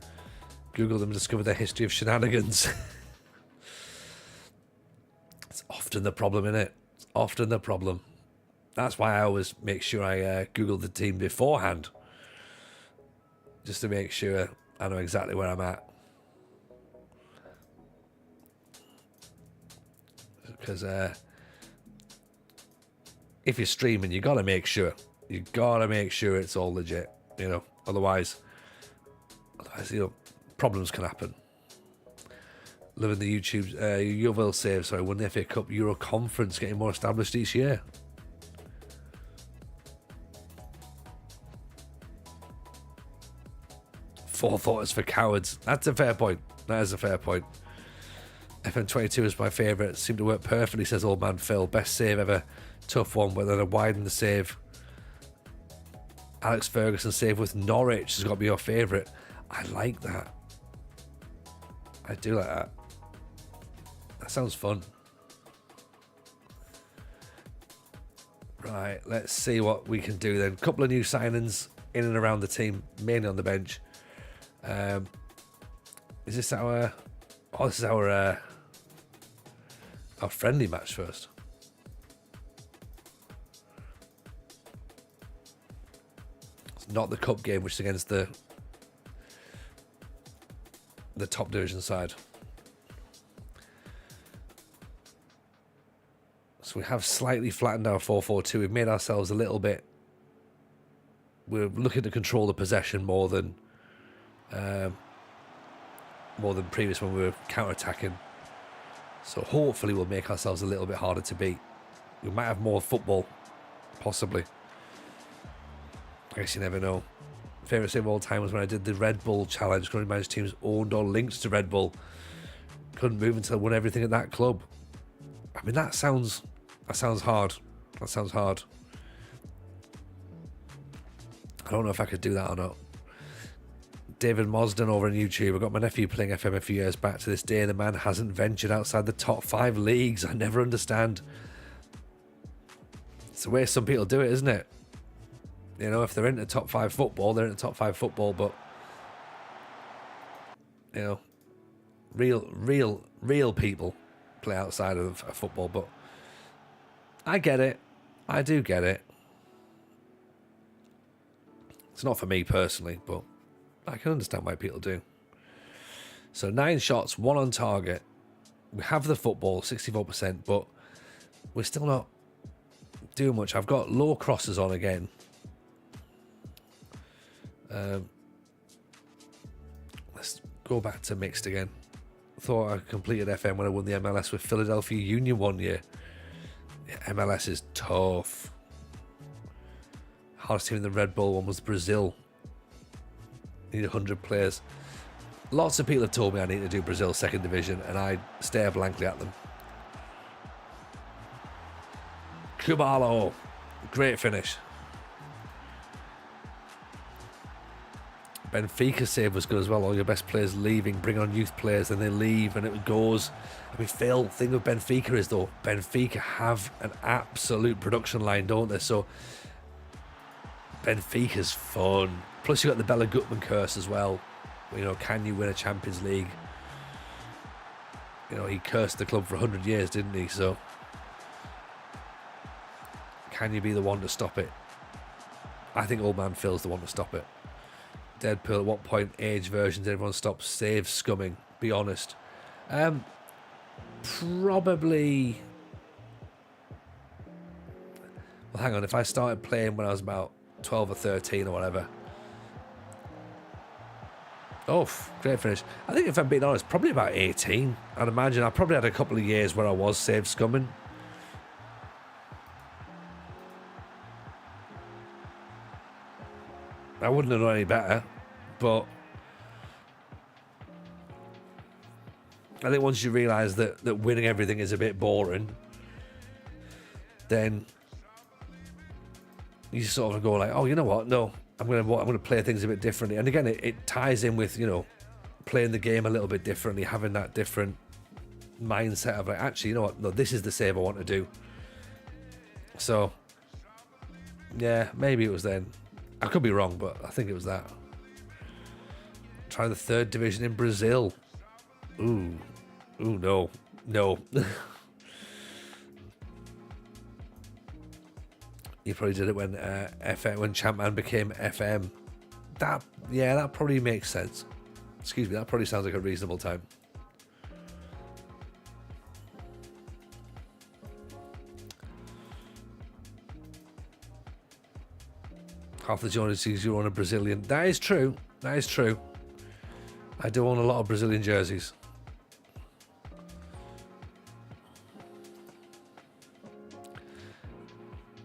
Googled them and discovered their history of shenanigans. It's often the problem, innit? It's often the problem. That's why I always make sure I Google the team beforehand. Just to make sure I know exactly where I'm at. Because if you're streaming, you got to make sure. You gotta make sure it's all legit, you know. Otherwise, you know, problems can happen. Living the YouTube, Yeovil save, sorry, won the FA Cup Euro Conference, getting more established each year. Forethought is for cowards. That's a fair point. That is a fair point. FM22 is my favourite. Seemed to work perfectly, says old man Phil. Best save ever. Tough one, but then a widen the save. Alex Ferguson save with Norwich has got to be your favourite. I like that. I do like that. That sounds fun. Right, let's see what we can do then. Couple of new signings in and around the team, mainly on the bench. Is this our... Oh, this is our friendly match first. Not the cup game, which is against the top division side. So we have slightly flattened our 4-4-2. We've made ourselves a little bit... We're looking to control the possession more than previous when we were counter-attacking. So hopefully we'll make ourselves a little bit harder to beat. We might have more football, possibly. I guess you never know. Favourite save of all time was when I did the Red Bull challenge. Currently managed teams owned or linked to Red Bull. Couldn't move until I won everything at that club. I mean, that sounds hard. That sounds hard. I don't know if I could do that or not. David Mosden over on YouTube. I got my nephew playing FM a few years back. To this day, the man hasn't ventured outside the top 5 leagues. I never understand. It's the way some people do it, isn't it? You know, if they're into top 5 football, they're into top 5 football, but you know, real people play outside of football. But I get it. I do get it. It's not for me personally, but I can understand why people do. So 9 shots, 1 on target. We have the football, 64%, but we're still not doing much. I've got low crosses on again. Let's go back to mixed again. Thought I completed FM when I won the MLS with Philadelphia Union one year. Yeah, MLS is tough. Hardest team in the Red Bull one was Brazil. Need 100 players. Lots of people have told me I need to do Brazil second division, and I stare blankly at them. Kubalo, great finish. Benfica save was good as well. All your best players leaving, bring on youth players, then they leave and it goes. I mean, Phil, the thing with Benfica is though, Benfica have an absolute production line, don't they? So Benfica's fun. Plus you got the Bella Gutman curse as well. You know, can you win a Champions League? You know, he cursed the club for 100 years, didn't he? So, can you be the one to stop it? I think old man Phil's the one to stop it. Deadpool, at what point, age versions, everyone stops save scumming? Be honest. Probably... Well, hang on, if I started playing when I was about 12 or 13 or whatever... Oh, great finish. I think if I'm being honest, probably about 18. I'd imagine I probably had a couple of years where I was save scumming. I wouldn't have known any better, but I think once you realise that winning everything is a bit boring, then you sort of go like, oh, you know what? No, I'm gonna play things a bit differently. And again, it ties in with, you know, playing the game a little bit differently, having that different mindset of like, actually, you know what? No, this is the save I want to do. So, yeah, maybe it was then. I could be wrong, but I think it was that. Try the 3rd division in Brazil. Ooh, no. You probably did it when FM, when Champman became FM. That probably makes sense. Excuse me, that probably sounds like a reasonable time. Half the jerseys you own a Brazilian. That is true. That is true. I do own a lot of Brazilian jerseys.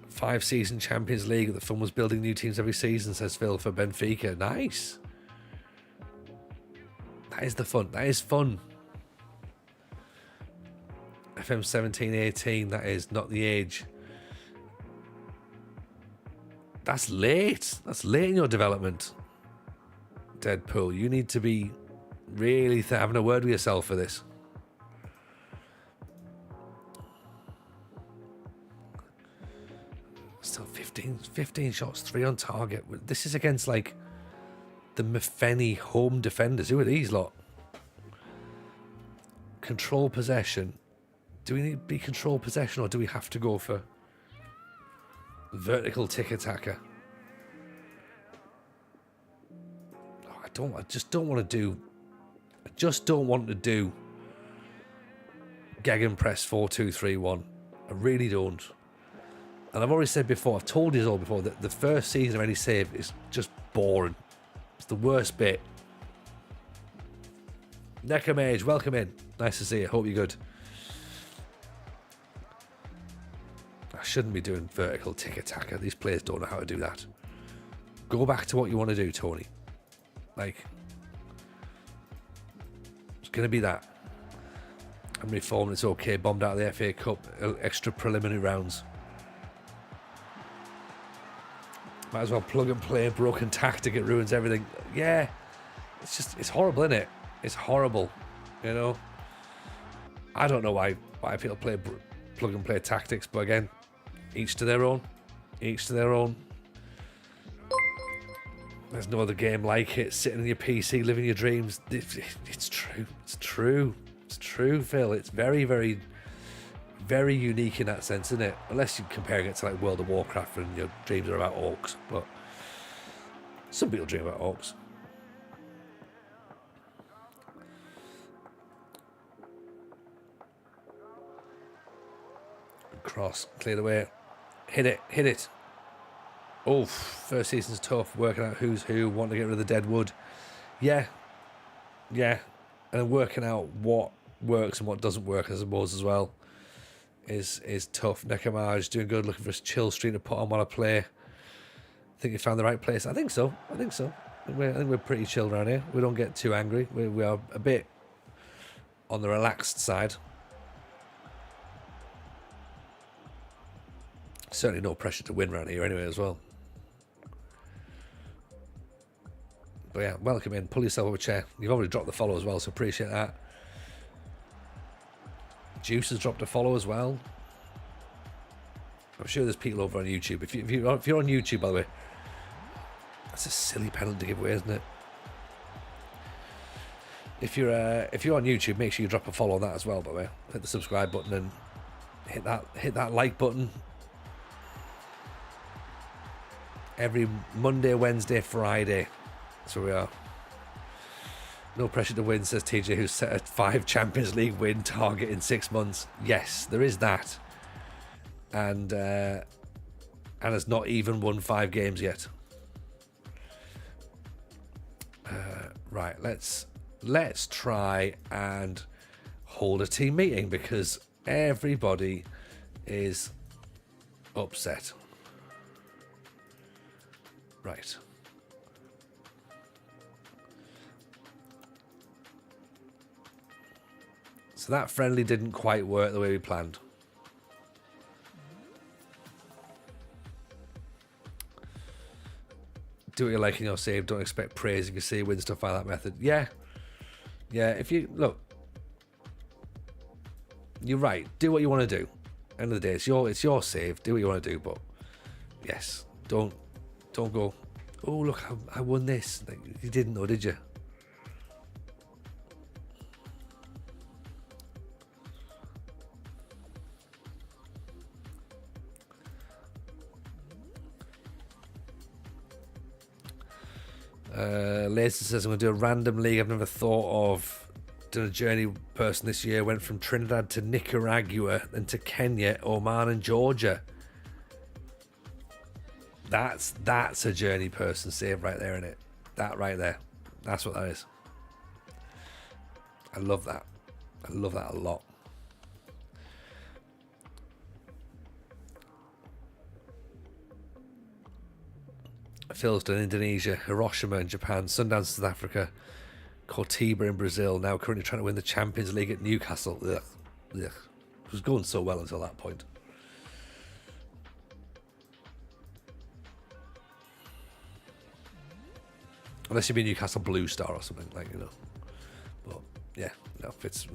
Five-season Champions League. The fun was building new teams every season, says Phil for Benfica. Nice. That is the fun. That is fun. FM 17, 18. That is not the age. That's late. That's late in your development. Deadpool, you need to be really having a word with yourself for this. Still 15 shots, 3 on target. This is against like the Mefeni home defenders. Who are these lot? Control possession. Do we need to be control possession or do we have to go for vertical tiki-taka? I just don't want to do Gegenpress 4-2-3-1. I really don't. And I've already said before, I've told you all before, that the first season of any save is just boring. It's the worst bit. Neckamage, welcome in. Nice to see you. Hope you're good. I shouldn't be doing vertical tiki-taka. These players don't know how to do that. Go back to what you want to do, Tony. Like, it's going to be that. I'm reformed, it's okay. Bombed out of the FA Cup. Extra preliminary rounds. Might as well plug and play a broken tactic. It ruins everything. Yeah. It's horrible, isn't it? It's horrible. You know? I don't know why people play plug and play tactics, but again, each to their own. Each to their own. There's no other game like it. Sitting on your PC, living your dreams. It's true. It's true. It's true, Phil. It's very, very, very unique in that sense, isn't it? Unless you're comparing it to like World of Warcraft and your dreams are about orcs. But some people dream about orcs. Cross, cleared away. Hit it. Oh, first season's tough. Working out who's who, wanting to get rid of the dead wood. Yeah. And then working out what works and what doesn't work, I suppose, as well, is tough. Neckamage doing good, looking for a chill stream to put on while I play. Think you found the right place? I think so. I think we're pretty chill around here. We don't get too angry. We are a bit on the relaxed side. Certainly no pressure to win around here anyway as well. But yeah, welcome in. Pull yourself up a chair. You've already dropped the follow as well, so appreciate that. Juice has dropped a follow as well. I'm sure there's people over on YouTube. If you're on YouTube, by the way, that's a silly penalty to give away, isn't it? If you're on YouTube, make sure you drop a follow on that as well. By the way, hit the subscribe button and hit that like button. Every Monday, Wednesday, Friday. That's where we are. No pressure to win, says TJ, who's set a 5 Champions League win target in 6 months. Yes, there is that. And has not even won 5 games yet. Right, let's try and hold a team meeting because everybody is upset. Right. So that friendly didn't quite work the way we planned. Do what you like in your save. Don't expect praise if you see win stuff by that method. Yeah. If you look, you're right. Do what you want to do. End of the day, it's your save. Do what you want to do. But yes, don't go. Oh look, I won this. Like, you didn't know, did you? Laser says, I'm going to do a random league I've never thought of. Done a journey person this year. Went from Trinidad to Nicaragua, then to Kenya, Oman and Georgia. That's a journey person save right there, isn't it? That right there. That's what that is. I love that. I love that a lot. Phil's done Indonesia, Hiroshima in Japan, Sundance South Africa, Cortiba in Brazil, now currently trying to win the Champions League at Newcastle. Ugh. It was going so well until that point. Unless you be Newcastle Blue Star or something, like, you know. But, yeah, no, if it's...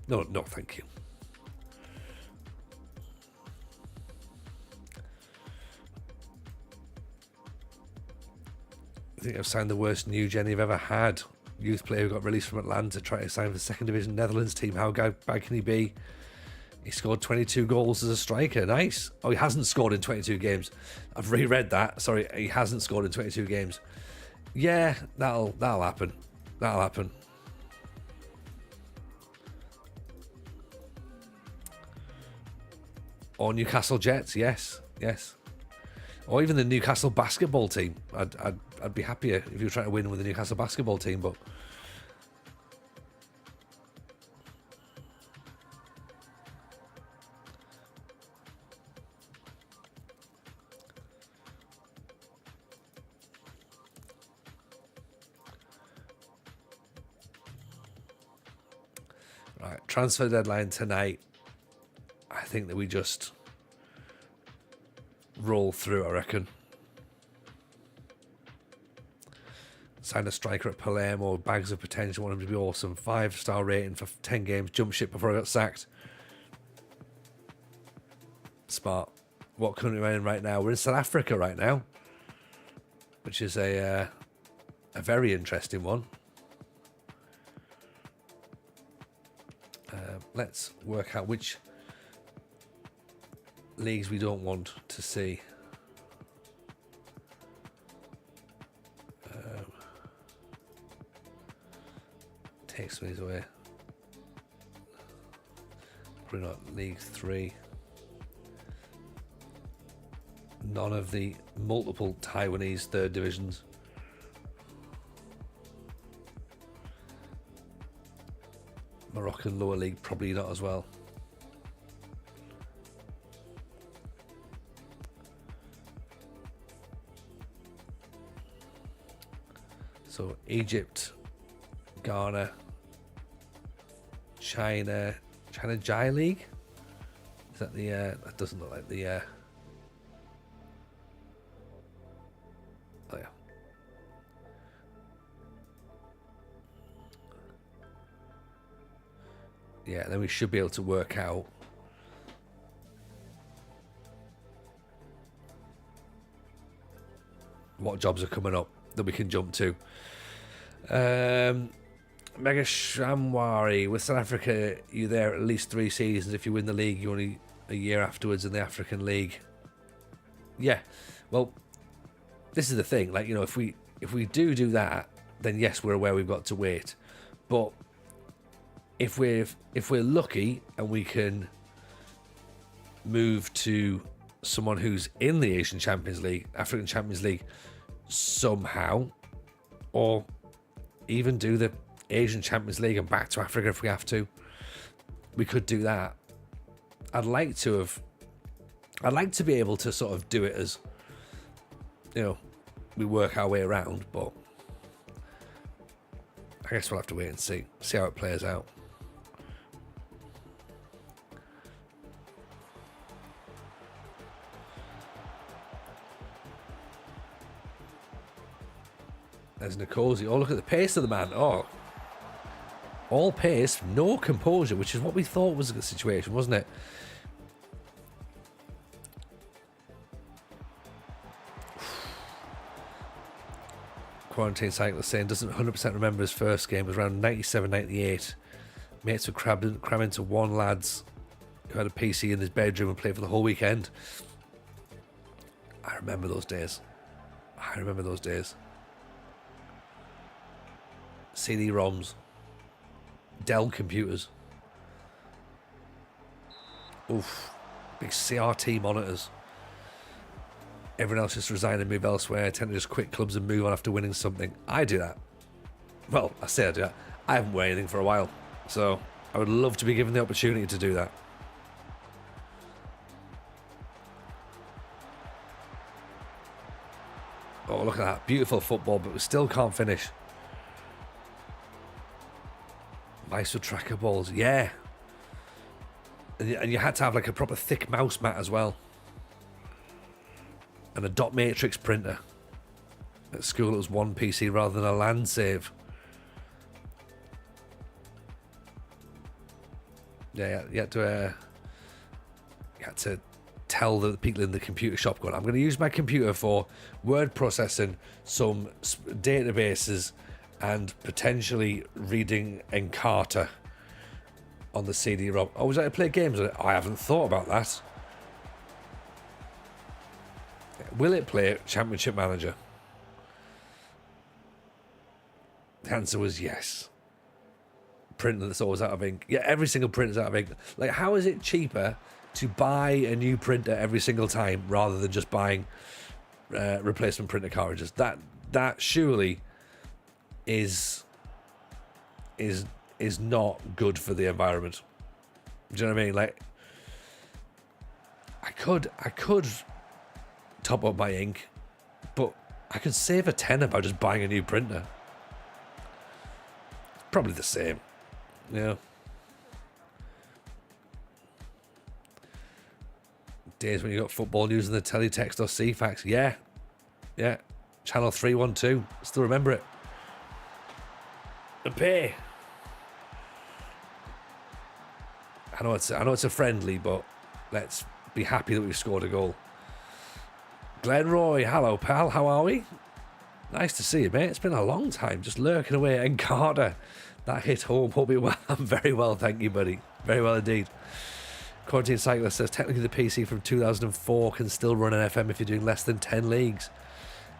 No, thank you. I think I've signed the worst new gen you've ever had. Youth player who got released from Atlanta, trying to sign for the second division Netherlands team. How bad can he be? He scored 22 goals as a striker. Nice. Oh, he hasn't scored in 22 games. I've reread that. Sorry, he hasn't scored in 22 games. Yeah, that'll happen. That'll happen. Or Newcastle Jets, yes. Or even the Newcastle basketball team. I'd be happier if you were trying to win with the Newcastle basketball team, but right, transfer deadline tonight. I think that we just roll through, I reckon. Sign a striker at Palermo, bags of potential, want him to be awesome. 5-star rating for 10 games, jump ship before I got sacked. Smart. What country am I in right now? We're in South Africa right now, which is a very interesting one. Let's work out which leagues we don't want to see. Take some of these away. Probably not League 3. None of the multiple Taiwanese third divisions. Moroccan lower league, probably not as well. So Egypt, Ghana, China Jai League? Is that the that doesn't look like the oh yeah. Yeah, then we should be able to work out what jobs are coming up that we can jump to. Mega Shamwari, with South Africa, you're there at least 3 seasons. If you win the league, you're only a year afterwards in the African League. Yeah, well, this is the thing. Like, you know, if we do that, then yes, we're aware we've got to wait. But if we're lucky and we can move to someone who's in the Asian Champions League, African Champions League somehow, or even do the Asian Champions League and back to Africa if we have to, we could do that. I'd like to be able to sort of do it as, you know, we work our way around, but I guess we'll have to wait and see how it plays out. There's Nkosi. Oh, look at the pace of the man. Oh, all pace, no composure, which is what we thought was the situation, wasn't it? Quarantine Cyclist saying doesn't 100% remember his first game. It was around 97, 98. Mates would cram into one lads who had a PC in his bedroom and played for the whole weekend. I remember those days. CD-ROMs. Dell computers. Oof. Big CRT monitors. Everyone else just resign and move elsewhere. I tend to just quit clubs and move on after winning something. I do that. Well, I say I do that. I haven't won anything for a while. So I would love to be given the opportunity to do that. Oh, look at that. Beautiful football, but we still can't finish. Nice with tracker balls. Yeah. And you had to have like a proper thick mouse mat as well. And a dot matrix printer. At school it was one PC rather than a LAN save. Yeah, you had to tell the people in the computer shop, going, I'm going to use my computer for word processing, some databases, and potentially reading Encarta on the CD-ROM. Oh, was I to play games on it? I haven't thought about that. Will it play Championship Manager? The answer was yes. Printer that's always out of ink. Yeah, every single printer's out of ink. Like, how is it cheaper to buy a new printer every single time rather than just buying replacement printer cartridges? That surely is not good for the environment. Do you know what I mean? Like, I could top up my ink, but I could save a tenner by just buying a new printer. Probably the same. Yeah. Days when you got football news in the teletext or CFAX. Yeah. Channel 312. Still remember it. The pay. I know it's a friendly, but let's be happy that we've scored a goal. Glenroy, hello pal, how are we? Nice to see you, mate. It's been a long time, just lurking away at Encarta. That hit home. Hope you're well. I'm very well, thank you, buddy. Very well indeed. Quarantine Cyclist says, technically the PC from 2004 can still run an FM if you're doing less than 10 leagues.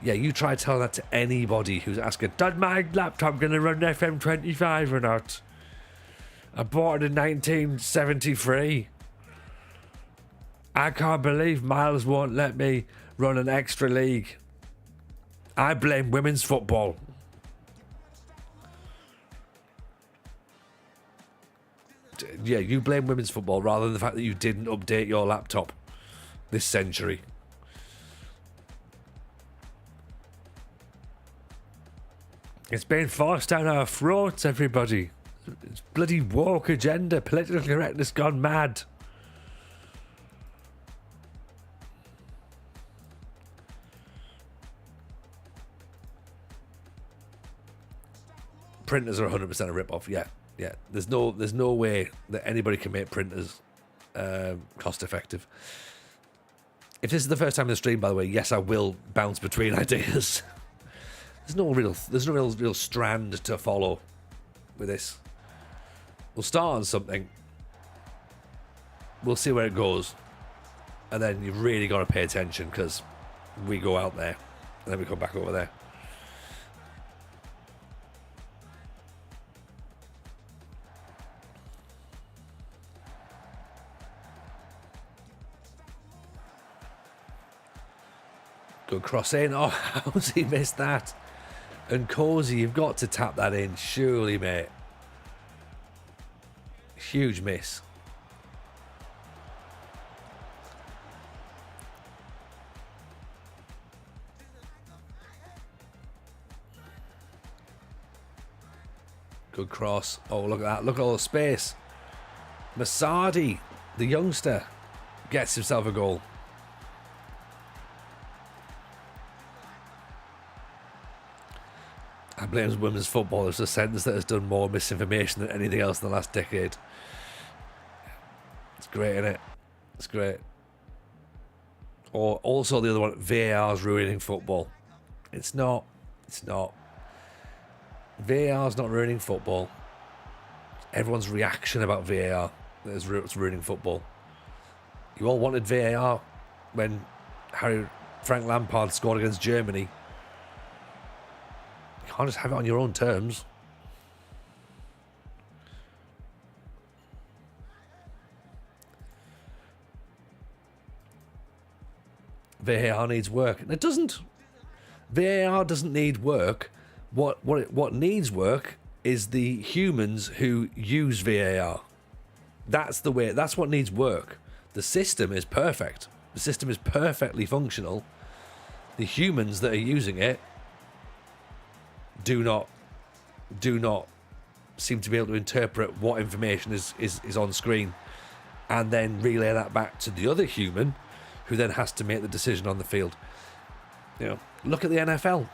Yeah, you try telling that to anybody who's asking, does my laptop going to run FM25 or not? I bought it in 1973. I can't believe Miles won't let me run an extra league. I blame women's football. Yeah, you blame women's football rather than the fact that you didn't update your laptop this century. It's being forced down our throats, everybody. It's bloody woke agenda. Political correctness gone mad. Printers are 100% a rip-off. Yeah. There's no way that anybody can make printers cost-effective. If this is the first time in the stream, by the way, yes, I will bounce between ideas. there's no real strand to follow with this. We'll start on something. We'll see where it goes. And then you've really got to pay attention because we go out there and then we come back over there. Good cross in. Oh, how's he missed that? And Cozy, you've got to tap that in, surely, mate. Huge miss. Good cross. Oh, look at that. Look at all the space. Masadi, the youngster, gets himself a goal. I blame women's football. It's a sentence that has done more misinformation than anything else in the last decade. It's great, isn't it? It's great. Or also the other one, VAR's ruining football. It's not. It's not. VAR's not ruining football. Everyone's reaction about VAR is ruining football. You all wanted VAR when Frank Lampard scored against Germany. You can't just have it on your own terms. VAR needs work. And it doesn't. VAR doesn't need work. What needs work is the humans who use VAR. That's the way. That's what needs work. The system is perfect. The system is perfectly functional. The humans that are using it do not seem to be able to interpret what information is on screen and then relay that back to the other human who then has to make the decision on the field. You know, look at the NFL.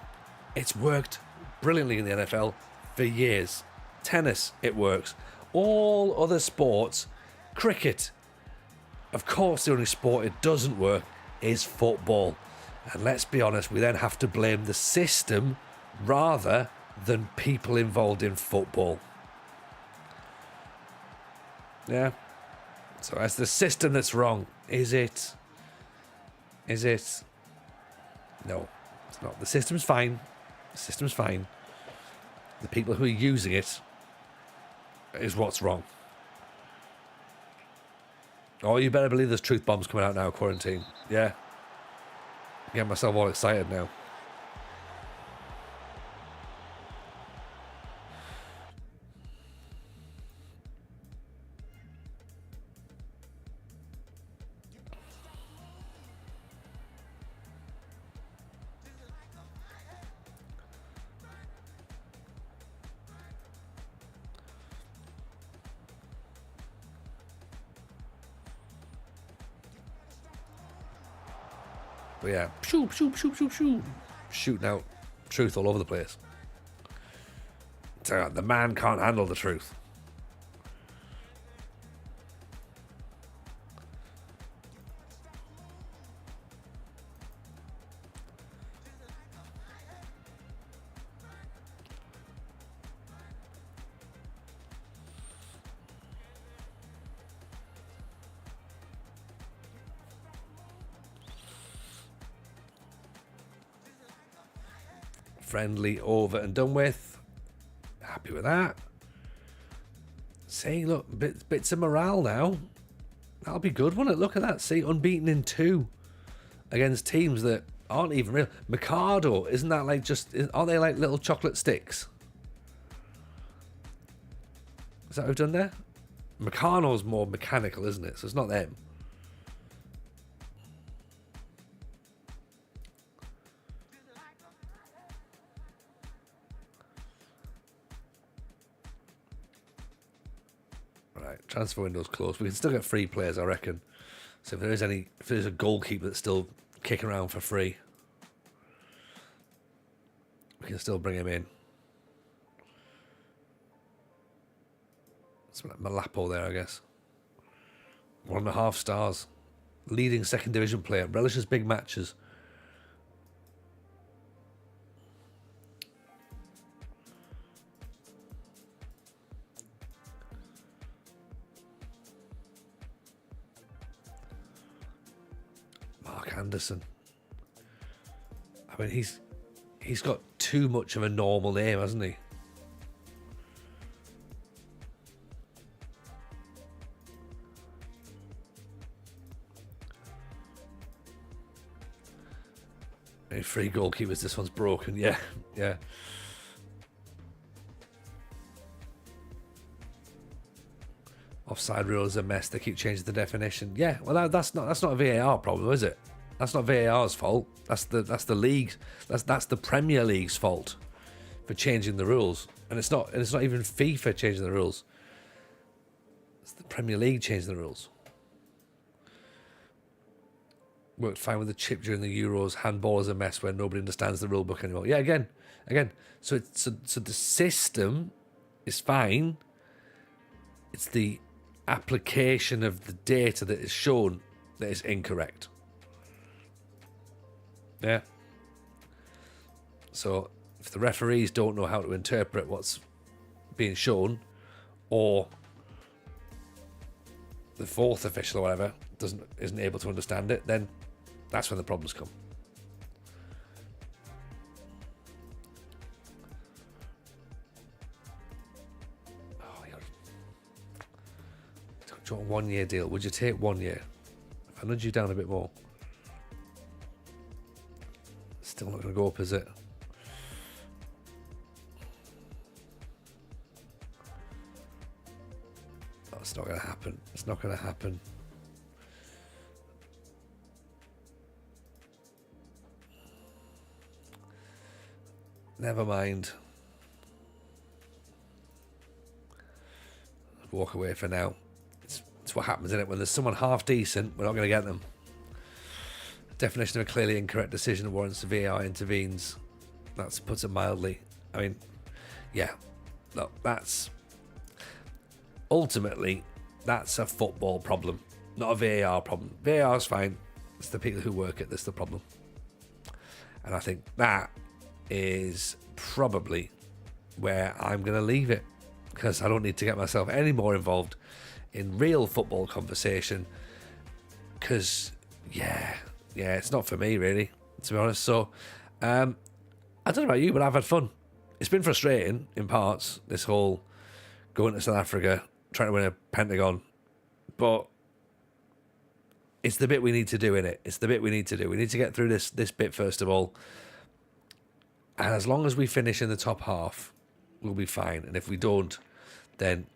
It's worked brilliantly in the NFL for years. Tennis, it works. All other sports, cricket. Of course, the only sport it doesn't work is football. And let's be honest, we then have to blame the system rather than people involved in football. Yeah. So that's the system that's wrong. Is it? Is it? No, it's not. The system's fine. The system's fine. The people who are using it is what's wrong. Oh, you better believe there's truth bombs coming out now, quarantine. Yeah. Getting myself all excited now. But yeah, shooting out truth all over the place. The man can't handle the truth. Friendly over and done with. Happy with that. See, look, bits of morale now. That'll be good, won't it? Look at that. See, unbeaten in 2 against teams that aren't even real. Mikado, isn't that like aren't they like little chocolate sticks? Is that what we've done there? Meccano's more mechanical, isn't it? So it's not them. Transfer window's closed. We can still get free players, I reckon. So if there's a goalkeeper that's still kicking around for free, we can still bring him in. It's like Malapo there, I guess. 1.5 stars. Leading second division player. Relishes big matches. Brock Anderson. I mean, he's got too much of a normal name, hasn't he? Three goalkeepers, this one's broken. Yeah, yeah. Offside rules are a mess. They keep changing the definition. Yeah, well, that's not a VAR problem, is it? That's not VAR's fault. That's the league. That's the Premier League's fault for changing the rules. And it's not even FIFA changing the rules. It's the Premier League changing the rules. Worked fine with the chip during the Euros. Handball is a mess where nobody understands the rule book anymore. Yeah, again. So the system is fine. It's the application of the data that is shown that is incorrect. Yeah. So if the referees don't know how to interpret what's being shown, or the fourth official or whatever isn't able to understand it, then that's when the problems come. Oh, do you want a 1 year deal? Would you take 1 year? If I nudge you down a bit more. Still not going to go up, is it? Oh, it's not going to happen. It's not going to happen. Never mind. Walk away for now. It's what happens, isn't it? When there's someone half decent, we're not going to get them. Definition of a clearly incorrect decision warrants the VAR intervenes. That puts it mildly. I mean, yeah. Look, that's... Ultimately, that's a football problem, not a VAR problem. VAR's fine. It's the people who work it that's the problem. And I think that is probably where I'm going to leave it, because I don't need to get myself any more involved in real football conversation, because yeah, it's not for me really, to be honest. So I don't know about you, but I've had fun. It's been frustrating in parts, this whole going to South Africa trying to win a Pentagon, but it's the bit we need to do, innit? It's the bit we need to do. We need to get through this bit first of all. And as long as we finish in the top half, we'll be fine. And if we don't, then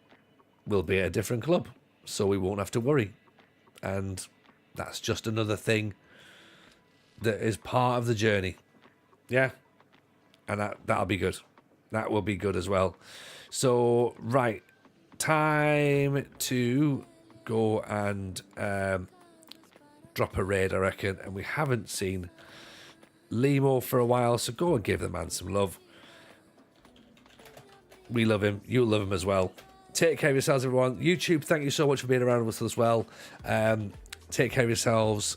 we'll be at a different club. So we won't have to worry. And that's just another thing that is part of the journey. Yeah. And that'll be good. That will be good as well. So, right. Time to go and drop a raid, I reckon. And we haven't seen Limo for a while, so go and give the man some love. We love him. You'll love him as well. Take care of yourselves, everyone. YouTube, thank you so much for being around with us as well. Take care of yourselves.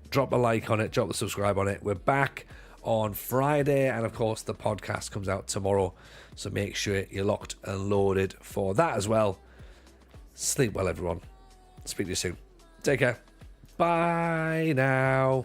Drop a like on it. Drop the subscribe on it. We're back on Friday, and of course the podcast comes out tomorrow, so make sure you're locked and loaded for that as well. Sleep well, everyone. Speak to you soon. Take care. Bye now.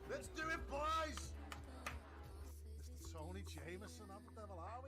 Let's do it, boys! Mr. Tony Jameson, how the devil are we?